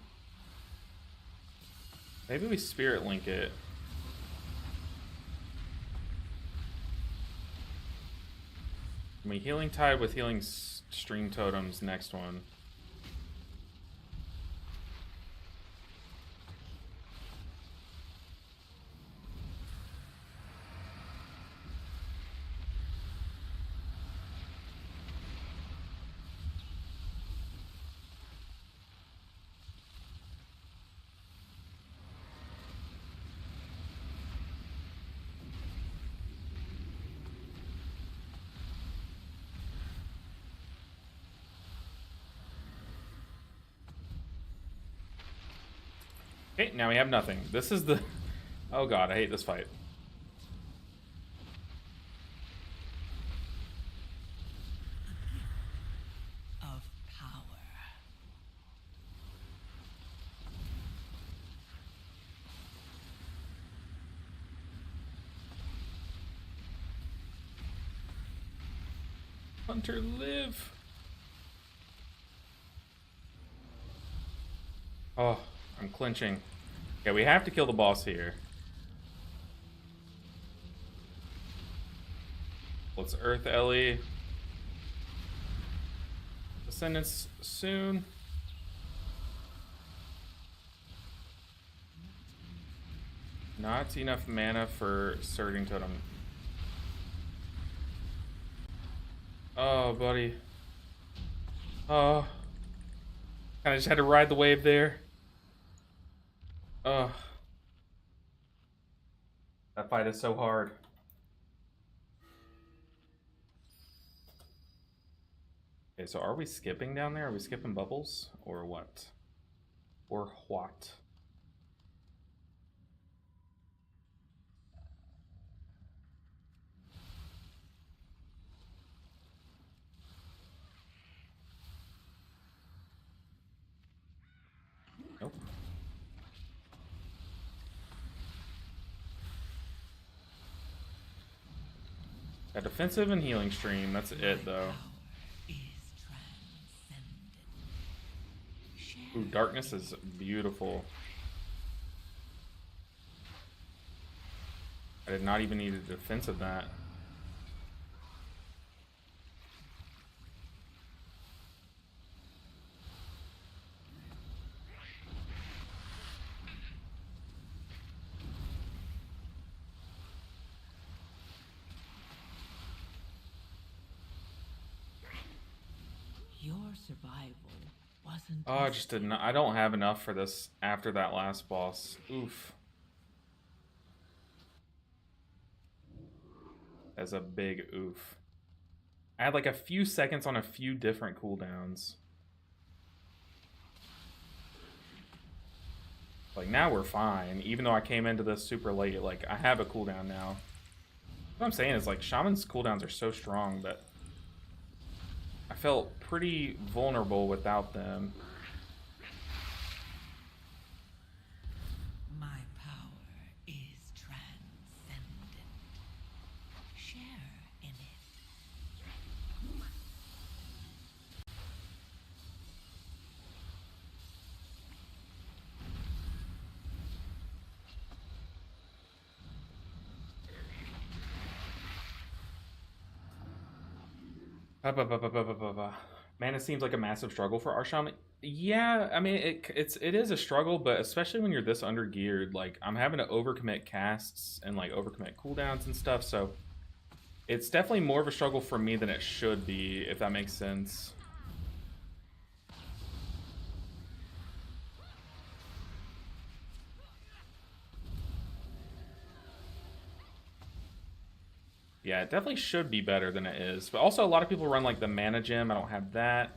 [SPEAKER 1] Maybe we Spirit Link it. Can we Healing Tide with Healing Stream Totems next one? Okay, now we have nothing. This is the... Oh god, I hate this fight.
[SPEAKER 3] Of power.
[SPEAKER 1] Hunter, live! Oh, I'm clinching. Okay, we have to kill the boss here. Let's Earth Ellie. Ascendance soon. Not enough mana for Surging Totem. Oh, buddy. Oh. I just had to ride the wave there. Oh. That fight is so hard. Okay, so are we skipping down there? Are we skipping bubbles? Or what? Or what? Nope. A defensive and healing stream. That's it, though. Ooh, darkness is beautiful. I did not even need a defense of that.
[SPEAKER 3] Your survival wasn't.
[SPEAKER 1] Oh, I just didn't. I don't have enough for this after that last boss. Oof. That's a big oof. I had like a few seconds on a few different cooldowns. Like now we're fine, even though I came into this super late. Like I have a cooldown now. What I'm saying is like Shaman's cooldowns are so strong that I felt pretty vulnerable without them.
[SPEAKER 3] My power is transcendent. Share in it.
[SPEAKER 1] Man, it seems like a massive struggle for our Shaman. Yeah, I mean it is a struggle, but especially when you're this under geared, like I'm having to overcommit casts and like overcommit cooldowns and stuff, so it's definitely more of a struggle for me than it should be, if that makes sense. Yeah, it definitely should be better than it is. But also, a lot of people run, like, the mana gem. I don't have that.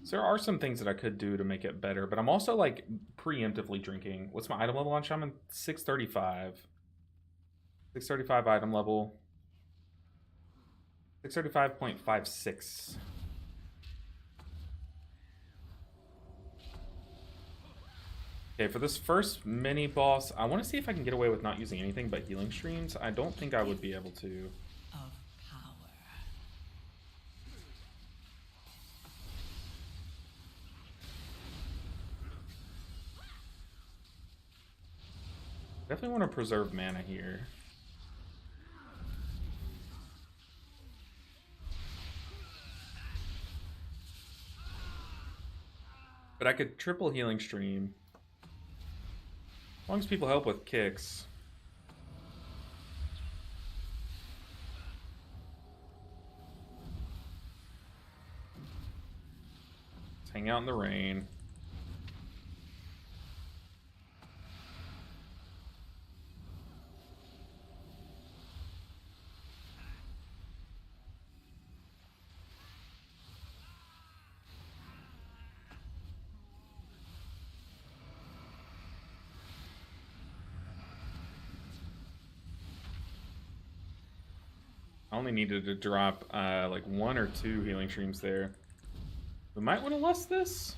[SPEAKER 1] So there are some things that I could do to make it better. But I'm also, like, preemptively drinking. What's my item level on Shaman? 635. 635 item level. 635.56. Okay, for this first mini boss, I want to see if I can get away with not using anything but healing streams. I don't think I would be able to.
[SPEAKER 3] Of power.
[SPEAKER 1] Definitely want to preserve mana here. But I could triple healing stream. As long as people help with kicks. Let's hang out in the rain. I only needed to drop like 1 or 2 healing streams there. We might want to lust this.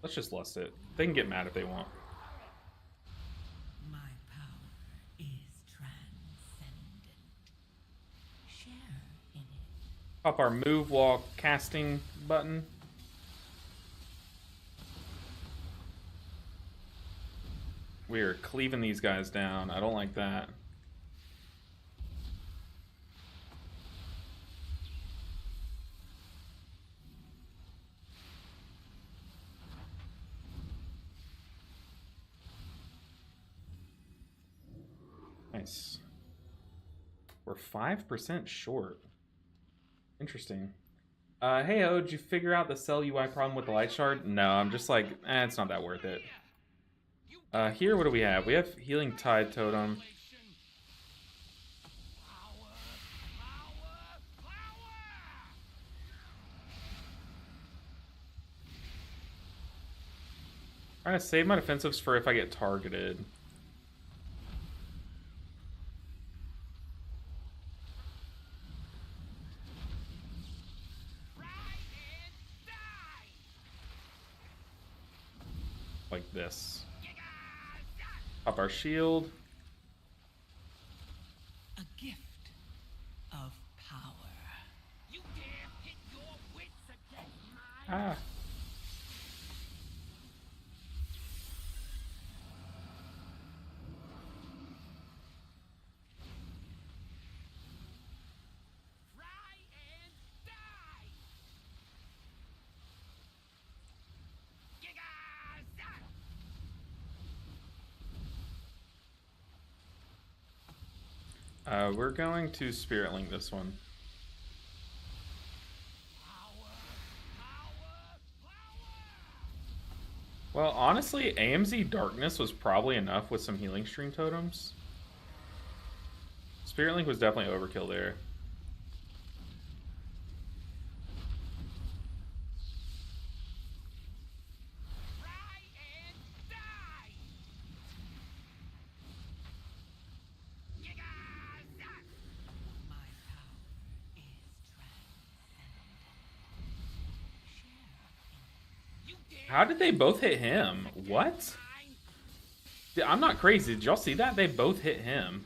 [SPEAKER 1] Let's just lust it. They can get mad if they want.
[SPEAKER 3] My power is transcendent. Share in it.
[SPEAKER 1] Pop our move while casting button. We are cleaving these guys down. I don't like that. Nice. We're 5% short. Interesting. Hey, oh, did you figure out the cell UI problem with the light shard? No, I'm just like, it's not that worth it. Here, what do we have? We have Healing Tide Totem. Trying to save my defensives for if I get targeted. Like this. Pop our shield.
[SPEAKER 3] A gift of power.
[SPEAKER 5] You dare hit your wits against mine?
[SPEAKER 1] Ah.
[SPEAKER 5] Try and die!
[SPEAKER 1] We're going to Spirit Link this one. Well, honestly, AMZ Darkness was probably enough with some Healing Stream Totems. Spirit Link was definitely overkill there. How did they both hit him? What? I'm not crazy. Did y'all see that? They both hit him.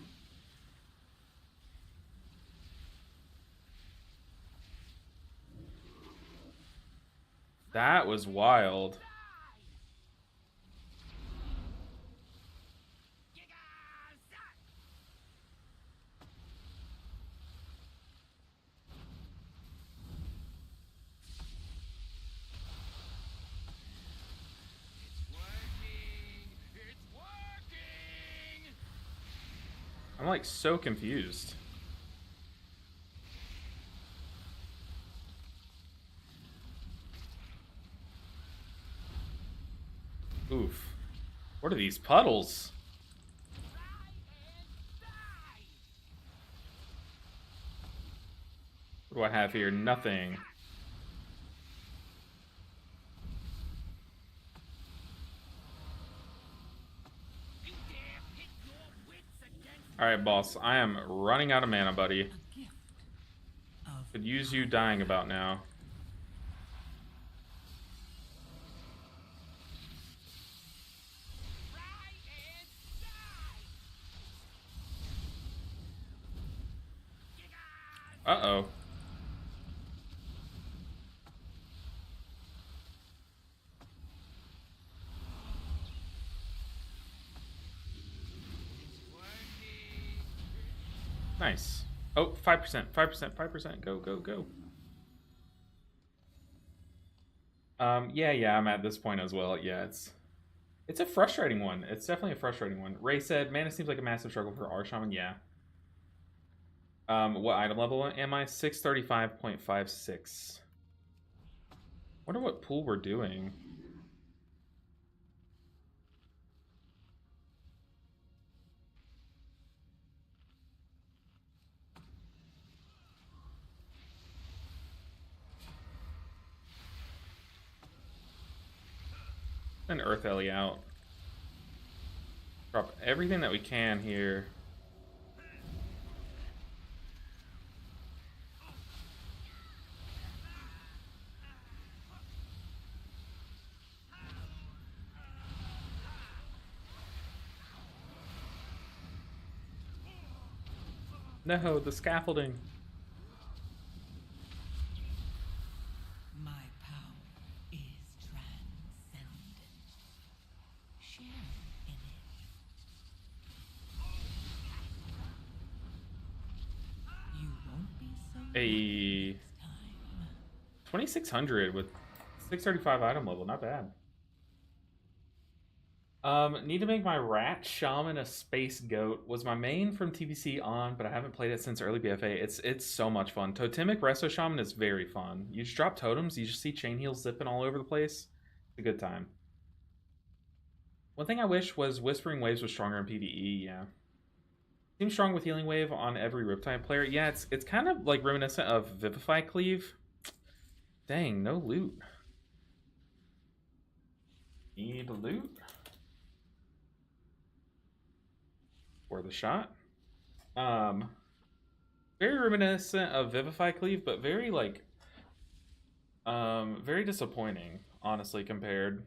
[SPEAKER 1] That was wild. I'm like so confused. Oof. What are these puddles? What do I have here? Nothing. Alright, boss. I am running out of mana, buddy. Could use you dying about now. Uh-oh. Nice. Oh, 5%, 5%, 5%. Go, go, go. Yeah, I'm at this point as well. Yeah, it's a frustrating one. It's definitely a frustrating one. Ray said, man, it seems like a massive struggle for our Shaman. Yeah. What item level am I? 635.56. Wonder what pool we're doing. Send Earth Ellie out. Drop everything that we can here. No, the scaffolding.
[SPEAKER 3] My power is transcendent. Share in it. You won't be so
[SPEAKER 1] A
[SPEAKER 3] next time.
[SPEAKER 1] 2600 with 635 item level, not bad. Need to make my rat shaman a space goat. Was my main from TBC on, but I haven't played it since early BFA. It's so much fun. Totemic Resto Shaman is very fun. You just drop totems, you just see chain heals zipping all over the place. It's a good time. One thing I wish was Whispering Waves was stronger in PvE, yeah. Seems strong with Healing Wave on every Riptide player. Yeah, it's kind of like reminiscent of Vivify Cleave. Dang, no loot. Need loot. For the shot. Very reminiscent of Vivify Cleave, but very like very disappointing, honestly, compared.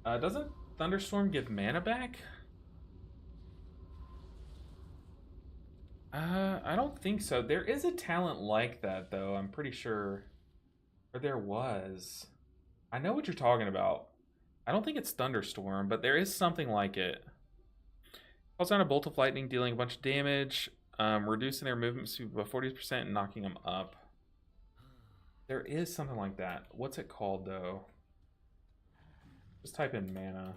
[SPEAKER 1] Doesn't Thunderstorm give mana back? I don't think so. There is a talent like that, though, I'm pretty sure. Or there was. I know what you're talking about. I don't think it's Thunderstorm, but there is something like it. Calls down a bolt of lightning, dealing a bunch of damage, reducing their movement speed by 40% and knocking them up. There is something like that. What's it called, though? Just type in mana.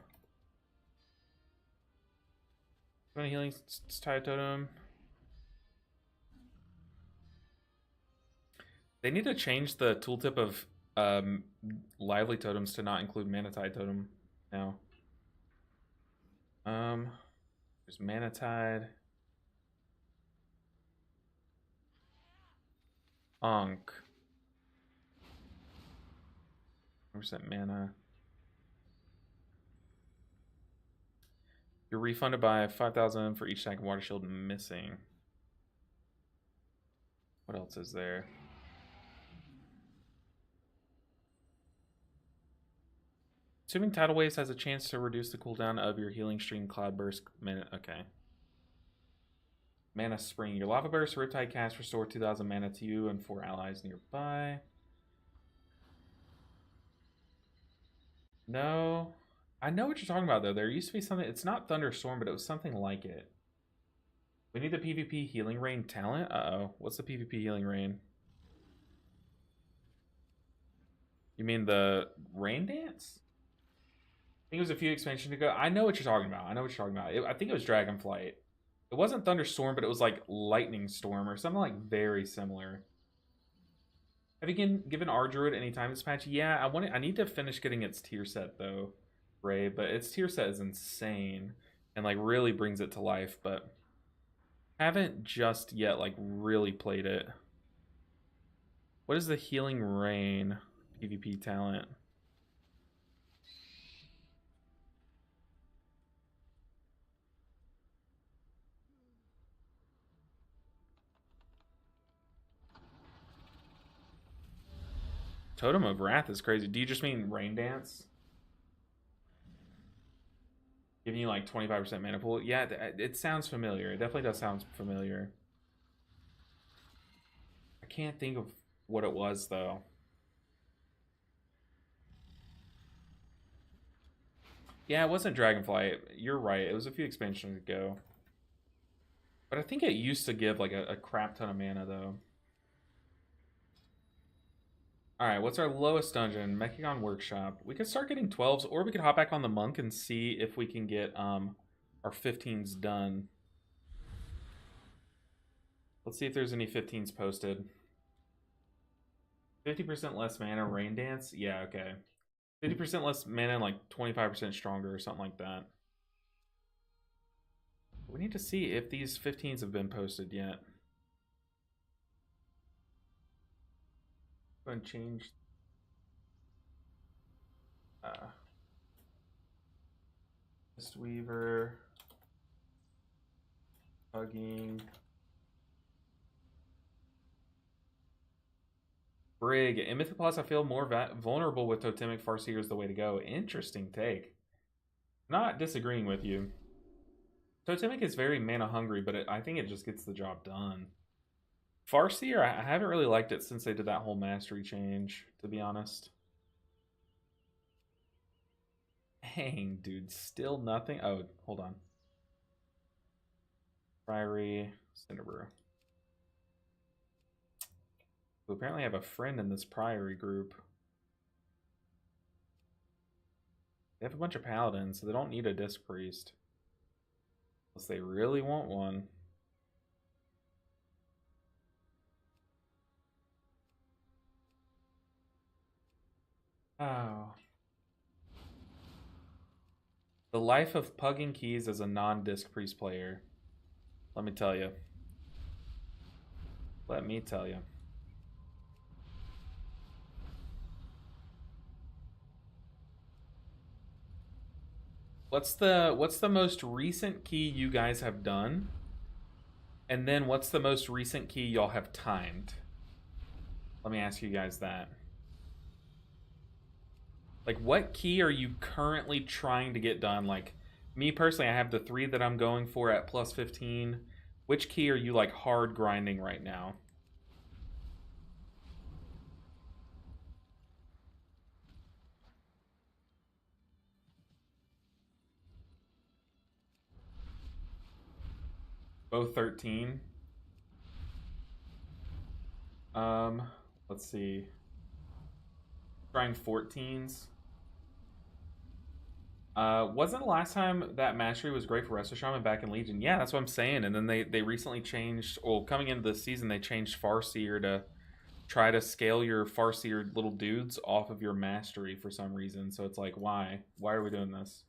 [SPEAKER 1] 20 healing tie totem. They need to change the tooltip of lively totems to not include mana tide totem now. There's mana tide. Onk. 100% mana. You're refunded by 5,000 for each stack of water shield missing. What else is there? Assuming Tidal Waves has a chance to reduce the cooldown of your Healing Stream Cloudburst minute. Okay. Mana Spring. Your Lava Burst Riptide cast restore 2,000 mana to you and 4 allies nearby. No. I know what you're talking about, though. There used to be something. It's not Thunderstorm, but it was something like it. We need the PvP Healing Rain talent. Uh-oh. What's the PvP Healing Rain? You mean the Rain Dance? I think it was a few expansions ago. I know what you're talking about. I know what you're talking about. I think it was Dragonflight. It wasn't Thunderstorm, but it was like Lightning Storm or something like very similar. Have you given our druid any time this patch? Yeah, I need to finish getting its tier set though, Ray. But its tier set is insane and like really brings it to life. But haven't just yet like really played it. What is the Healing Rain PvP talent? Totem of Wrath is crazy. Do you just mean Rain Dance? Giving you like 25% mana pool? Yeah, it sounds familiar. It definitely does sound familiar. I can't think of what it was, though. Yeah, it wasn't Dragonflight. You're right. It was a few expansions ago. But I think it used to give like a crap ton of mana, though. Alright, what's our lowest dungeon? Mechagon Workshop. We could start getting 12s, or we could hop back on the Monk and see if we can get our 15s done. Let's see if there's any 15s posted. 50% less mana, Rain Dance? Yeah, okay. 50% less mana and like 25% stronger or something like that. We need to see if these 15s have been posted yet. Go and change. Mistweaver. Pugging. Brig. In Mythic Plus, I feel more vulnerable with Totemic. Farseer is the way to go. Interesting take. Not disagreeing with you. Totemic is very mana hungry, but I think it just gets the job done. Farseer, I haven't really liked it since they did that whole mastery change, to be honest. Dang, dude, still nothing. Oh, hold on. Priory, Cinderbrew. We apparently have a friend in this Priory group. They have a bunch of paladins, so they don't need a disc priest. Unless they really want one. Oh. The life of Pugging Keys as a non-disc priest player. Let me tell you. Let me tell you. What's the most recent key you guys have done? And then what's the most recent key y'all have timed? Let me ask you guys that. Like, what key are you currently trying to get done? Like, me personally, I have the 3 that I'm going for at plus 15. Which key are you, like, hard grinding right now? Both 13. Let's see. Trying 14s. Wasn't the last time that mastery was great for Resto Shaman back in Legion? Yeah, that's what I'm saying. And then they recently changed, well, coming into the season, they changed Farseer to try to scale your Farseer little dudes off of your mastery for some reason. So it's like, why? Why are we doing this?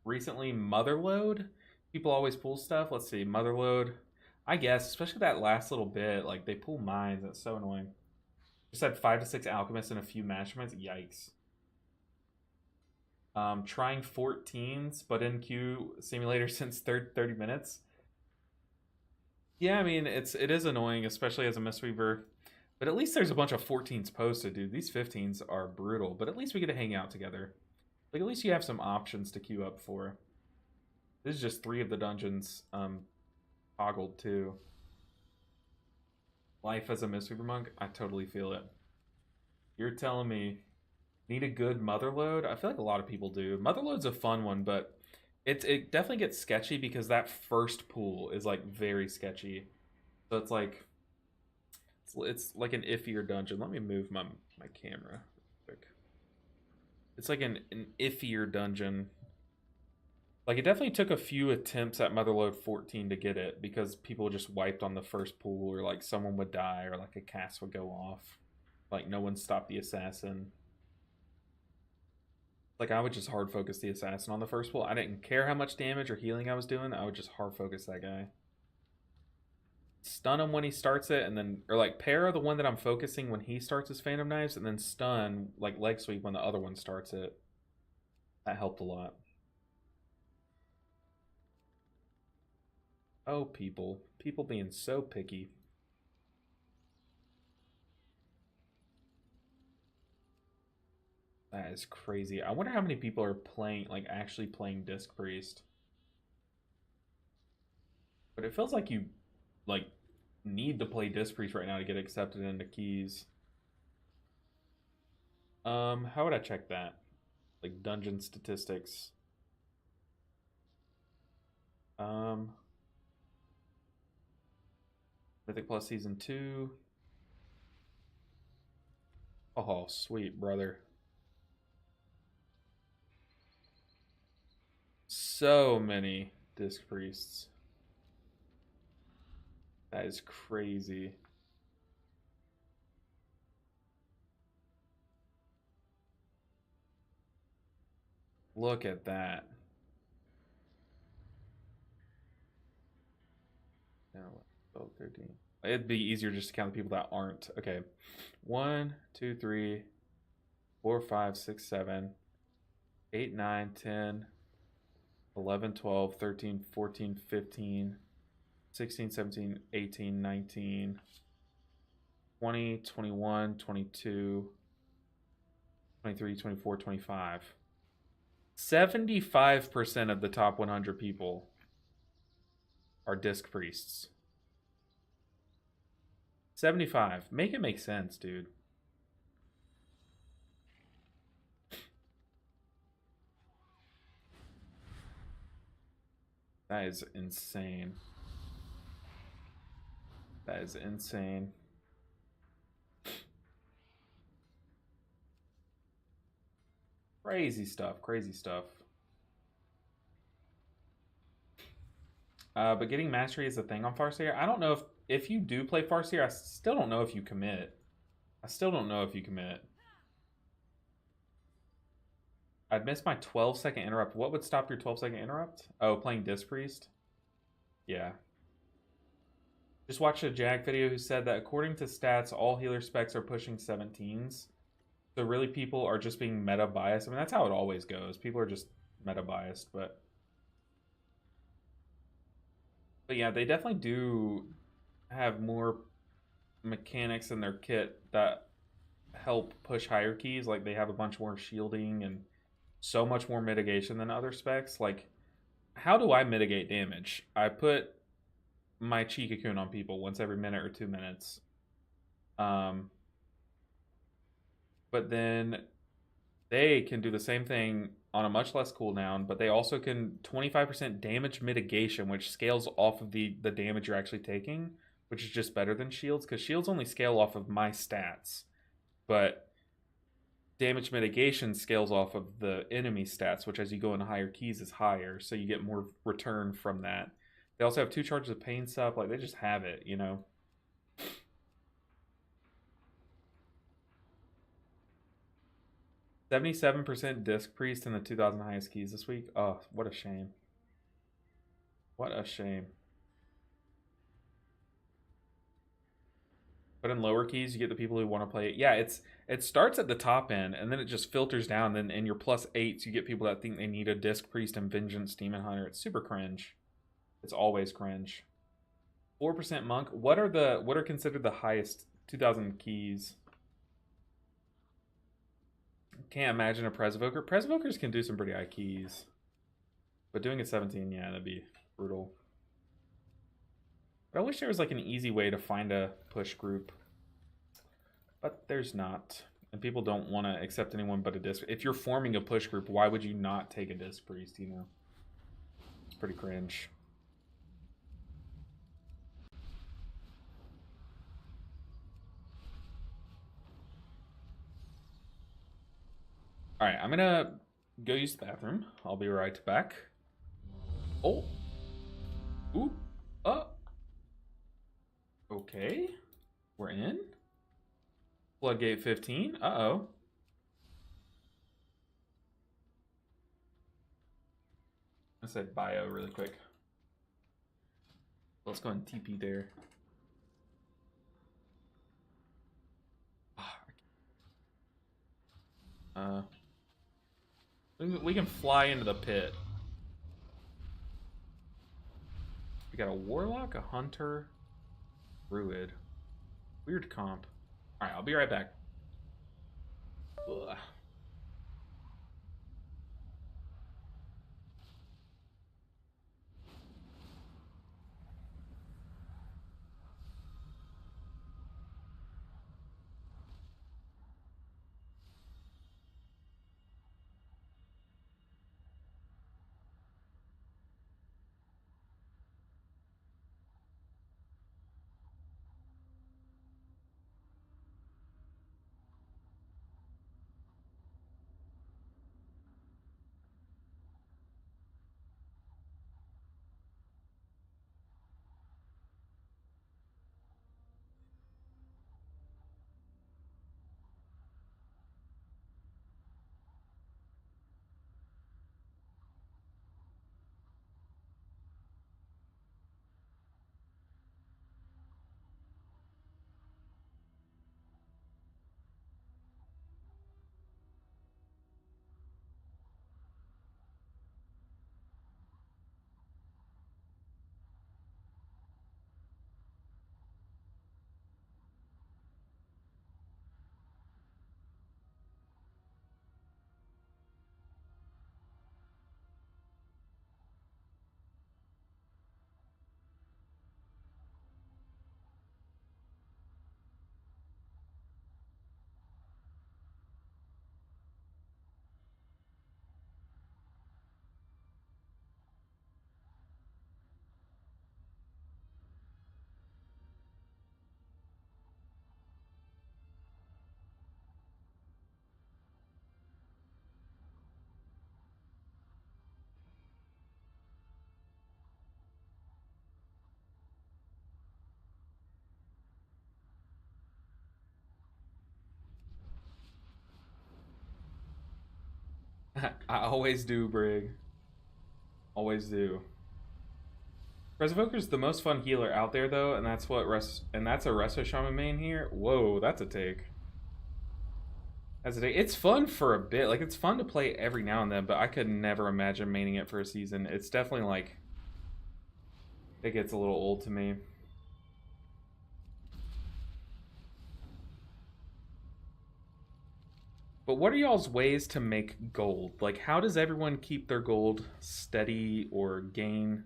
[SPEAKER 1] Recently, Motherload. People always pull stuff. Let's see, Motherload. I guess, especially that last little bit, like they pull mines. That's so annoying. Just had 5 to 6 alchemists and a few measurements. Yikes. Trying 14s, but in queue simulator since 30 minutes. Yeah, I mean it is annoying, especially as a Mistweaver. But at least there's a bunch of 14s posted, dude. These 15s are brutal, but at least we get to hang out together. Like, at least you have some options to queue up for. This is just 3 of the dungeons toggled too. Life as a Mistweaver monk, I totally feel it. You're telling me need a good Motherload? I feel like a lot of people do. Motherload's a fun one, but it definitely gets sketchy because that first pool is like very sketchy. So it's like it's like an iffier dungeon. Let me move my camera quick. It's like an iffier dungeon. Like, it definitely took a few attempts at Motherload 14 to get it because people just wiped on the first pool, or like someone would die, or like a cast would go off. Like, no one stopped the assassin. Like, I would just hard focus the assassin on the first pool. I didn't care how much damage or healing I was doing. I would just hard focus that guy. Stun him when he starts it, and then, or like para the one that I'm focusing when he starts his Phantom Knives, and then stun, like leg sweep when the other one starts it. That helped a lot. Oh, people. People being so picky. That is crazy. I wonder how many people are playing, like, actually playing Disc Priest. But it feels like you, like, need to play Disc Priest right now to get accepted into keys. How would I check that? Like, dungeon statistics. Mythic Plus Season 2. Oh, sweet, brother. So many Disc Priests. That is crazy. Look at that. Now, 12, 13. It'd be easier just to count the people that aren't. Okay. 1, 2, 3, 4, 5, 6, 7, 8, 9, 10, 11, 12, 13, 14, 15, 16, 17, 18, 19, 20, 21, 22, 23, 24, 25. 75% of the top 100 people are Disc Priests. 75. Make it make sense, dude. That is insane. That is insane. Crazy stuff, crazy stuff. But getting mastery is a thing on Farseer. I don't know if you do play Farseer, I still don't know if you commit. I still don't know if you commit. I'd miss my 12-second interrupt. What would stop your 12-second interrupt? Oh, playing Disc Priest? Yeah. Just watched a Jag video who said that according to stats, all healer specs are pushing 17s. So really people are just being meta biased. I mean, that's how it always goes. People are just meta biased, but yeah, they definitely do have more mechanics in their kit that help push higher keys. Like they have a bunch more shielding and so much more mitigation than other specs. Like, how do I mitigate damage? I put my Chi Cocoon on people once every minute or 2 minutes. But then they can do the same thing on a much less cooldown, but they also can 25% damage mitigation, which scales off of the damage you're actually taking, which is just better than shields, because shields only scale off of my stats. But damage mitigation scales off of the enemy stats, which as you go into higher keys is higher, so you get more return from that. They also have 2 charges of pain stuff. Like, they just have it, you know? 77% Disc Priest in the 2,000 highest keys this week. Oh, what a shame. What a shame. But in lower keys, you get the people who want to play it. Yeah, it starts at the top end, and then it just filters down. Then in your +8s, you get people that think they need a Disc Priest and Vengeance Demon Hunter. It's super cringe. It's always cringe. 4% Monk. What are considered the highest 2,000 keys? Can't imagine a Presvoker. Presvokers can do some pretty high keys. But doing a 17, yeah, that'd be brutal. But I wish there was like an easy way to find a push group. But there's not. And people don't want to accept anyone but a disc. If you're forming a push group, why would you not take a Disc Priest, you know? It's pretty cringe. Alright, I'm gonna go use the bathroom. I'll be right back. Oh. Ooh. Okay. We're in. Floodgate 15. Uh-oh. I said bio really quick. Let's go and TP there. We can fly into the pit. We got a warlock, a hunter, druid. Weird comp. Alright, I'll be right back. Ugh. I always do, Brig. Always do. Resovoker's the most fun healer out there, though, and that's what that's a Resto Shaman main here. Whoa, that's a take. That's a take. It's fun for a bit. Like, it's fun to play every now and then, but I could never imagine maining it for a season. It's definitely like it gets a little old to me. But what are y'all's ways to make gold? Like, how does everyone keep their gold steady or gain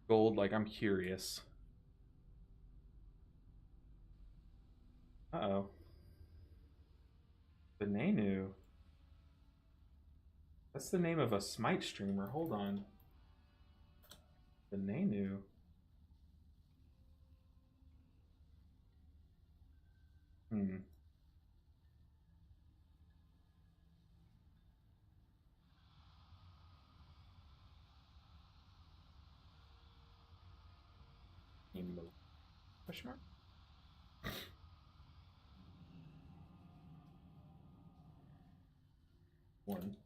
[SPEAKER 1] gold? Like, I'm curious. Uh-oh. Benenu. That's the name of a Smite streamer. Hold on. Benenu. Hmm. Emo. Question mark? One.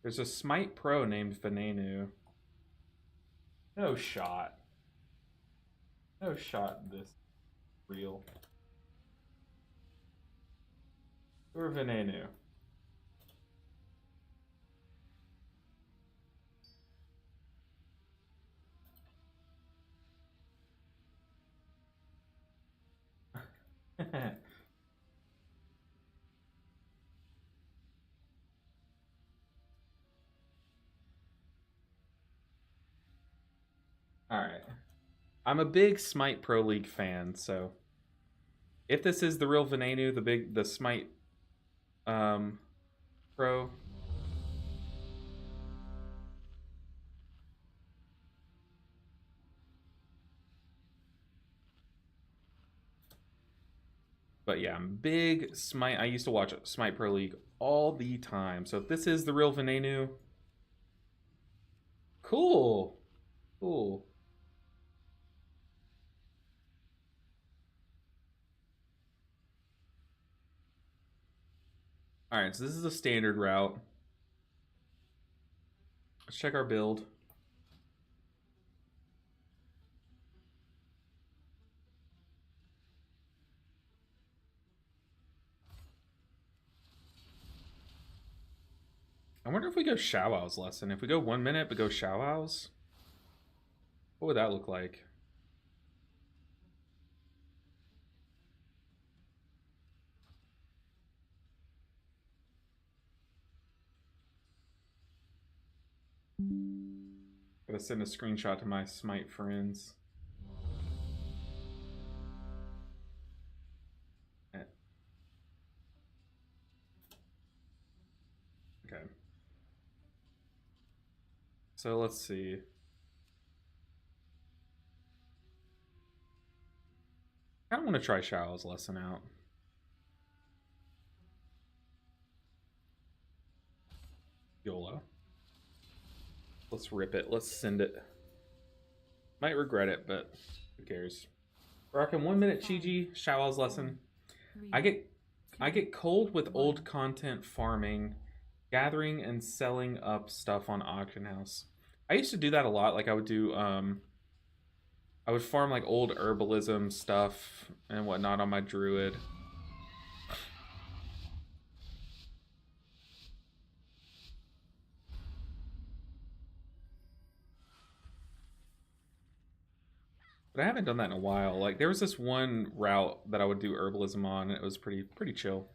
[SPEAKER 1] There's a Smite Pro named Venenu. No shot. No shot this real. Or Venenu. Alright. I'm a big Smite Pro League fan, so if this is the real Venenu, the Smite Pro. But yeah, I'm big Smite. I used to watch Smite Pro League all the time. So if this is the real Venenu, cool. Cool. Alright, so this is a standard route. Let's check our build. I wonder if we go Showow's lesson. If we go 1 minute but go Showow's, what would that look like? Gotta send a screenshot to my Smite friends. Okay. So let's see. I don't want to try Showow's lesson out. YOLO. Let's rip it. Let's send it. Might regret it, but who cares? Rockin' 1 minute Chi-Ji, Showow's lesson. I get cold with old content farming, gathering and selling up stuff on auction house. I used to do that a lot. Like I would do I would farm like old herbalism stuff and whatnot on my druid. But I haven't done that in a while. Like there was this one route that I would do herbalism on, and it was pretty chill.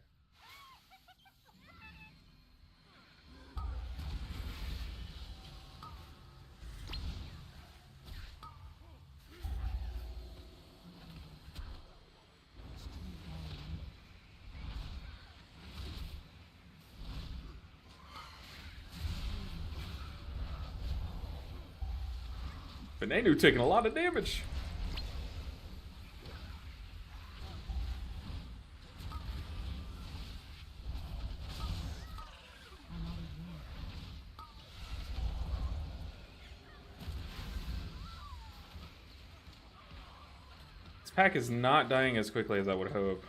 [SPEAKER 1] Venenu taking a lot of damage. This pack is not dying as quickly as I would hope.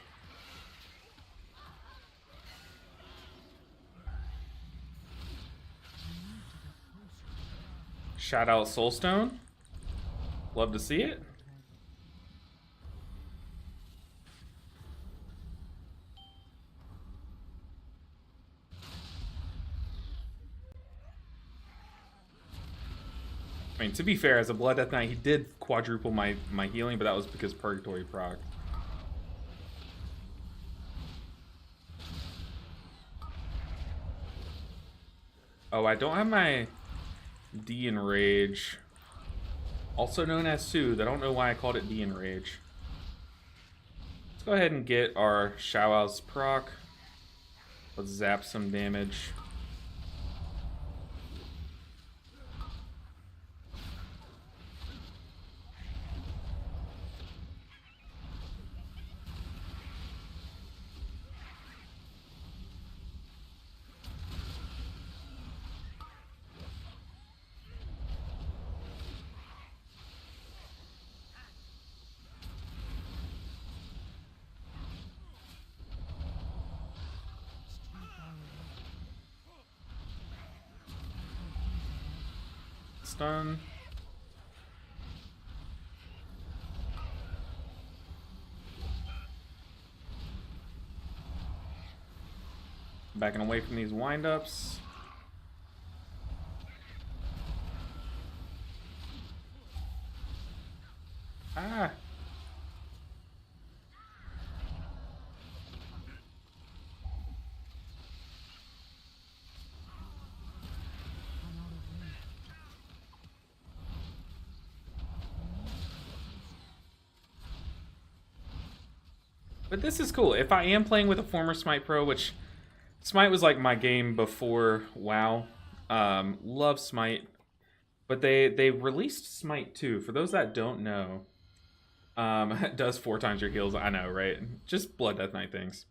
[SPEAKER 1] Shout out Soulstone. Love to see it. I mean, to be fair, as a Blood Death Knight, he did quadruple my healing, but that was because Purgatory proc. Oh, I don't have my D Enrage. Also known as Soothe. I don't know why I called it D Enrage. Let's go ahead and get our Showow's proc. Let's zap some damage. Stun. Backing away from these windups. Ah. But this is cool. If I am playing with a former Smite Pro, which Smite was like my game before WoW. Love Smite. But they released Smite 2. For those that don't know, it does 4 times your heals. I know, right? Just Blood Death Knight things.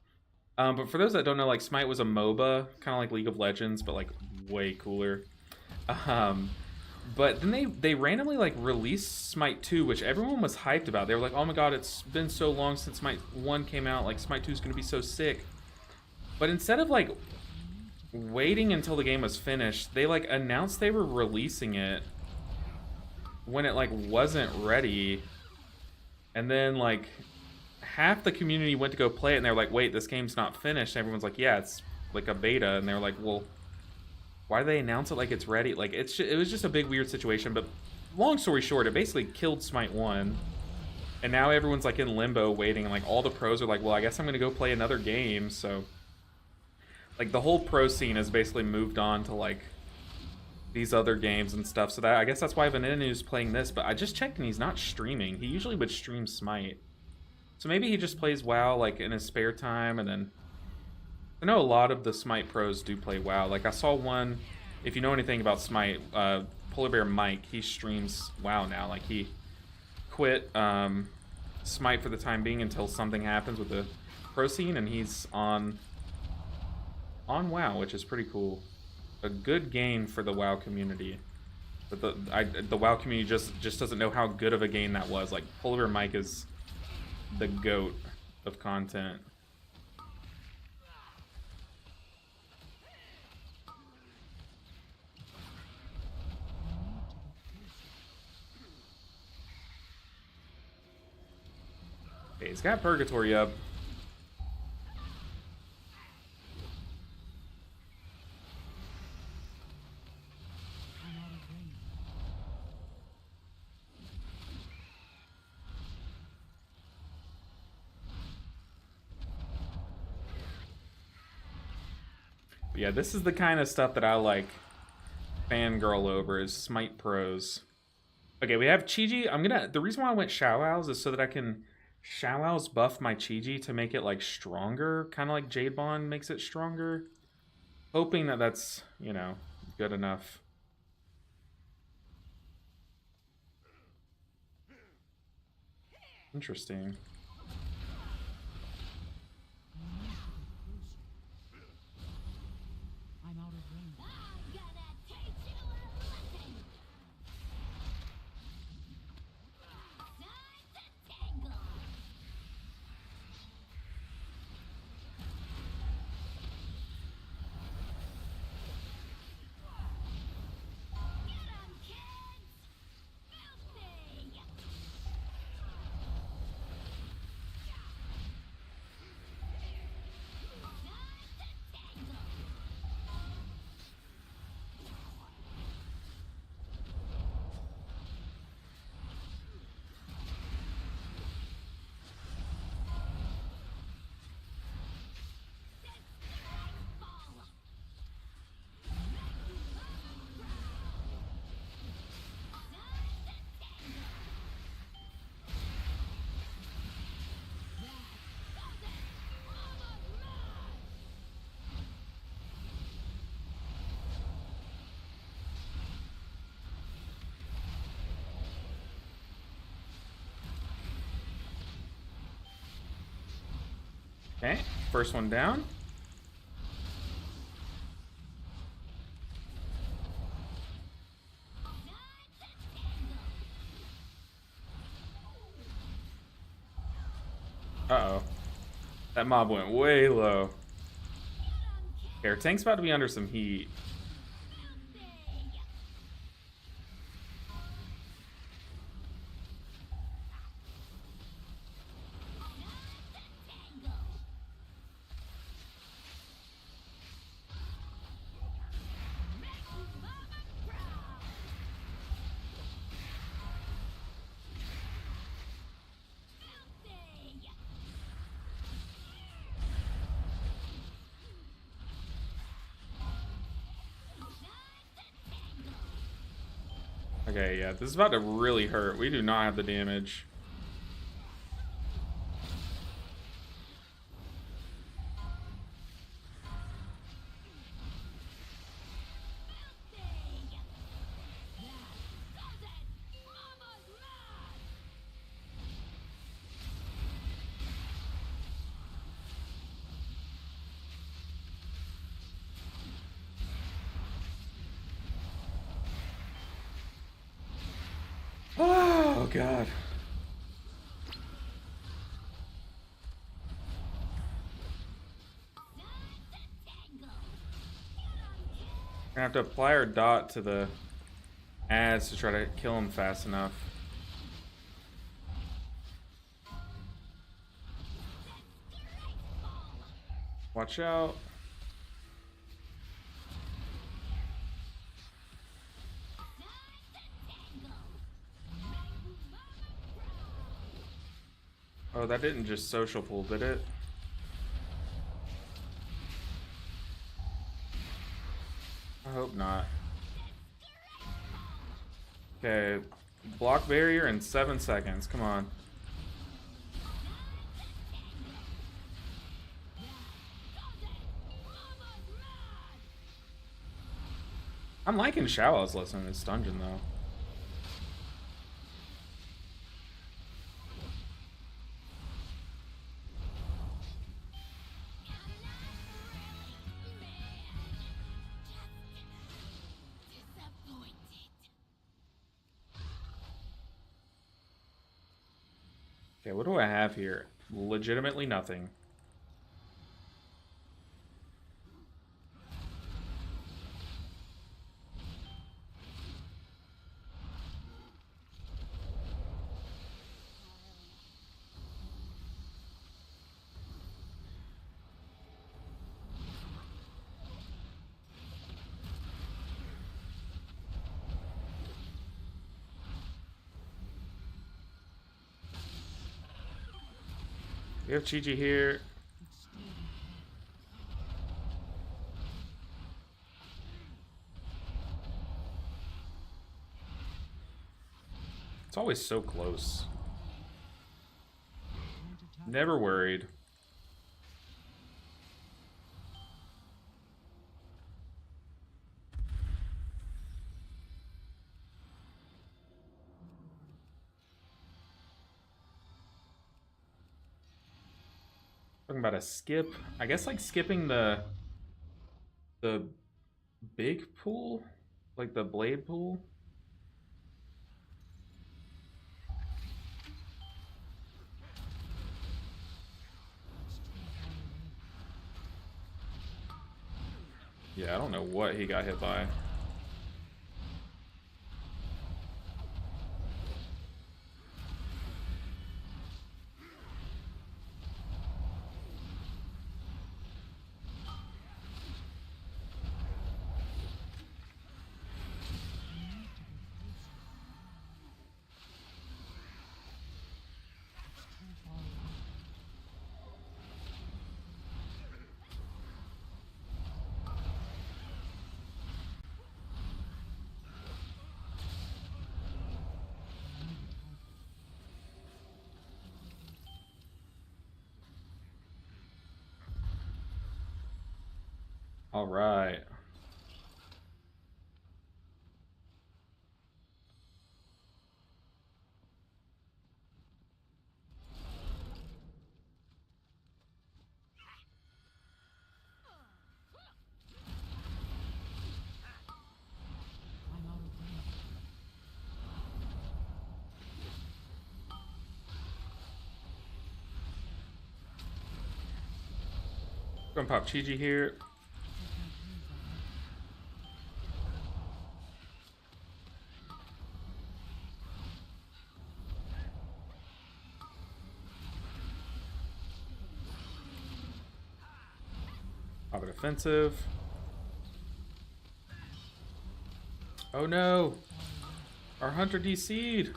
[SPEAKER 1] But for those that don't know, like Smite was a MOBA, kind of like League of Legends, but like way cooler. But then they randomly like released Smite 2, which everyone was hyped about. They were like, oh my god, it's been so long since Smite 1 came out. Like Smite 2 is gonna be so sick. But instead of like waiting until the game was finished, they like announced they were releasing it when it like wasn't ready. And then like half the community went to go play it and they were like, wait, this game's not finished. And everyone's like, yeah, it's like a beta. And they were like, well, why do they announce it like it's ready? Like it was just a big weird situation. But long story short, it basically killed Smite 1. And now everyone's like in limbo waiting, and like all the pros are like, well, I guess I'm gonna go play another game. So like the whole pro scene has basically moved on to like these other games and stuff. So that I guess that's why Venenu's playing this. But I just checked and he's not streaming. He usually would stream Smite. So maybe he just plays WoW like in his spare time. And then I know a lot of the Smite pros do play WoW. Like I saw one, if you know anything about Smite, Polar Bear Mike, he streams WoW now. Like he quit Smite for the time being until something happens with the pro scene, and he's on WoW, which is pretty cool. A good gain for the WoW community. But the WoW community just doesn't know how good of a gain that was. Like Polar Bear Mike is the GOAT of content. Okay, he's got Purgatory up. But yeah, this is the kind of stuff that I like fangirl over, is Smite pros. Okay, we have Chi-Ji. The reason why I went Shao-Ao's is so that I can Shao-Ao's buff my Chi-Ji to make it like stronger, kind of like Jade Bond makes it stronger. Hoping that that's, you know, good enough. Interesting.
[SPEAKER 3] I'm out of range.
[SPEAKER 4] I'm gonna teach you a lesson. Time to tangle. Get 'em, kid.
[SPEAKER 1] Okay, first one down. Uh-oh. That mob went way low. Okay, our tank's about to be under some heat. Okay, yeah, this is about to really hurt. We do not have the damage. Oh, God. Gonna have to apply our dot to the ads to try to kill him fast enough. Watch out. Oh, that didn't just social pull, did it? I hope not. Okay, block barrier in 7 seconds. Come on. I'm liking Shallow's lesson in this dungeon, though. Okay, what do I have here? Legitimately nothing. We have Chi-Chi here. It's always so close. Never worried. Talking about a skip. I guess like skipping the big pool? Like the blade pool? Yeah, I don't know what he got hit by. All right. Gonna pop Chi-Chi here. Pop a defensive. Oh no! Our hunter DC'd!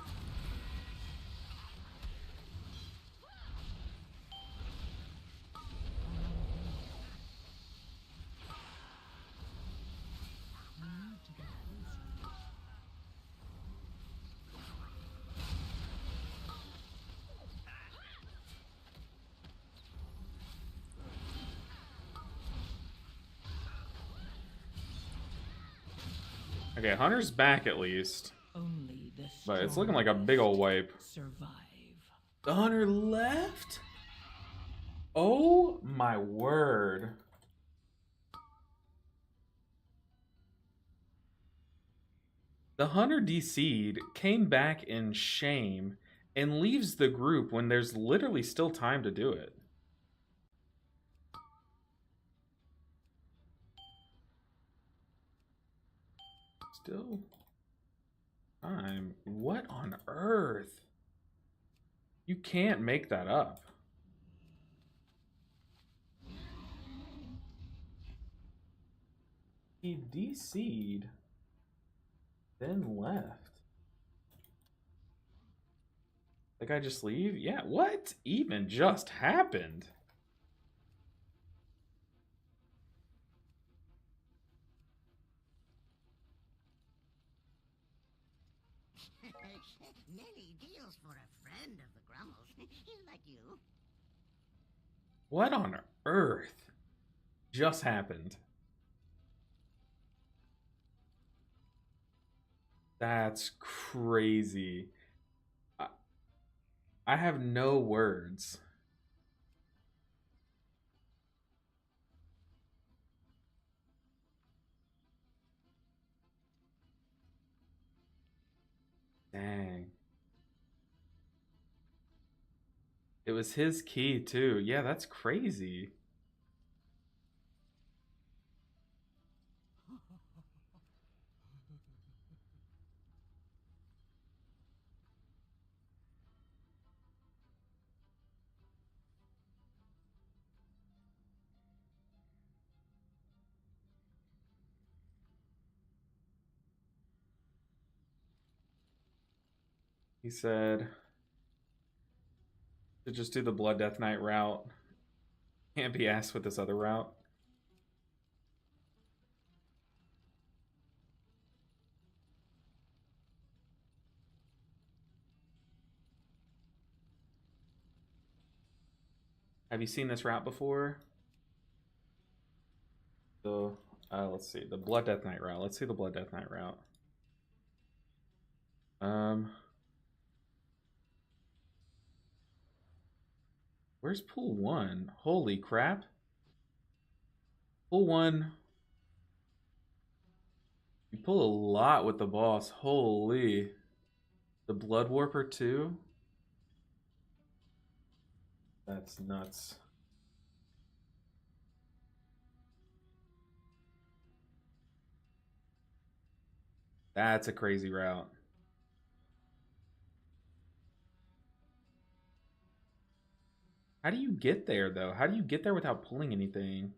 [SPEAKER 1] Okay, Hunter's back at least.
[SPEAKER 3] Only the
[SPEAKER 1] But it's looking like a big ol' wipe.
[SPEAKER 3] survive.
[SPEAKER 1] The Hunter left? Oh my word. The Hunter DC'd, came back in shame, and leaves the group when there's literally still time to do it. Still time? What on earth? You can't make that up. He DC'd, then left. The guy just leave? Yeah, what even just happened?
[SPEAKER 8] Many deals for a friend of the Grummles. Like you.
[SPEAKER 1] What on earth just happened? That's crazy. I have no words. Dang. It was his key too. Yeah, that's crazy. He said to just do the Blood Death Knight route. Can't be asked with this other route. Have you seen this route before? The let's see, the Blood Death Knight route. Let's see the Blood Death Knight route. Where's pool 1? Holy crap. Pool 1. You pull a lot with the boss. Holy. The Blood Warper too? That's nuts. That's a crazy route. How do you get there, though? How do you get there without pulling anything?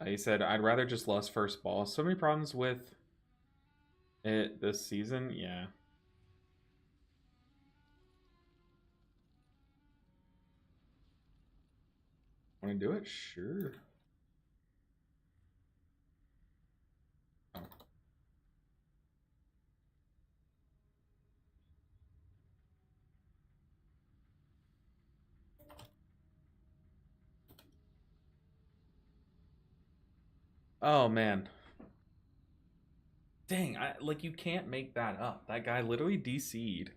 [SPEAKER 1] He said, I'd rather just lust first boss. So many problems with it this season. Yeah. Want to do it? Sure. Oh. Oh, man. Dang, like you can't make that up. That guy literally DC'd.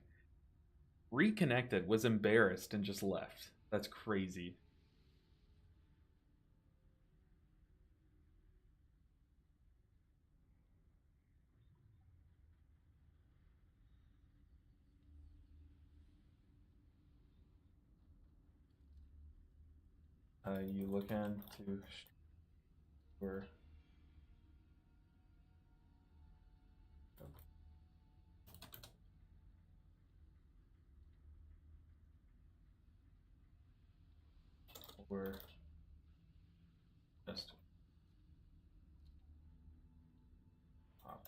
[SPEAKER 1] reconnected, was embarrassed, and just left. That's crazy. You look into where or just pop.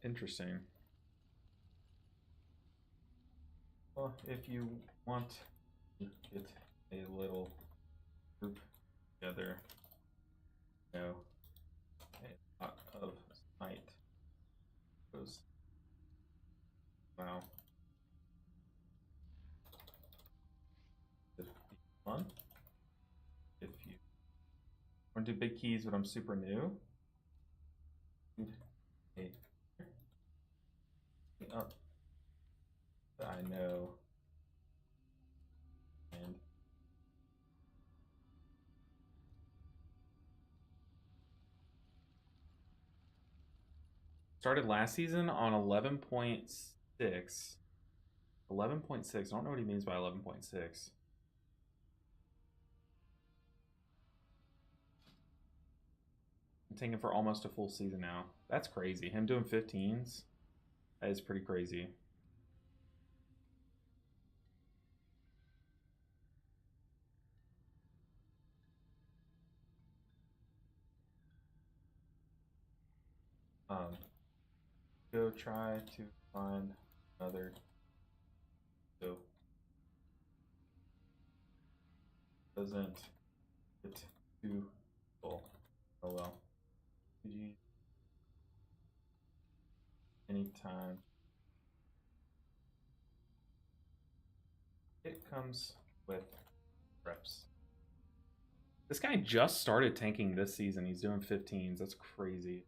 [SPEAKER 1] Interesting. Well, if you want to get a little group together, you know, a lot of Smite goes. Wow. It'd be fun if you want to do big keys, but I'm super new. Hey, up. I know. And started last season on 11.6. 11.6. I don't know what he means by 11.6. I'm taking for almost a full season now. That's crazy. Him doing 15s. That is pretty crazy. Go try to find another. So doesn't get too full. Oh well. GG. Anytime. It comes with reps. This guy just started tanking this season. He's doing 15s. That's crazy.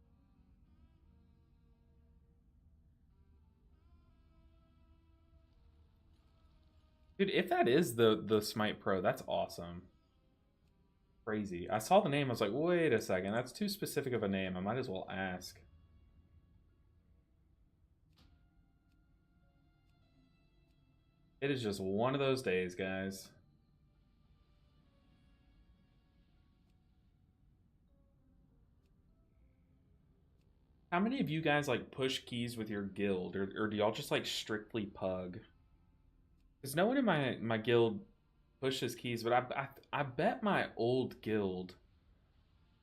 [SPEAKER 1] Dude, if that is the Smite Pro, that's awesome. Crazy. I saw the name. I was like, wait a second. That's too specific of a name. I might as well ask. It is just one of those days, guys. How many of you guys like push keys with your guild, or do y'all just like strictly pug? Because no one in my guild pushes keys, but I bet my old guild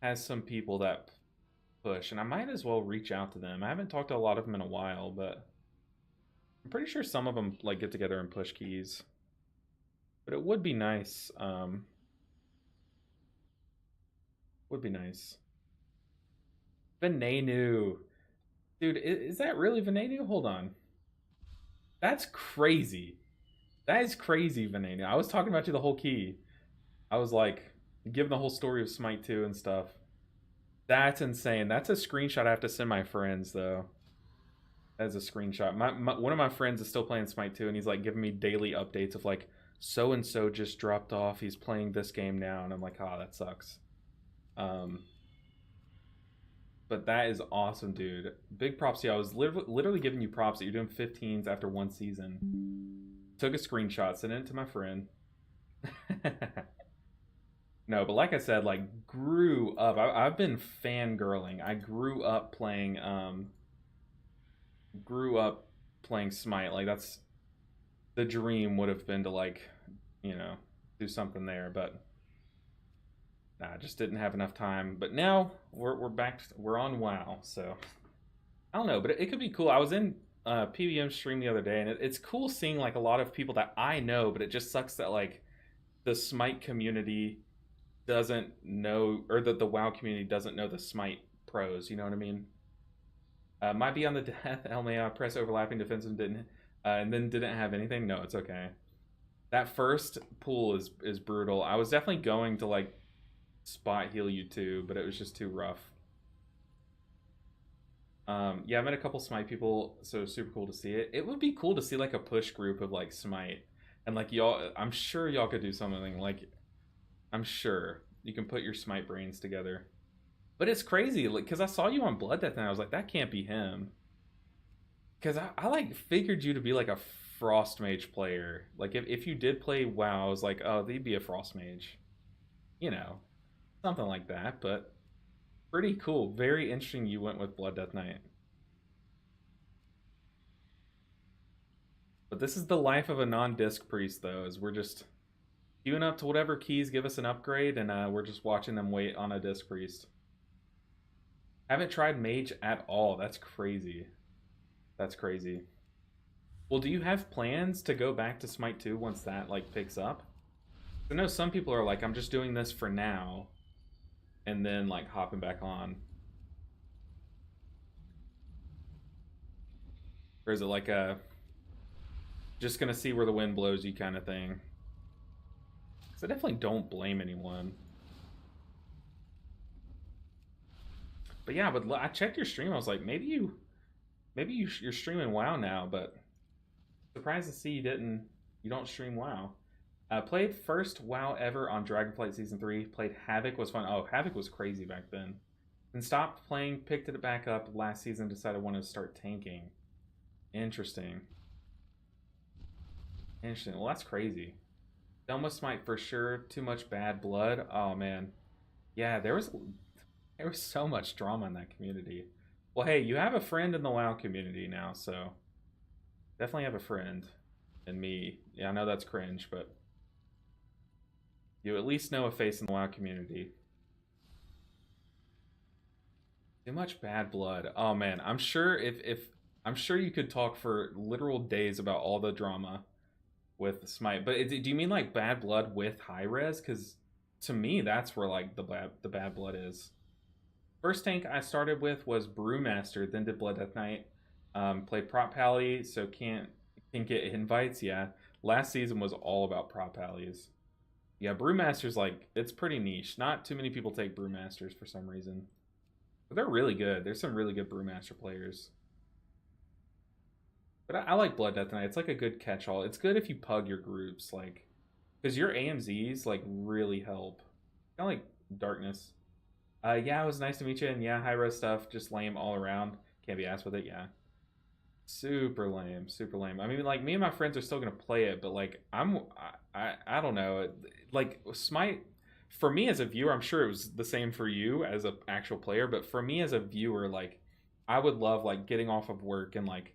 [SPEAKER 1] has some people that push, and I might as well reach out to them. I haven't talked to a lot of them in a while, but I'm pretty sure some of them like get together and push keys. But it would be nice. Would be nice. Venenu. Dude, is that really Venenu? Hold on. That's crazy. That is crazy, Venenu. I was talking about you the whole key. I was like, giving the whole story of Smite 2 and stuff. That's insane. That's a screenshot I have to send my friends, though. That's a screenshot. One of my friends is still playing Smite 2, and he's like giving me daily updates of like, so-and-so just dropped off. He's playing this game now. And I'm like, ah, that sucks. But that is awesome, dude. Big props to you. I was literally giving you props that you're doing 15s after one season. Took a screenshot, sent it to my friend. No, but like I said, like grew up. I've been fangirling. I grew up playing Smite. Like that's the dream would have been to like, you know, do something there, but nah, just didn't have enough time. But now we're back. We're on WoW, so I don't know, but it could be cool. I was in PBM stream the other day, and it's cool seeing like a lot of people that I know, but it just sucks that like the Smite community doesn't know, or that the WoW community doesn't know the Smite pros. You know what I mean? Might be on the death. LMA press overlapping defense and then didn't have anything. No, it's okay. That first pool is brutal. I was definitely going to like spot heal you too, but it was just too rough. Yeah, I met a couple Smite people, so super cool to see it. It would be cool to see like a push group of like Smite, and like y'all, I'm sure y'all could do something like, I'm sure you can put your Smite brains together. But it's crazy, like, because I saw you on Blood Death and I was like, that can't be him. Because I like figured you to be like a Frost Mage player. Like if you did play WoW, I was like, oh, they'd be a Frost Mage. You know, something like that, but pretty cool. Very interesting you went with Blood Death Knight. But this is the life of a non-disc priest, though, is we're just queuing up to whatever keys give us an upgrade, and we're just watching them wait on a disc priest. Haven't tried mage at all. That's crazy. That's crazy. Well, do you have plans to go back to Smite 2 once that like picks up? I know some people are like, I'm just doing this for now, and then like hopping back on. Or is it like a just gonna see where the wind blows you kind of thing? Because I definitely don't blame anyone. But yeah, but I checked your stream. I was like, maybe you're streaming WoW now, but surprised to see you don't stream WoW. Played first WoW ever on Dragonflight Season 3. Played Havoc, was fun. Oh, Havoc was crazy back then. Then stopped playing, picked it back up last season, decided I wanted to start tanking. Interesting. Interesting. Well, that's crazy. Delma Smite for sure. Too much bad blood. Oh, man. Yeah, there was so much drama in that community. Well, hey, you have a friend in the WoW community now, so definitely have a friend in me. Yeah, I know that's cringe, but you at least know a face in the WoW community. Too much bad blood. Oh man, I'm sure if I'm sure you could talk for literal days about all the drama with Smite. But do you mean like bad blood with high res? Because to me, that's where like the bad blood is. First tank I started with was Brewmaster, then did Blood Death Knight. Played Prop Pally, so can't get invites. Yeah, last season was all about Prop Pallies. Yeah, Brewmaster's like, it's pretty niche. Not too many people take Brewmasters for some reason. But they're really good. There's some really good Brewmaster players. But I like Blood Death Knight. It's like a good catch-all. It's good if you pug your groups, like, because your AMZs like really help. Kind of like Darkness. Yeah, it was nice to meet you, and yeah, high res stuff, just lame all around. Can't be asked with it, yeah. Super lame, super lame. I mean, like, me and my friends are still gonna play it, but like, I don't know. Like, Smite, for me as a viewer, I'm sure it was the same for you as an actual player, but for me as a viewer, like, I would love like getting off of work and like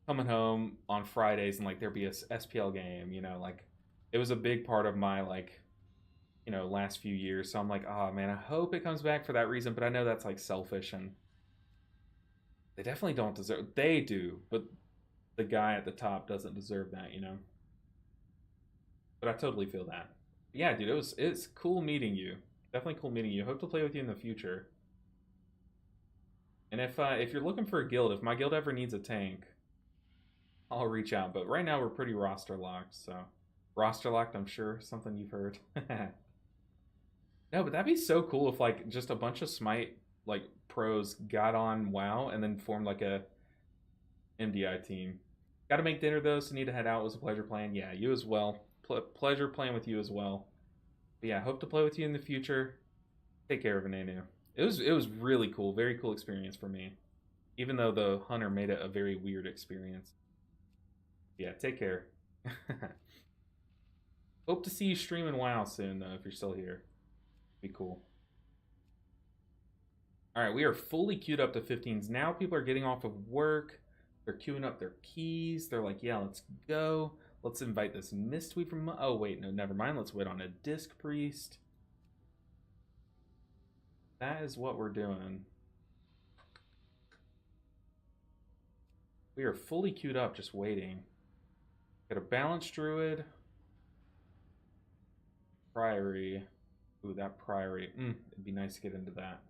[SPEAKER 1] coming home on Fridays and like there be a SPL game, you know, like it was a big part of my like, you know, last few years. So I'm like, oh man, I hope it comes back for that reason, but I know that's like selfish and they definitely don't deserve, they do, but the guy at the top doesn't deserve that, you know. But I totally feel that. Yeah, dude, it's cool meeting you. Definitely cool meeting you. Hope to play with you in the future. And if you're looking for a guild, if my guild ever needs a tank, I'll reach out. But right now we're pretty roster locked, so roster locked, I'm sure something you've heard. No, but that'd be so cool if like just a bunch of Smite like pros got on WoW and then formed like a MDI team. Got to make dinner though, so need to head out. It was a pleasure playing. Yeah, you as well. Pleasure playing with you as well. But yeah, hope to play with you in the future. Take care of Ananu. It was really cool, very cool experience for me. Even though the hunter made it a very weird experience. Yeah, take care. Hope to see you streaming WoW soon though, if you're still here. Be cool. Alright, we are fully queued up to 15s. Now people are getting off of work. They're queuing up their keys. They're like, yeah, let's go. Let's invite this Mistweaver. Oh, wait, no, never mind. Let's wait on a Disc Priest. That is what we're doing. We are fully queued up, just waiting. Got a Balanced Druid. Priory. Ooh, that Priory. It'd be nice to get into that.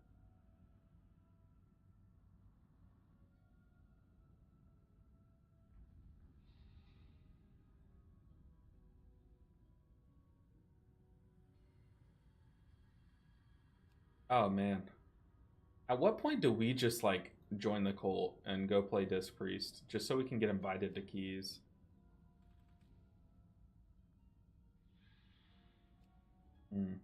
[SPEAKER 1] Oh man. At what point do we just like join the cult and go play Disc Priest just so we can get invited to keys? Hmm.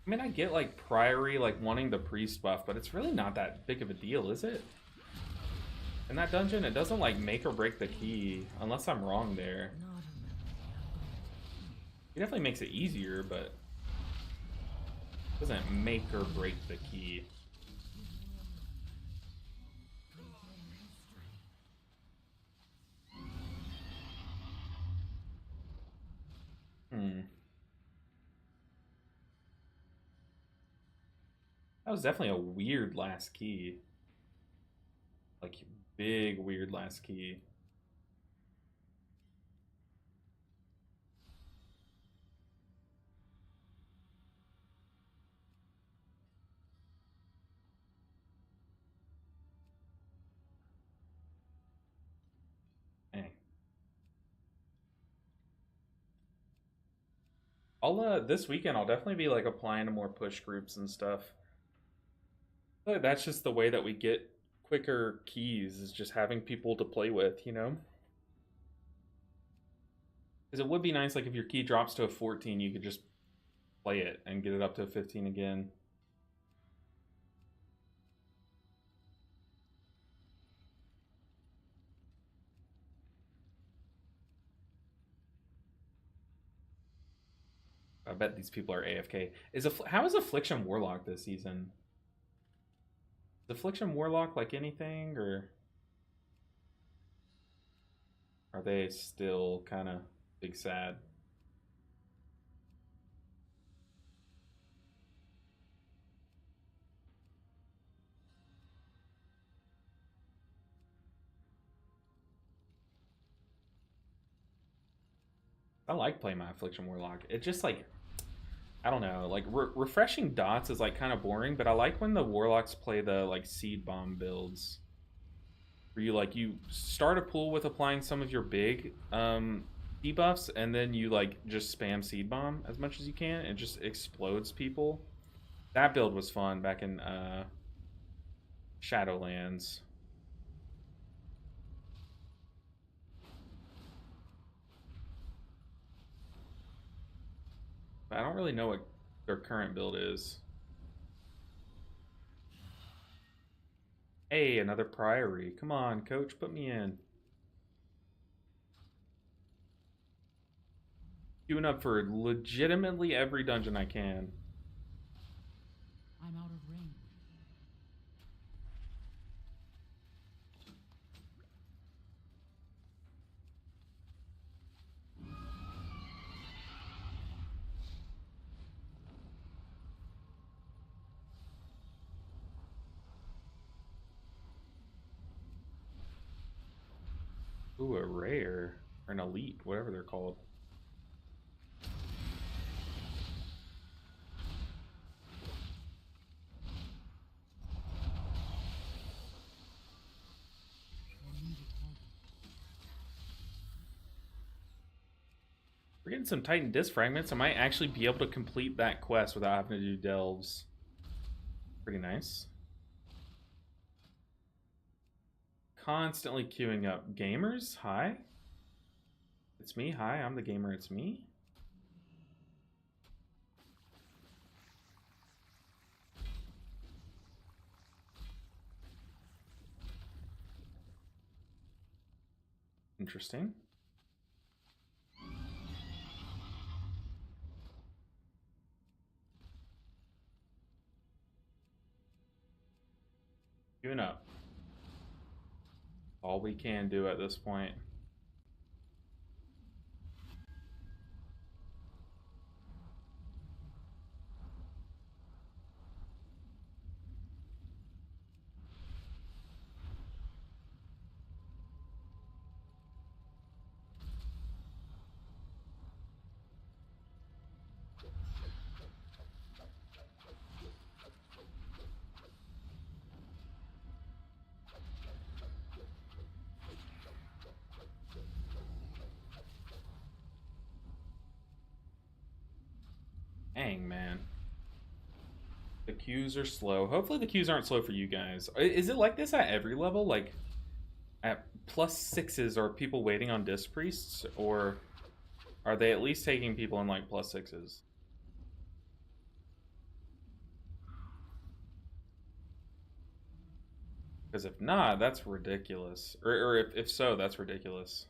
[SPEAKER 1] I mean, I get like Priory like wanting the priest buff, but it's really not that big of a deal, is it? In that dungeon, it doesn't like make or break the key, unless I'm wrong there. It definitely makes it easier, but doesn't make or break the key. Hmm. That was definitely a weird last key. Like, big weird last key. Dang. This weekend I'll definitely be like applying to more push groups and stuff. But that's just the way that we get quicker keys, is just having people to play with, you know? Because it would be nice, like, if your key drops to a 14, you could just play it and get it up to a 15 again. I bet these people are AFK. How is Affliction Warlock this season? Is Affliction Warlock like anything, or are they still kind of big sad? I like playing my Affliction Warlock. It just like, I don't know, like refreshing dots is like kind of boring, but I like when the Warlocks play the like seed bomb builds, where you start a pool with applying some of your big debuffs, and then you like just spam seed bomb as much as you can. It just explodes people. That build was fun back in Shadowlands. But I don't really know what their current build is. Hey, another Priory. Come on, coach, put me in. Queuing up for legitimately every dungeon I can.
[SPEAKER 3] I'm out of range.
[SPEAKER 1] Ooh, a rare. Or an elite, whatever they're called. We're getting some Titan Disc fragments. I might actually be able to complete that quest without having to do delves. Pretty nice. Constantly queuing up. Gamers, hi. It's me, hi, I'm the gamer, it's me. Interesting. Queuing up. All we can do at this point. Queues are slow. Hopefully the queues aren't slow for you guys. Is it like this at every level? Like, at +6s, are people waiting on Disc Priests? Or are they at least taking people in, like, +6s? Because if not, that's ridiculous. Or if so, that's ridiculous.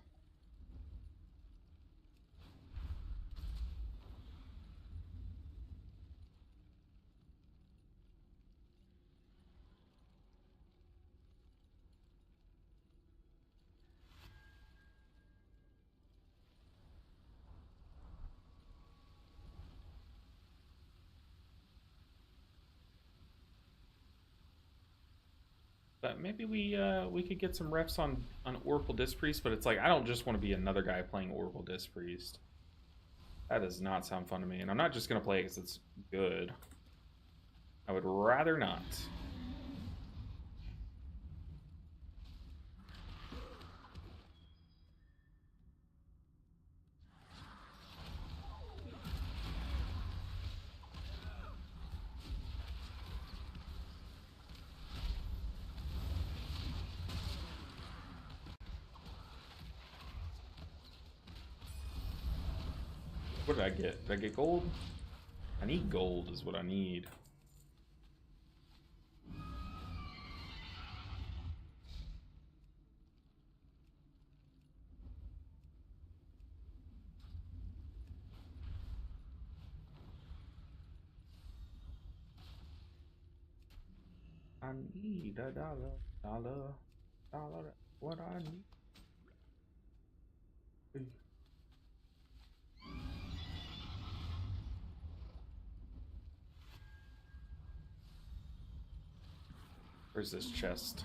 [SPEAKER 1] But maybe we could get some reps on Oracle Disc Priest, but it's like I don't just want to be another guy playing Oracle Disc Priest. That does not sound fun to me, and I'm not just gonna play it because it's good. I would rather not. What did I get? Did I get gold? I need gold is what I need. I need a dollar, what I need. Where's this chest?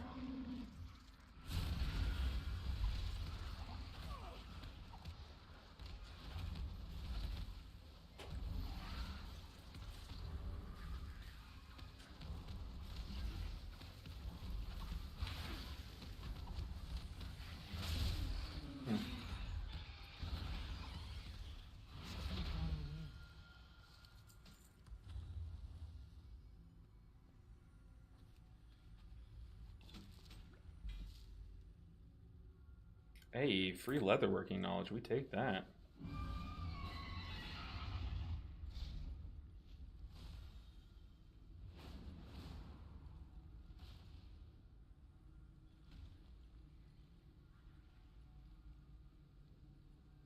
[SPEAKER 1] Hey, free leatherworking knowledge. We take that.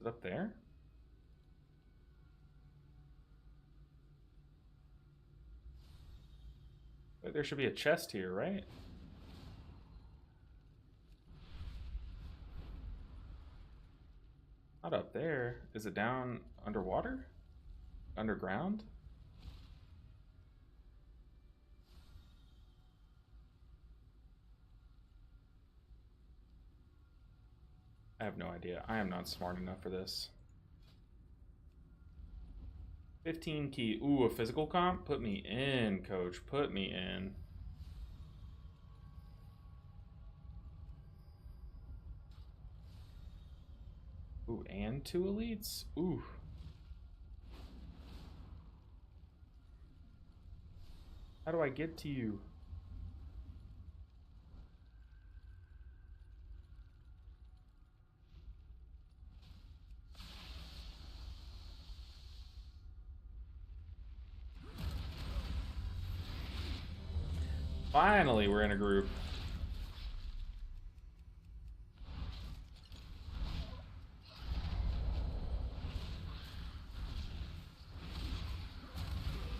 [SPEAKER 1] Is it up there? There should be a chest here, right? Not up there. Is it down underwater? Underground? I have no idea. I am not smart enough for this. 15 key. Ooh, a physical comp? Put me in, coach. Put me in. Ooh, and 2 elites? Ooh. How do I get to you? Finally, we're in a group.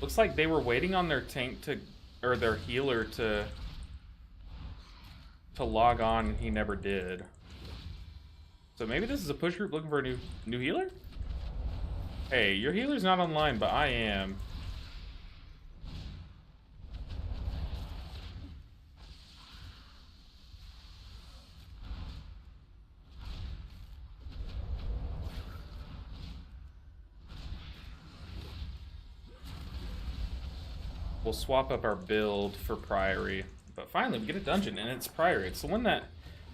[SPEAKER 1] Looks like they were waiting on their tank to, or their healer to log on, and he never did. So maybe this is a push group looking for a new healer? Hey, your healer's not online, but I am. We'll swap up our build for Priory. But finally, we get a dungeon, and it's Priory. It's the one that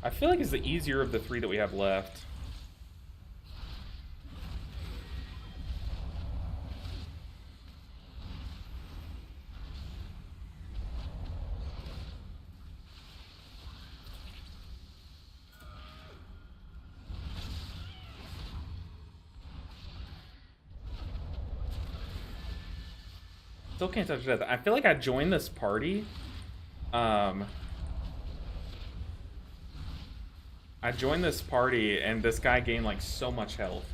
[SPEAKER 1] I feel like is the easier of the 3 that we have left. Still can't touch death. I feel like I joined this party. I joined this party and this guy gained like so much health.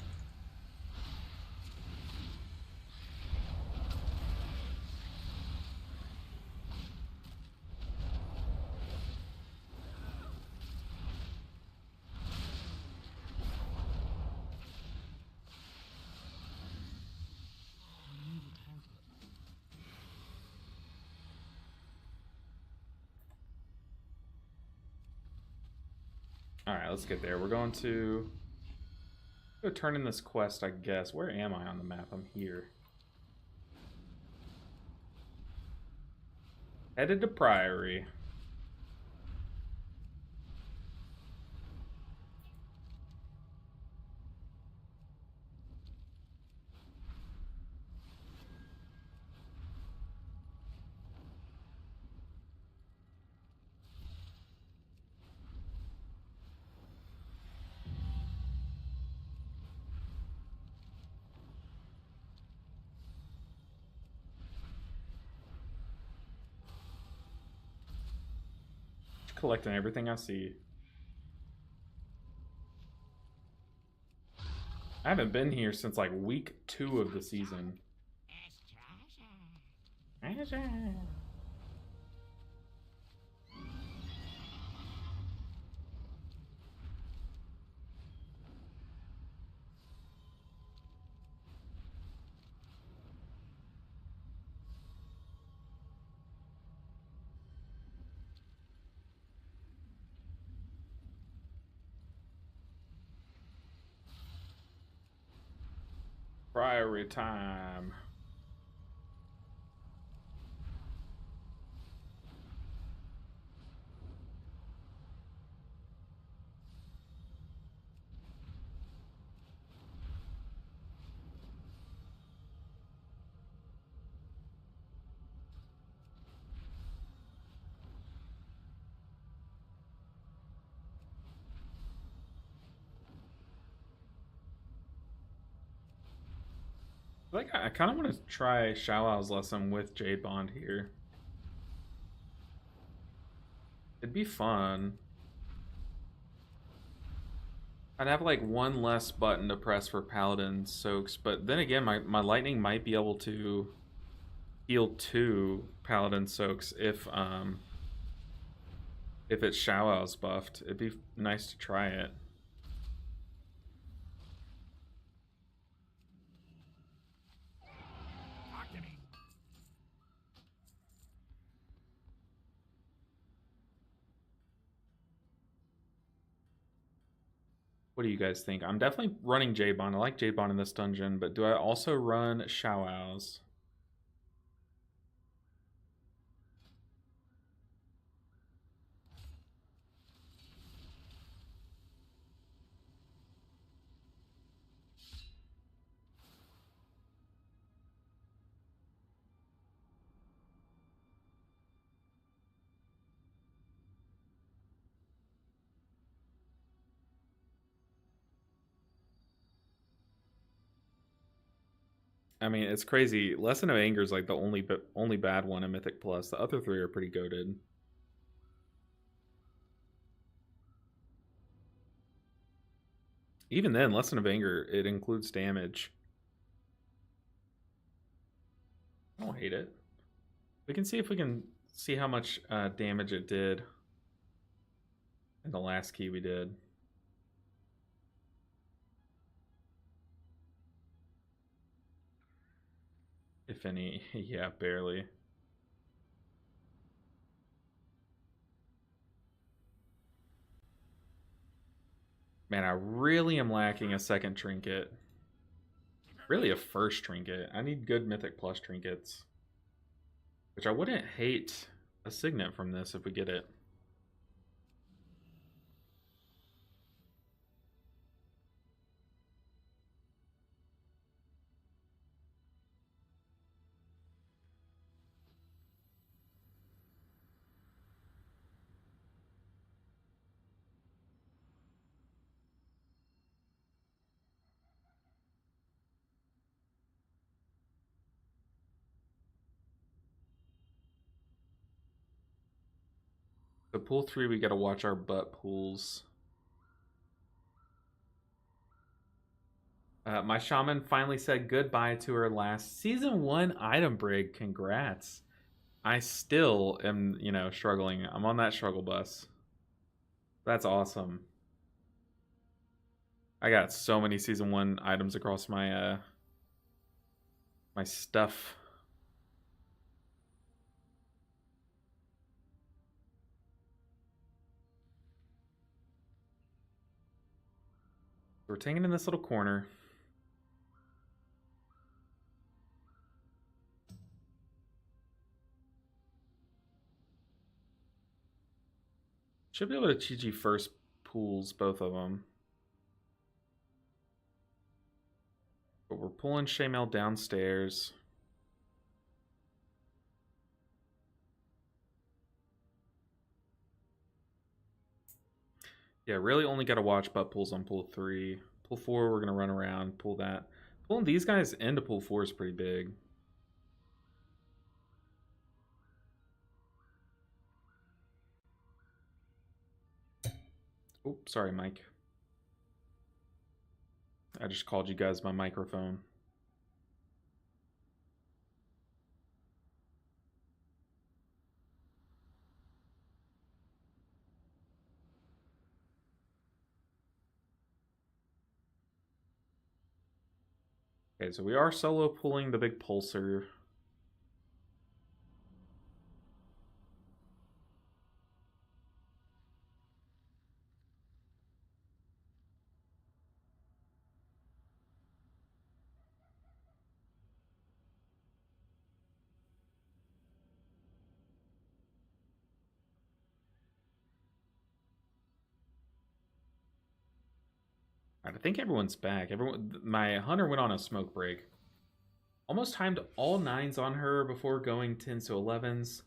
[SPEAKER 1] Alright, let's get there. We're going to go turn in this quest, I guess. Where am I on the map? I'm here. Headed to Priory. Collecting everything I see. I haven't been here since like week 2 of the season. Priory time. Like I kind of want to try Shallow's lesson with Jade Bond here. It'd be fun. I'd have like one less button to press for Paladin soaks, but then again, my lightning might be able to heal 2 Paladin soaks if it's Shallow's buffed. It'd be nice to try it. What do you guys think? I'm definitely running J-Bond. I like J-Bond in this dungeon, but do I also run Shallow's? I mean, it's crazy. Lesson of Anger is like the only bad one in Mythic Plus. The other 3 are pretty goated. Even then, Lesson of Anger, it includes damage. I don't hate it. We can see if we can see how much damage it did in the last key we did. If any. Yeah, barely. Man, I really am lacking a second trinket. Really a first trinket. I need good Mythic Plus trinkets. Which I wouldn't hate a Signet from this if we get it. So pool 3, we got to watch our butt pools. My shaman finally said goodbye to her last season 1 item break. Congrats. I still am, you know, struggling. I'm on that struggle bus. That's awesome. I got so many season 1 items across my my stuff. We're taking in this little corner. Should be able to GG first pools, both of them. But we're pulling Shaman downstairs. Yeah, really only got to watch butt pools on pool 3. Pool 4, we're going to run around, pull that. Pulling these guys into pool 4 is pretty big. Oh, sorry, Mike. I just called you guys my microphone. Okay, so we are solo pulling the big pulsar. I think everyone's back. My hunter went on a smoke break. Almost timed all 9s on her before going 10s to 11s.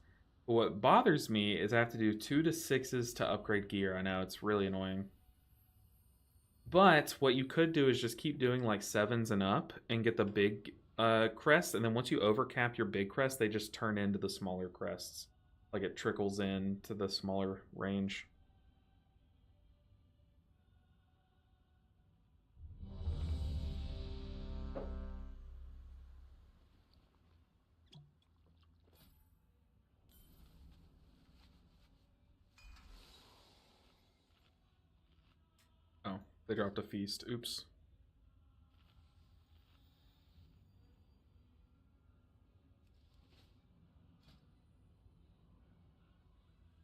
[SPEAKER 1] But what bothers me is I have to do 2 to 6s to upgrade gear. I know, it's really annoying. But what you could do is just keep doing like 7s and up and get the big crest. And then once you overcap your big crest, they just turn into the smaller crests. Like it trickles in to the smaller range. Oh, they dropped a feast. Oops.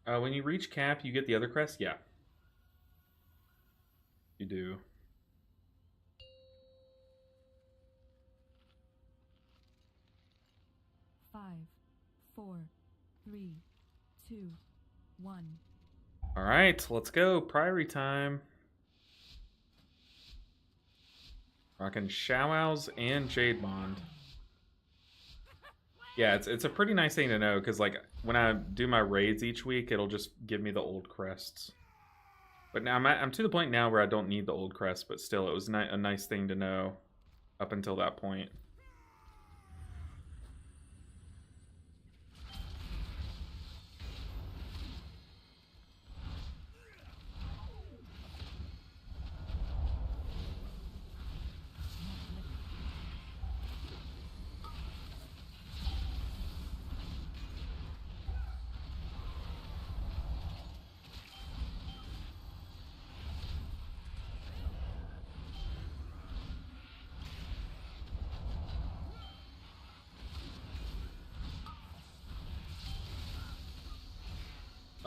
[SPEAKER 1] When you reach cap, you get the other crest? Yeah. You do.
[SPEAKER 2] Five, four, three, two, one.
[SPEAKER 1] All right, let's go. Priory time. Rocking Showwows and Jade Bond. Yeah, it's a pretty nice thing to know because like when I do my raids each week, it'll just give me the old crests. But now I'm to the point now where I don't need the old crest, but still, it was a nice thing to know up until that point.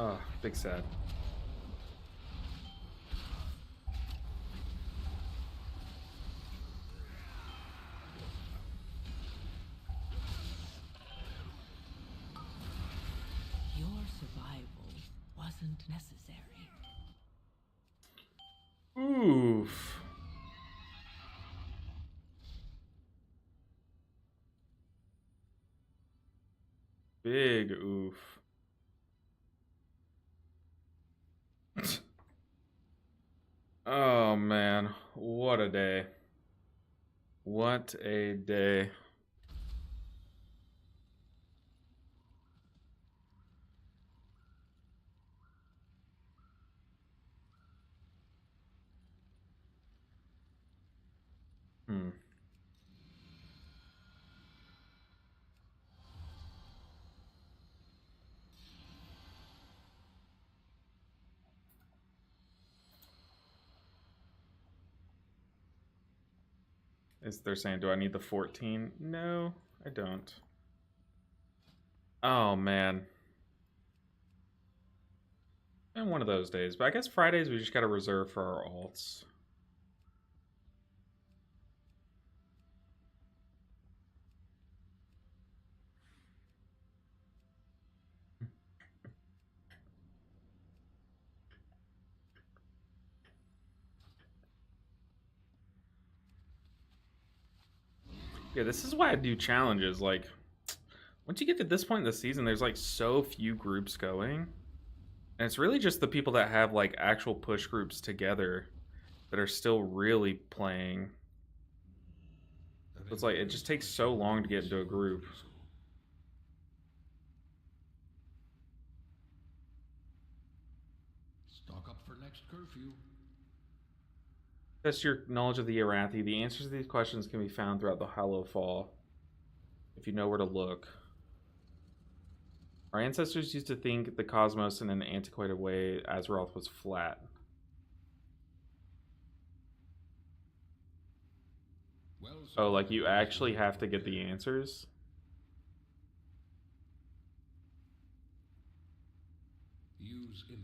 [SPEAKER 1] Oh, big sad.
[SPEAKER 3] Your survival wasn't necessary.
[SPEAKER 1] Oof. Big oof. Oh man, what a day. What a day. They're saying, do I need the 14? No, I don't. Oh, man. And one of those days. But I guess Fridays we just got to reserve for our alts. Yeah, this is why I do challenges. Like, once you get to this point in the season, there's like so few groups going. And it's really just the people that have like actual push groups together that are still really playing. It's like, it just takes so long to get into a group.
[SPEAKER 5] Stock up for next curfew.
[SPEAKER 1] Test your knowledge of the Arathi. The answers to these questions can be found throughout the Hollow Fall, if you know where to look. Our ancestors used to think the cosmos in an antiquated way. Azeroth was flat. Oh, like you actually have to get the answers?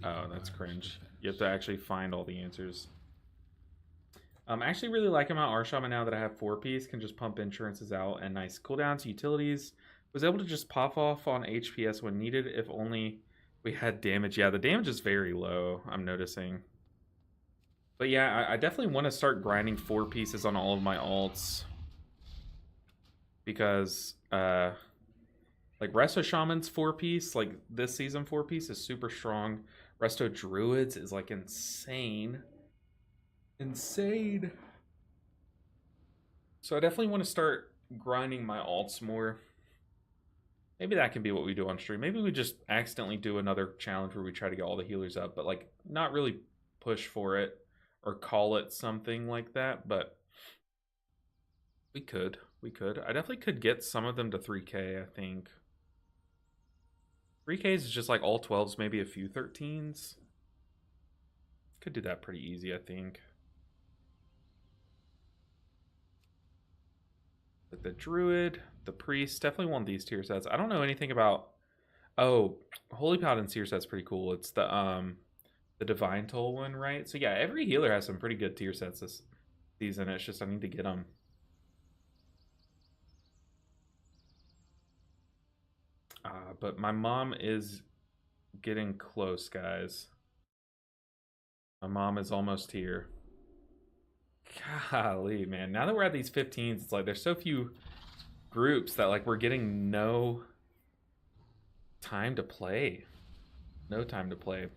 [SPEAKER 1] Oh, that's cringe. You have to actually find all the answers. I actually really like him out our Shaman now that I have 4-piece. Can just pump insurances out and nice cooldowns, utilities. Was able to just pop off on HPS when needed if only we had damage. Yeah, the damage is very low, I'm noticing. But yeah, I definitely want to start grinding 4 pieces on all of my alts. Because, like, Resto Shaman's 4-piece, like, this season 4-piece is super strong. Resto Druids is, like, insane. Insane. So I definitely want to start grinding my alts more. Maybe that can be what we do on stream. Maybe we just accidentally do another challenge where we try to get all the healers up, but like not really push for it or call it something like that, but we could. I definitely could get some of them to 3k, I think. 3ks is just like all 12s, maybe a few 13s. Could do that pretty easy, I think. Like the Druid, the Priest, definitely want these tier sets. I don't know anything about... Oh, Holy Paladin tier set's pretty cool. It's the Divine Toll one, right? So yeah, every healer has some pretty good tier sets this season. It's just I need to get them. But my mom is getting close, guys. My mom is almost here. Golly, man. Now that we're at these 15s, it's like there's so few groups that like we're getting no time to play. No time to play.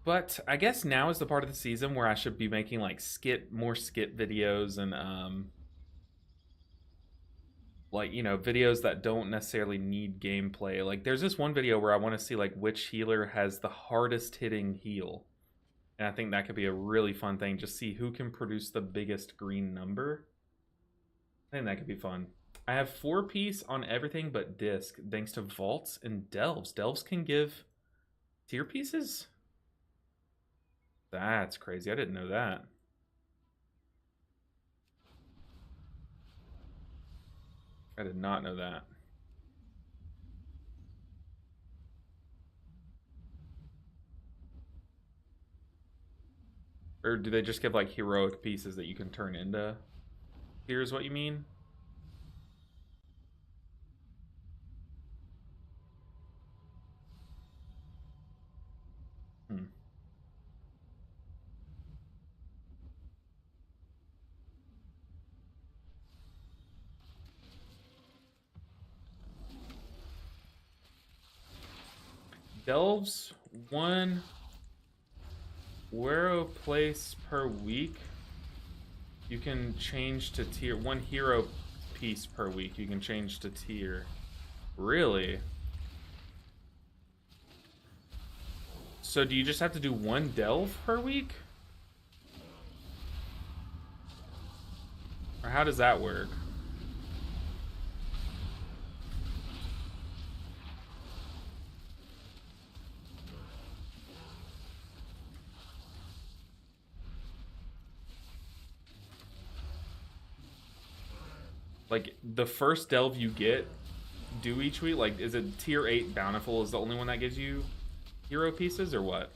[SPEAKER 1] But I guess now is the part of the season where I should be making like more skit videos and like, you know, videos that don't necessarily need gameplay. Like there's this one video where I want to see like which healer has the hardest hitting heal. And I think that could be a really fun thing. Just see who can produce the biggest green number. I think that could be fun. I have 4-piece on everything but disc, thanks to vaults and delves. Delves can give tier pieces? That's crazy. I didn't know that. I did not know that. Or do they just give like heroic pieces that you can turn into? Here's what you mean? Delves 1 Wero place per week. You can change to tier. 1 hero piece per week. You can change to tier. Really? So do you just have to do 1 delve per week? how does that work? Like, the first delve you get do each week? Like, is it tier 8 bountiful is the only one that gives you hero pieces, or what?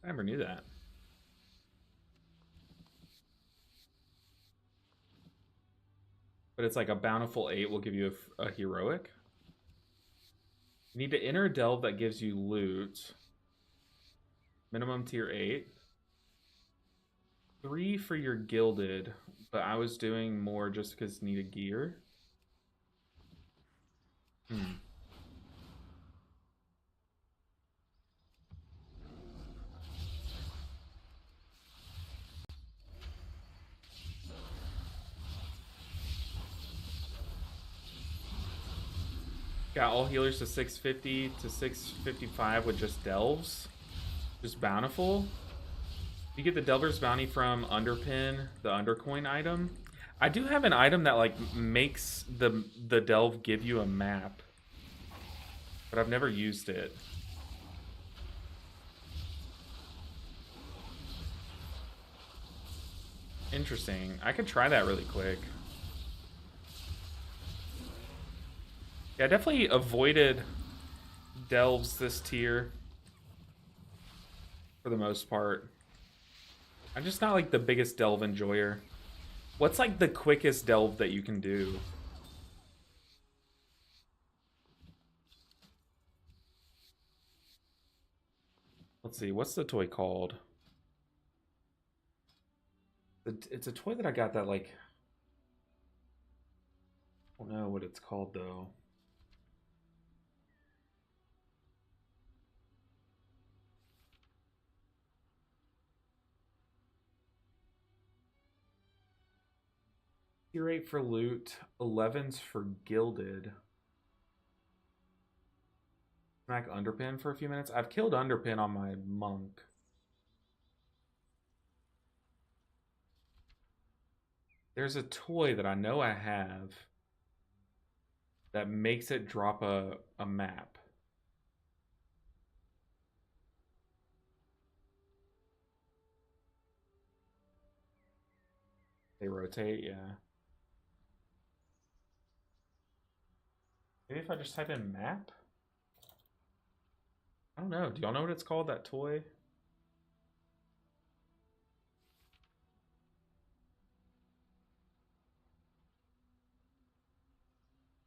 [SPEAKER 1] I never knew that. But it's like a bountiful 8 will give you a heroic. You need to enter a delve that gives you loot. Minimum tier 8. 3 for your gilded, but I was doing more just because needed gear. Got all healers to 650 to 655 with just delves. Just bountiful. You get the Delver's Bounty from Underpin, the Undercoin item. I do have an item that like makes the delve give you a map, but I've never used it. Interesting. I could try that really quick. Yeah, I definitely avoided delves this tier for the most part. I'm just not like the biggest delve enjoyer. What's like the quickest delve that you can do? Let's see, what's the toy called? It's a toy that I got that like... I don't know what it's called though. Tier 8 for loot, 11s for gilded. Smack Underpin for a few minutes. I've killed Underpin on my monk. There's a toy that I know I have that makes it drop a map. They rotate, yeah. Maybe if I just type in map? I don't know. Do y'all know what it's called, that toy?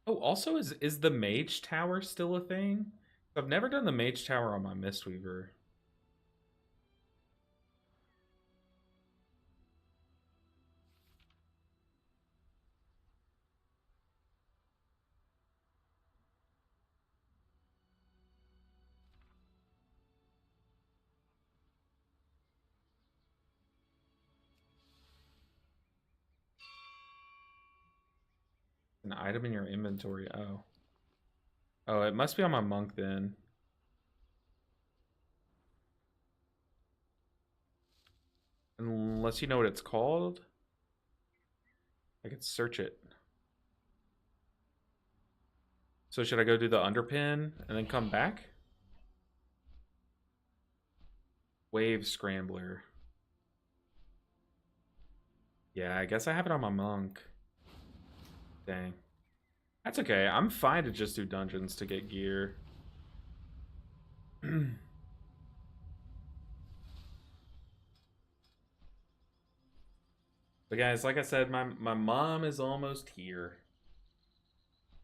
[SPEAKER 1] Oh, also, is the Mage Tower still a thing? I've never done the Mage Tower on my Mistweaver. An item in your inventory. Oh. Oh, it must be on my monk then. Unless you know what it's called. I could search it. So should I go do the underpin and then come back? Wave Scrambler. Yeah, I guess I have it on my monk. Dang. That's okay. I'm fine to just do dungeons to get gear. But guys, like I said, my mom is almost here.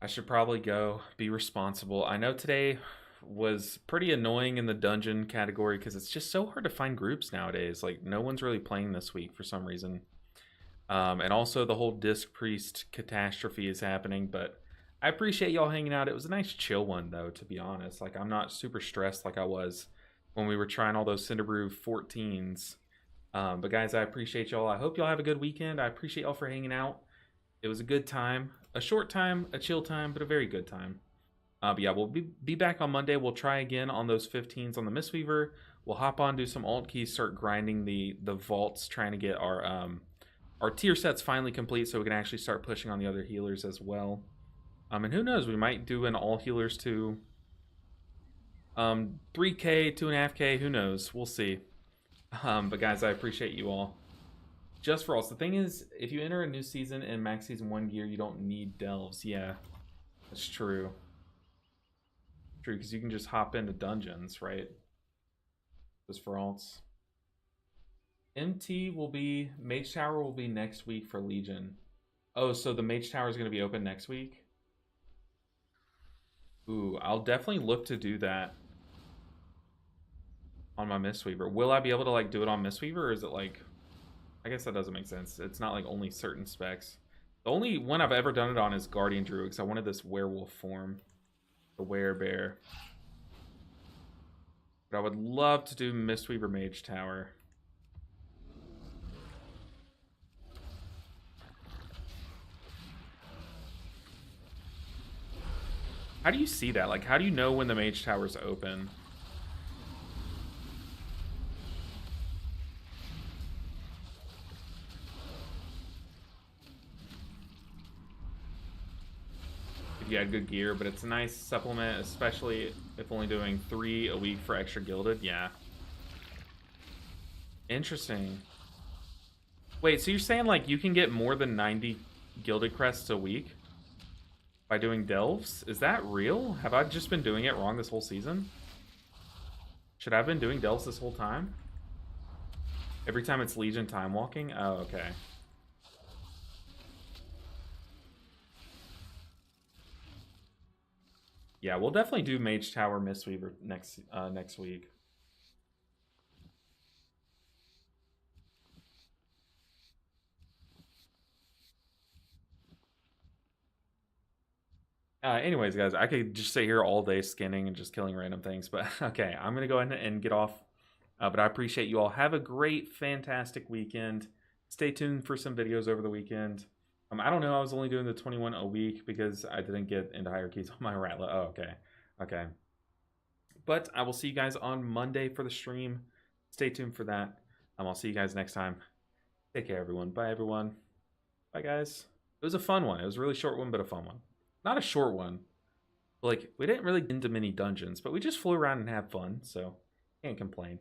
[SPEAKER 1] I should probably go be responsible. I know today was pretty annoying in the dungeon category because it's just so hard to find groups nowadays. Like, no one's really playing this week for some reason. And also the whole Disc Priest catastrophe is happening, but I appreciate y'all hanging out. It was a nice chill one though, to be honest. Like, I'm not super stressed like I was when we were trying all those Cinderbrew 14s. But guys, I appreciate y'all. I hope y'all have a good weekend. I appreciate y'all for hanging out. It was a good time. A short time, a chill time, but a very good time. But yeah, we'll be back on Monday. We'll try again on those 15s on the Mistweaver. We'll hop on, do some alt keys, start grinding the vaults, trying to get our tier sets finally complete so we can actually start pushing on the other healers as well. And who knows, we might do an all healers too. 3K, 2.5K, who knows? We'll see. But guys, I appreciate you all. Just for us. The thing is, if you enter a new season in max season 1 gear, you don't need delves. Yeah, that's true. True, because you can just hop into dungeons, right? Just for alts. MT will be... Mage Tower will be next week for Legion. Oh, so the Mage Tower is going to be open next week? Ooh, I'll definitely look to do that on my Mistweaver. Will I be able to like do it on Mistweaver, or is it like... I guess that doesn't make sense. It's not like only certain specs. The only one I've ever done it on is Guardian Druid, because I wanted this werewolf form. The werebear. But I would love to do Mistweaver Mage Tower. How do you see that? Like, how do you know when the Mage Tower's open? If you had good gear, but it's a nice supplement, especially if only doing 3 a week for extra gilded. Yeah. Interesting. Wait, so you're saying like you can get more than 90 gilded crests a week by doing delves? Is that real? Have I just been doing it wrong this whole season? Should I have been doing delves this whole time? Every time it's Legion time walking? Oh, okay. Yeah, we'll definitely do Mage Tower Mistweaver next week. Anyways, guys, I could just sit here all day skinning and just killing random things, but okay, I'm going to go ahead and get off. But I appreciate you all. Have a great, fantastic weekend. Stay tuned for some videos over the weekend. I don't know, I was only doing the 21 a week because I didn't get into higher keys on my Rattler. Oh, okay. Okay. But I will see you guys on Monday for the stream. Stay tuned for that. I'll see you guys next time. Take care, everyone. Bye, everyone. Bye, guys. It was a fun one. It was a really short one, but a fun one. Not a short one. Like, we didn't really get into many dungeons, but we just flew around and had fun, so can't complain.